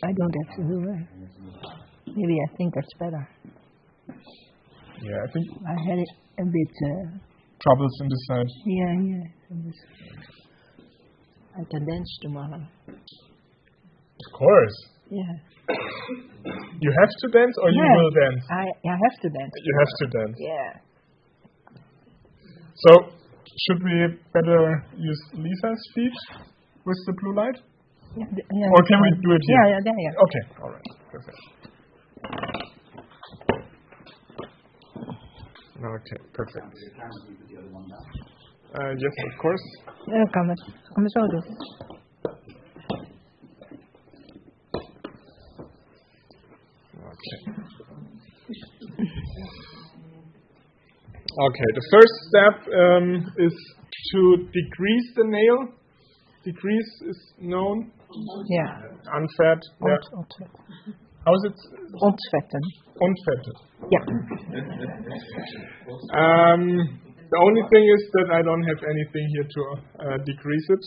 I don't have to do it. Maybe I think that's better. Yeah, I think I had it a bit. Troubles in this side. Yeah. I can dance tomorrow. Of course. Yeah. You have to dance or you will dance? I have to dance. You have to dance. Yeah. So, should we better use Lisa's feet with the blue light? Yeah, or can we do it here? Yeah. Okay, alright. Perfect. Okay, perfect. Yes, of course. Ja, kan we zo doen. Okay, the first step is to degrease the nail. Degrease is known? Yeah. Unfat. How is it? Ontvetten. Ontvetten. Yeah. The only thing is that I don't have anything here to degrease it.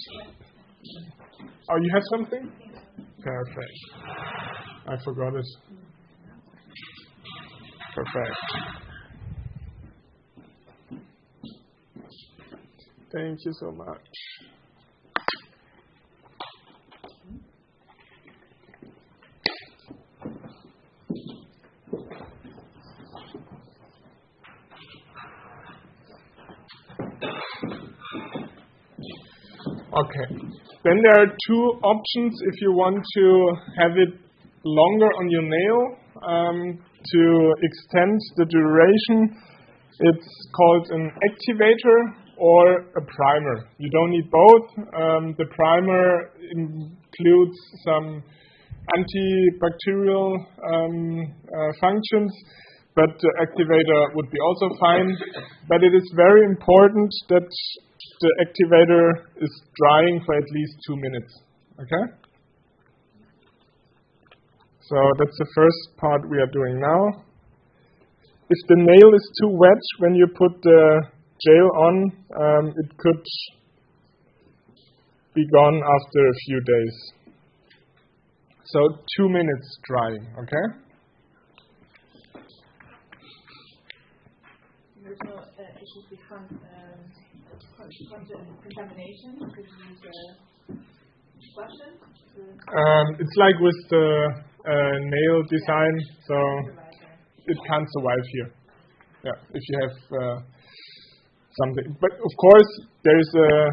Oh, you have something? Perfect. I forgot it. Perfect. Thank you so much. Okay. Then there are two options if you want to have it longer on your nail to extend the duration. It's called an activator or a primer. You don't need both. The primer includes some antibacterial functions, but the activator would be also fine. But it is very important that the activator is drying for at least 2 minutes. Okay? So that's the first part we are doing now. If the nail is too wet when you put the gel on, it could be gone after a few days. So 2 minutes drying, okay? There's no issues with contamination? Could you use question? It's like with the nail design, so it can't survive here. Yeah, if you have something. But of course, there is a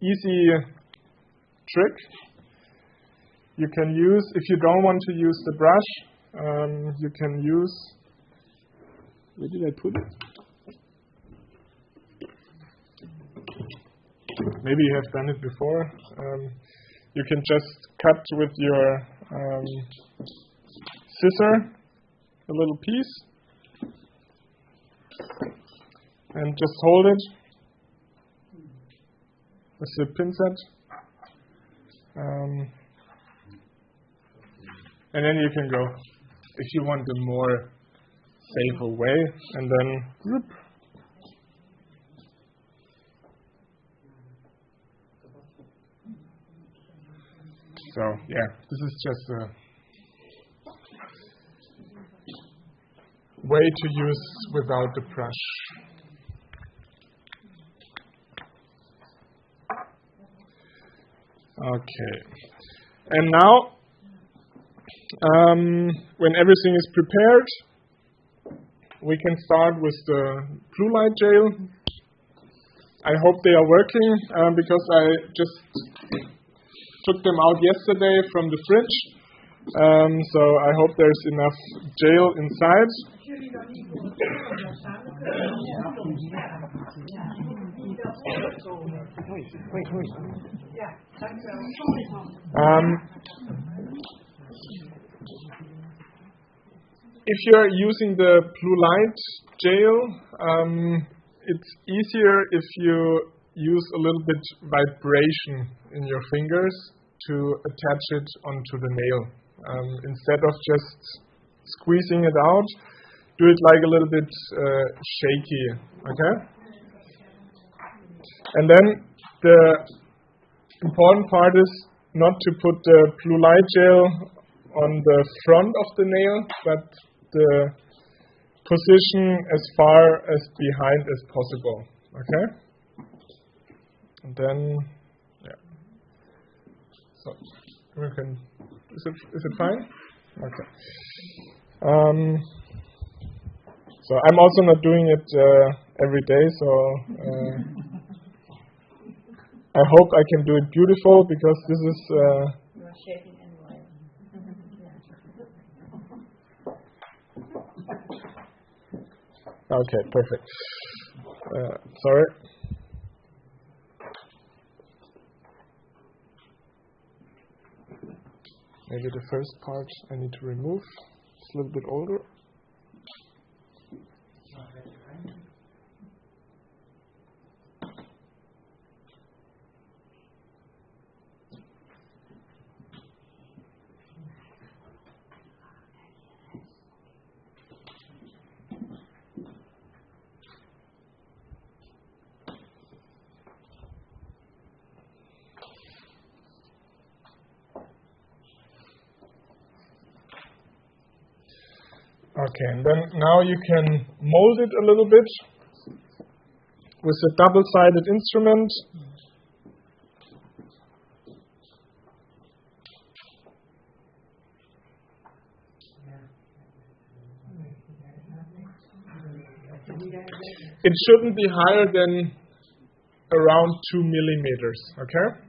easy trick you can use. If you don't want to use the brush, you can use. Where did I put it? Maybe you have done it before. You can just cut with your scissor a little piece and just hold it with the pincet. And then you can go, if you want a more safer way, and then whoop. So yeah, this is just a way to use without the brush. Okay, and now when everything is prepared, we can start with the blue light gel. I hope they are working because I just took them out yesterday from the fridge. So I hope there's enough gel inside. if you're using the blue light gel, it's easier if you use a little bit vibration in your fingers to attach it onto the nail. Instead of just squeezing it out, do it like a little bit shaky, okay? And then the important part is not to put the blue light gel on the front of the nail, but the position as far as behind as possible, okay? And then, yeah. So we can. Is it fine? Okay. So I'm also not doing it every day. So I hope I can do it beautiful because this is. You are shaking anyway. Okay, perfect. Sorry. Maybe the first part I need to remove. It's a little bit older. Okay, and then now you can mold it a little bit with a double-sided instrument. It shouldn't be higher than around 2 millimeters, okay?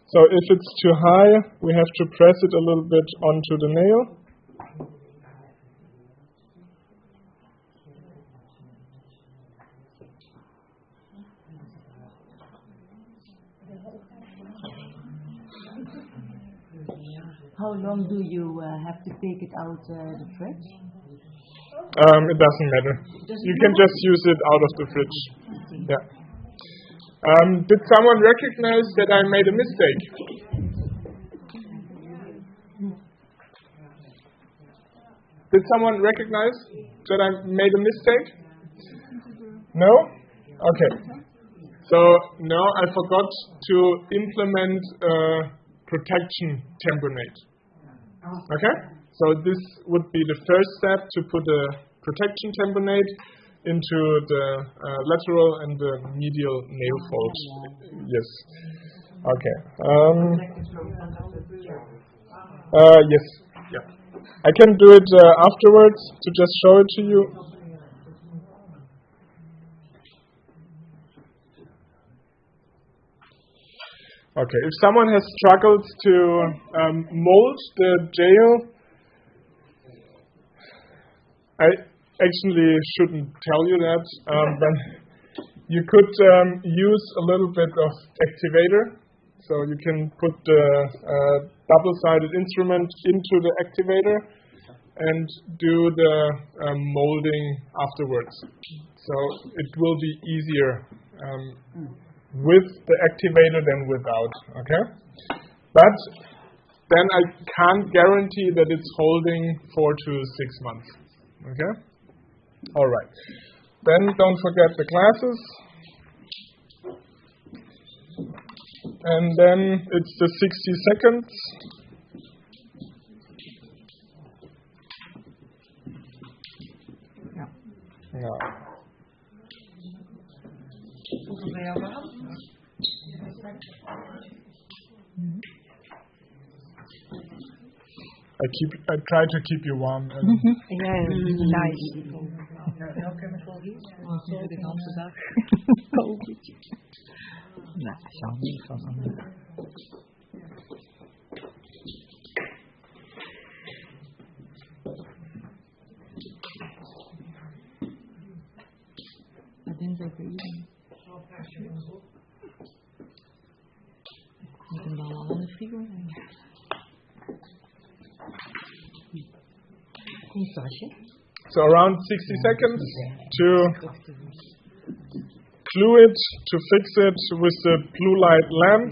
So if it's too high, we have to press it a little bit onto the nail. How long do you have to take it out the fridge? It doesn't matter. You can just use it out of the fridge. Yeah. Did someone recognize that I made a mistake? Did someone recognize that I made a mistake? No? Okay. So now I forgot to implement protection tamponade. Okay? So this would be the first step, to put a protection tamponade into the lateral and the medial nail folds. Yes. Okay. Yes. Yeah. I can do it afterwards to just show it to you. Okay, if someone has struggled to mold the gel, I actually shouldn't tell you that, but you could use a little bit of activator. So you can put the double-sided instrument into the activator and do the molding afterwards. So it will be easier with the activator than without, okay? But then I can't guarantee that it's holding 4 to 6 months, okay? All right. Then don't forget the glasses. And then it's the 60 seconds. Yeah. I try to keep you warm. Ja, nice. Welke chemical is? Voor de hele dag. Nou, zal niet van. Dat is ook weer iedereen. Ik moet hem dan al in de frigo zijn. Een tasje. So around 60 seconds to glue it, to fix it with the blue light lamp.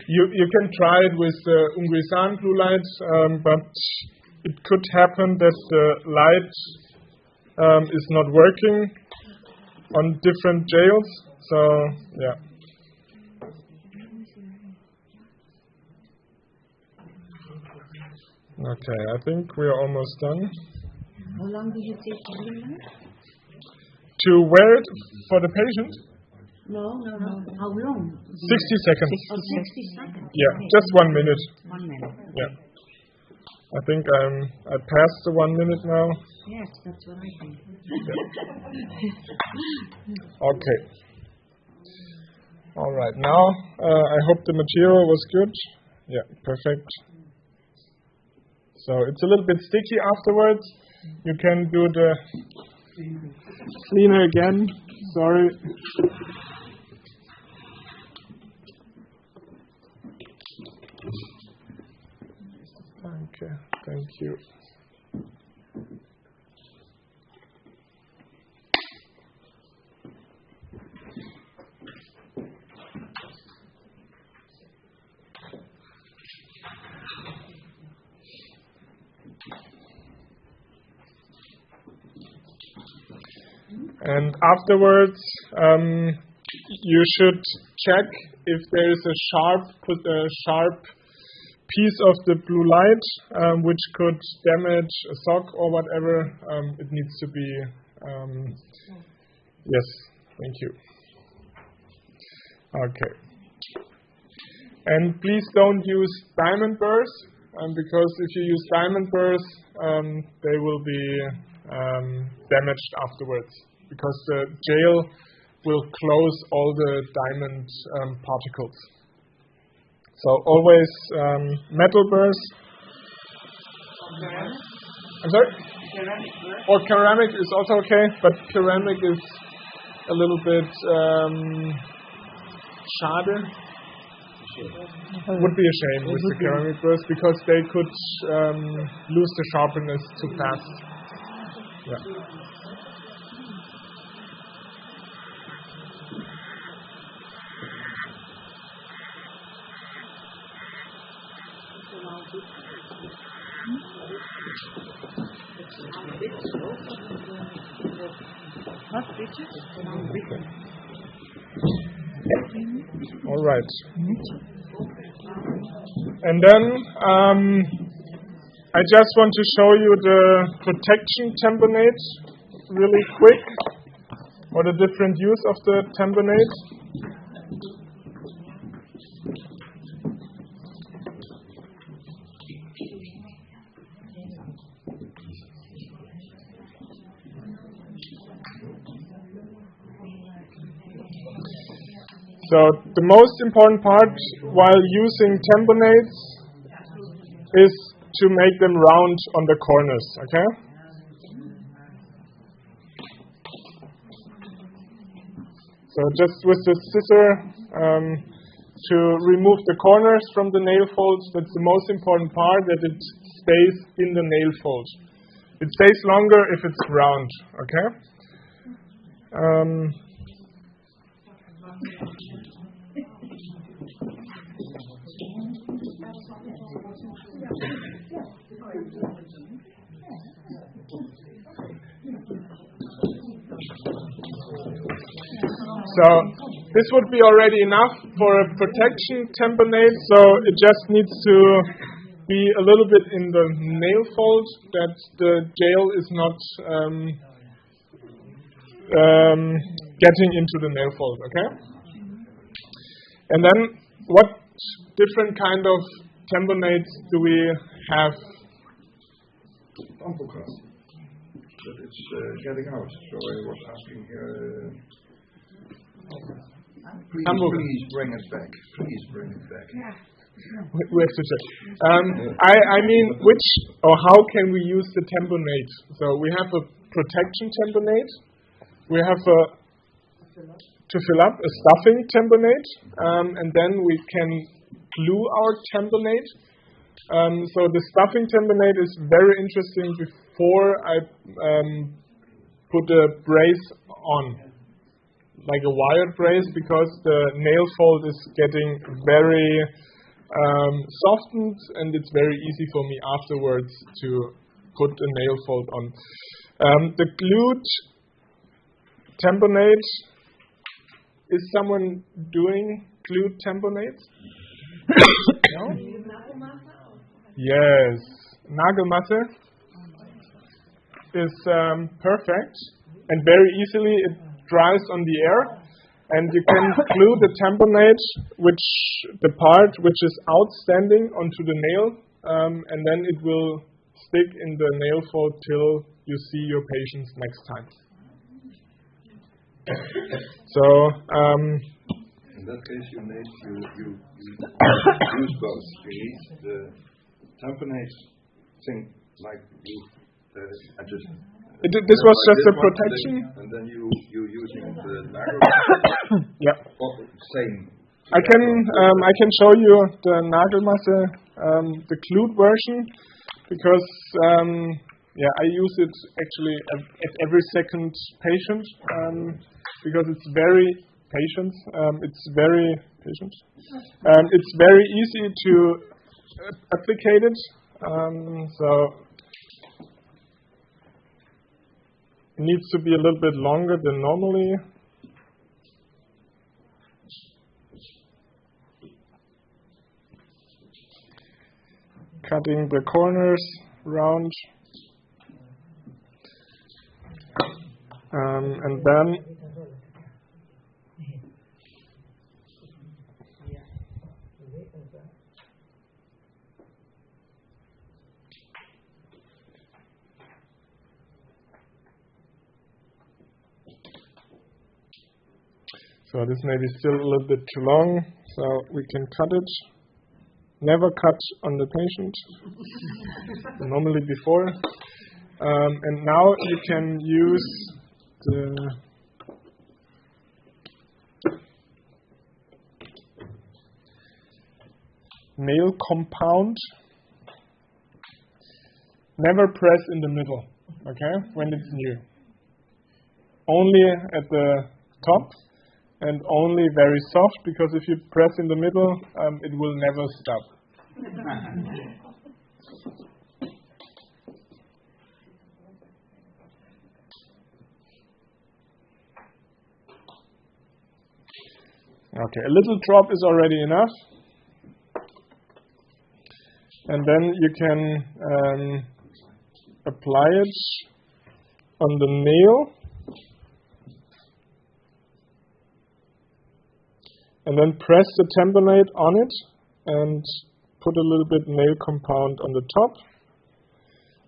You can try it with the Ungrisan blue light, but it could happen that the light is not working on different jails. So, yeah. Okay, I think we are almost done. How long do you take to do that? To wear it for the patient? No. How long? 60 seconds. 60 seconds. Yeah, Okay. just 1 minute. 1 minute. Yeah. I think I passed the 1 minute now. Yes, that's what I think. Okay. All right. Now I hope the material was good. Yeah, perfect. So it's a little bit sticky afterwards. You can do the cleaner again. Sorry. Okay, thank you. And afterwards, you should check if there is a sharp piece of the blue light which could damage a sock or whatever. It needs to be. Yes, thank you. Okay. And please don't use diamond burrs because if you use diamond burrs, they will be damaged afterwards because the gel will close all the diamond particles. So always metal burrs. I'm sorry? Ceramic burr? Or ceramic is also okay, but ceramic is a little bit schade. Would be a shame with the ceramic burrs because they could lose the sharpness too fast. Yeah. All right. And then I just want to show you the protection tamponade really quick, or the different use of the tamponade. So the most important part while using tamponades is to make them round on the corners, okay? So just with the scissor to remove the corners from the nail folds, that's the most important part, that it stays in the nail fold. It stays longer if it's round, okay? So this would be already enough for a protection tamponade, so it just needs to be a little bit in the nail fold that the gel is not getting into the nail fold, okay? And then what different kind of tamponades do we have? But it's getting out, so I was asking... Please bring it back. Please bring it back. We have to check. I mean, which or how can we use the tamponade? So we have a protection tamponade. We have to fill up a stuffing tamponade, and then we can glue our tamponade. So the stuffing tamponade is very interesting before I put a brace on, like a wired brace, because the nail fold is getting very softened, and it's very easy for me afterwards to put a nail fold on. The glued tamponade, is someone doing glued tamponades? No? Yes. Nagelmasse is perfect, and very easily it dries on the air, and you can glue the tamponade, the part which is outstanding, onto the nail, and then it will stick in the nail fold till you see your patients next time. So in that case, you use both. You need the tamponade thing, like you adjust. This was just a protection. And then you using the nagel. Yeah. Same. I can show you the Nagelmasse, the glued version, because I use it actually at every second patient, because it's very it's very easy to applicate it. So it needs to be a little bit longer than normally. Cutting the corners round, and then so this may be still a little bit too long, so we can cut it. Never cut on the patient, normally before. And now you can use the nail compound. Never press in the middle, okay, when it's new. Only at the top. And only very soft, because if you press in the middle, it will never stop. Okay, a little drop is already enough. And then you can apply it on the nail. And then press the tamponade on it and put a little bit nail compound on the top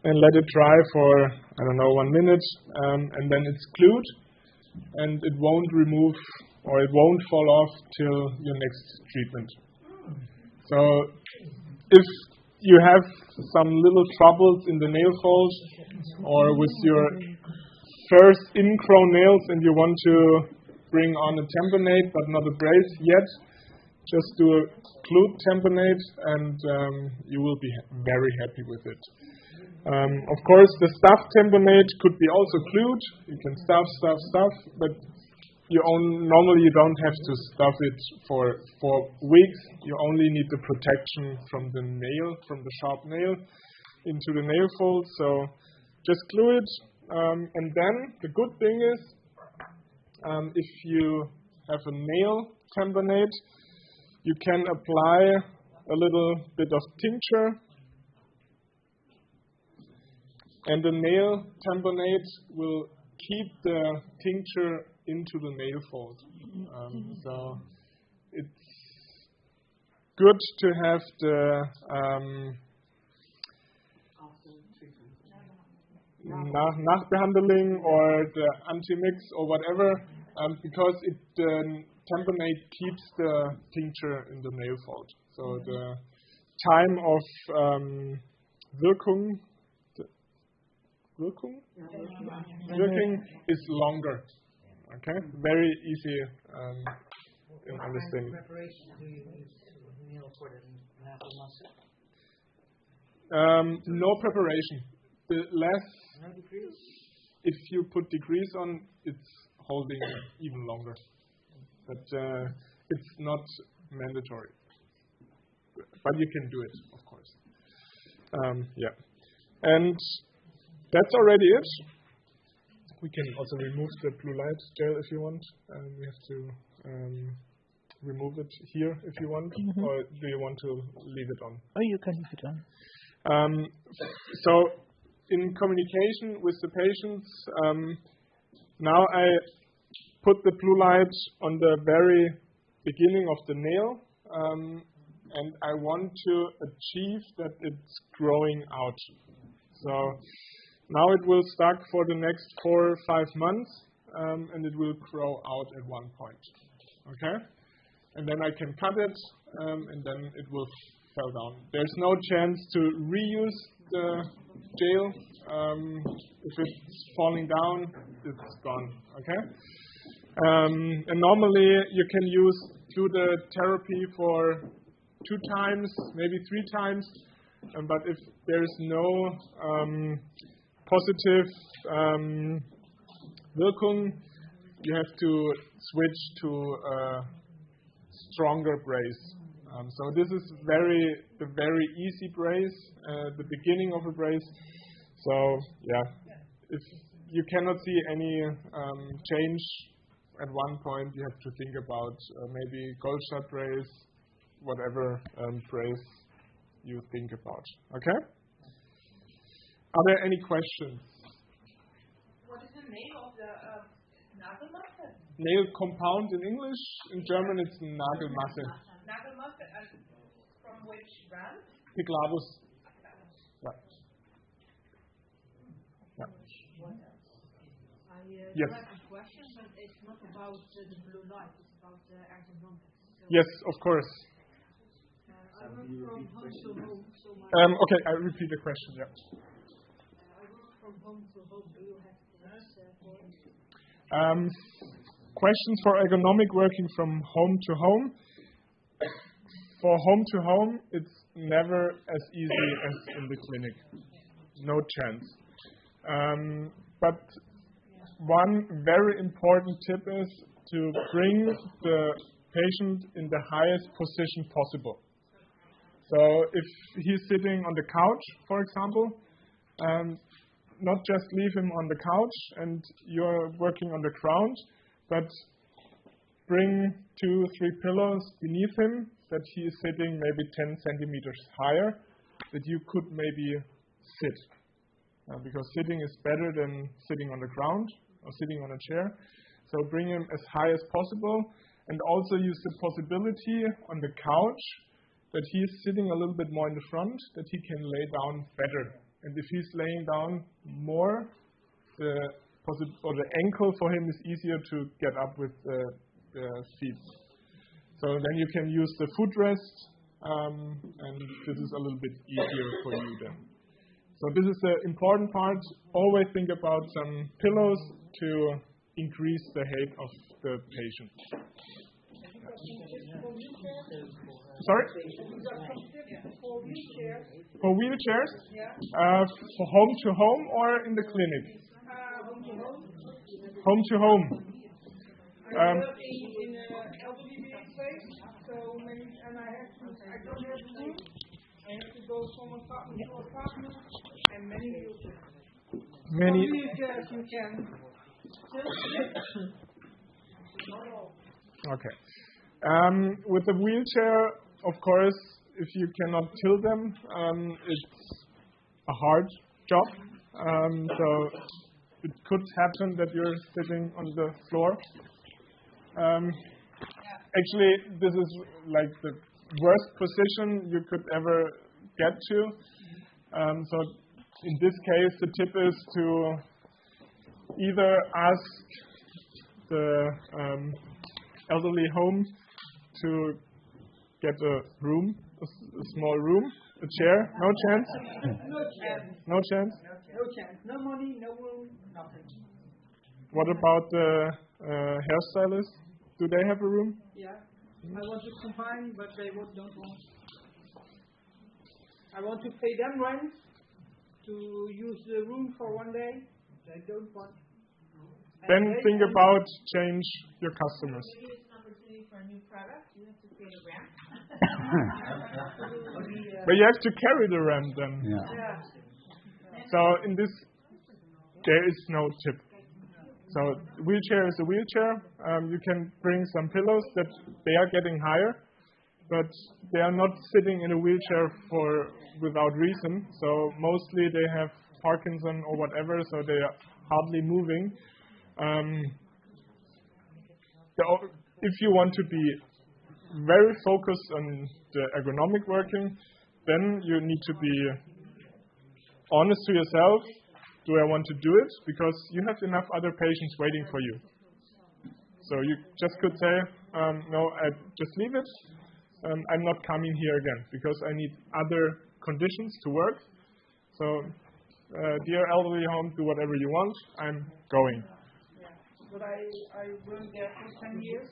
and let it dry for, 1 minute, and then it's glued and it won't remove or it won't fall off till your next treatment. So if you have some little troubles in the nail fold or with your first in-grow nails and you want to bring on a tamponade but not a brace yet, just do a glued tamponade and you will be very happy with it. Of course, the stuffed tamponade could be also glued. You can stuff, but normally you don't have to stuff it for weeks. You only need the protection from the nail, from the sharp nail into the nail fold. So just glue it, and then the good thing is, if you have a nail tamponade, you can apply a little bit of tincture, and the nail tamponade will keep the tincture into the nail fold. So it's good to have the Nachbehandling or the anti-mix or whatever, because the tamponade keeps the tincture in the nail fold. So the time of working is longer. Okay, very easy in understanding. What preparation do you use for the nail for the Nagelmasse? No preparation. The less, if you put degrees on, it's holding even longer. But it's not mandatory. But you can do it, of course. Yeah. And that's already it. We can also remove the blue light gel if you want. We have to remove it here if you want. Or do you want to leave it on? Oh, you can leave it on. So in communication with the patients, now I put the blue light on the very beginning of the nail, and I want to achieve that it's growing out. So now it will stuck for the next 4 or 5 months, and it will grow out at one point. Okay? And then I can cut it, and then it will fall down. There's no chance to reuse the gel. If it's falling down, it's gone. Okay? And normally you can do the therapy for 2 times, maybe 3 times. But if there's no positive Wirkung, you have to switch to a stronger brace. So this is the very easy brace, the beginning of a brace. So yeah, if you cannot see any change at one point, you have to think about maybe gold shot brace, whatever brace you think about. Okay? Are there any questions? What is the name of the Nagelmasse? Nail compound in English. In German, it's Nagelmasse. Nagelmasse, and from which brand? Piclavus. Yeah. Yeah. Yes. have a question, but it's not about the blue light, it's about the ergonomics. So Yes, of course. I work from home to home, so Okay, I repeat the question. Yeah. I work from home to home. Do you have this for Questions for ergonomic working from home to home. For home to home, it's never as easy as in the clinic. No chance. But one very important tip is to bring the patient in the highest position possible. So if he's sitting on the couch, for example, not just leave him on the couch and you're working on the ground, but bring 2 or 3 pillows beneath him that he is sitting maybe 10 centimeters higher, that you could maybe sit. Because sitting is better than sitting on the ground or sitting on a chair. So bring him as high as possible, and also use the possibility on the couch that he is sitting a little bit more in the front, that he can lay down better. And if he's laying down more, the ankle for him is easier to get up with the feet. So then you can use the footrest, and this is a little bit easier for you then. So this is the important part. Always think about some pillows to increase the height of the patient. Sorry? For wheelchairs? For home to home or in the clinic? Home to home. I work in an elderly place, so maybe, and I don't have food. I have to go from apartment to apartment, and many wheelchairs. Many wheelchairs you can just Okay. With the wheelchair, of course, if you cannot tilt them, it's a hard job. So it could happen that you're sitting on the floor. Actually, this is like the worst position you could ever get to. So in this case, the tip is to either ask the elderly home to get a room, a small room, a chair. No chance? No chance. No chance? No chance. No money, no room, nothing. What about the hairstylist? Do they have a room? Yeah. I want to combine, but they don't want. I want to pay them rent to use the room for one day. I don't want. Then think about change your customers. Maybe it's an opportunity for a new product. You have to pay the rent. But you have to carry the ramp then. Yeah. So in this, there is no tip. So wheelchair is a wheelchair. You can bring some pillows that they are getting higher, but they are not sitting in a wheelchair without reason. So mostly they have Parkinson or whatever, so they are hardly moving. If you want to be very focused on the ergonomic working, then you need to be honest to yourself. Do I want to do it? Because you have enough other patients waiting for you. So you just could say, no, I just leave it. I'm not coming here again because I need other conditions to work. So, dear elderly home, do whatever you want. I'm going. But I worked there for 10 years,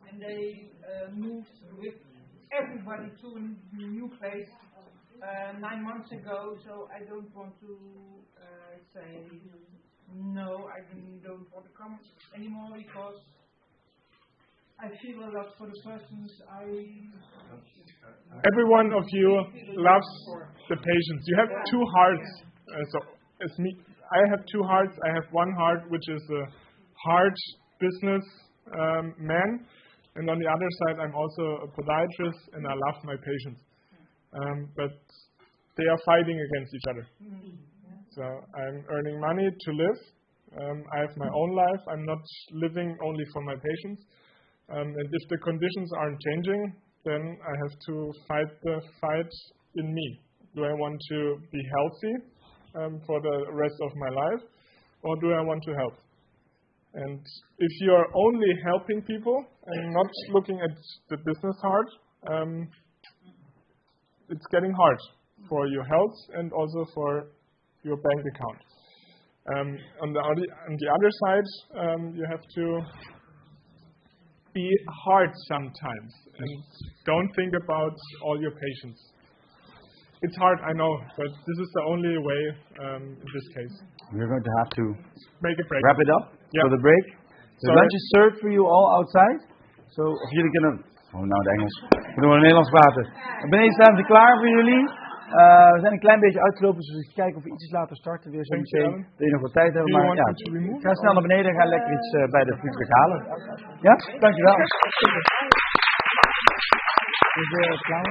and they moved with everybody to a new place 9 months ago. So I don't want to say no. I don't want to come anymore because I feel a lot for the persons Every one of you loves the patients. You have two hearts. So as me, I have two hearts. I have one heart which is a hard business man, and on the other side I'm also a podiatrist and I love my patients. But they are fighting against each other. So I'm earning money to live. I have my own life. I'm not living only for my patients. And if the conditions aren't changing, then I have to fight the fight in me. Do I want to be healthy for the rest of my life, or do I want to help? And if you are only helping people and not looking at the business hard, it's getting hard for your health and also for your bank account. On the other side, you have to be hard sometimes and don't think about all your patients. It's hard, I know, but this is the only way in this case. We're going to have to make a break. Wrap it up for the break. The lunch is served for you all outside. So of jullie kunnen... Oh, nou het Engels. We doen het Nederlands praten. Beneden staan ze klaar voor jullie. We zijn een klein beetje uitgelopen, dus we kijken of we iets later starten. Weer zo meteen. Dat je nog wat tijd hebben. Maar ja, ga snel naar beneden en ga lekker iets bij de Foodtruck halen. Ja, dankjewel. Dus flauw.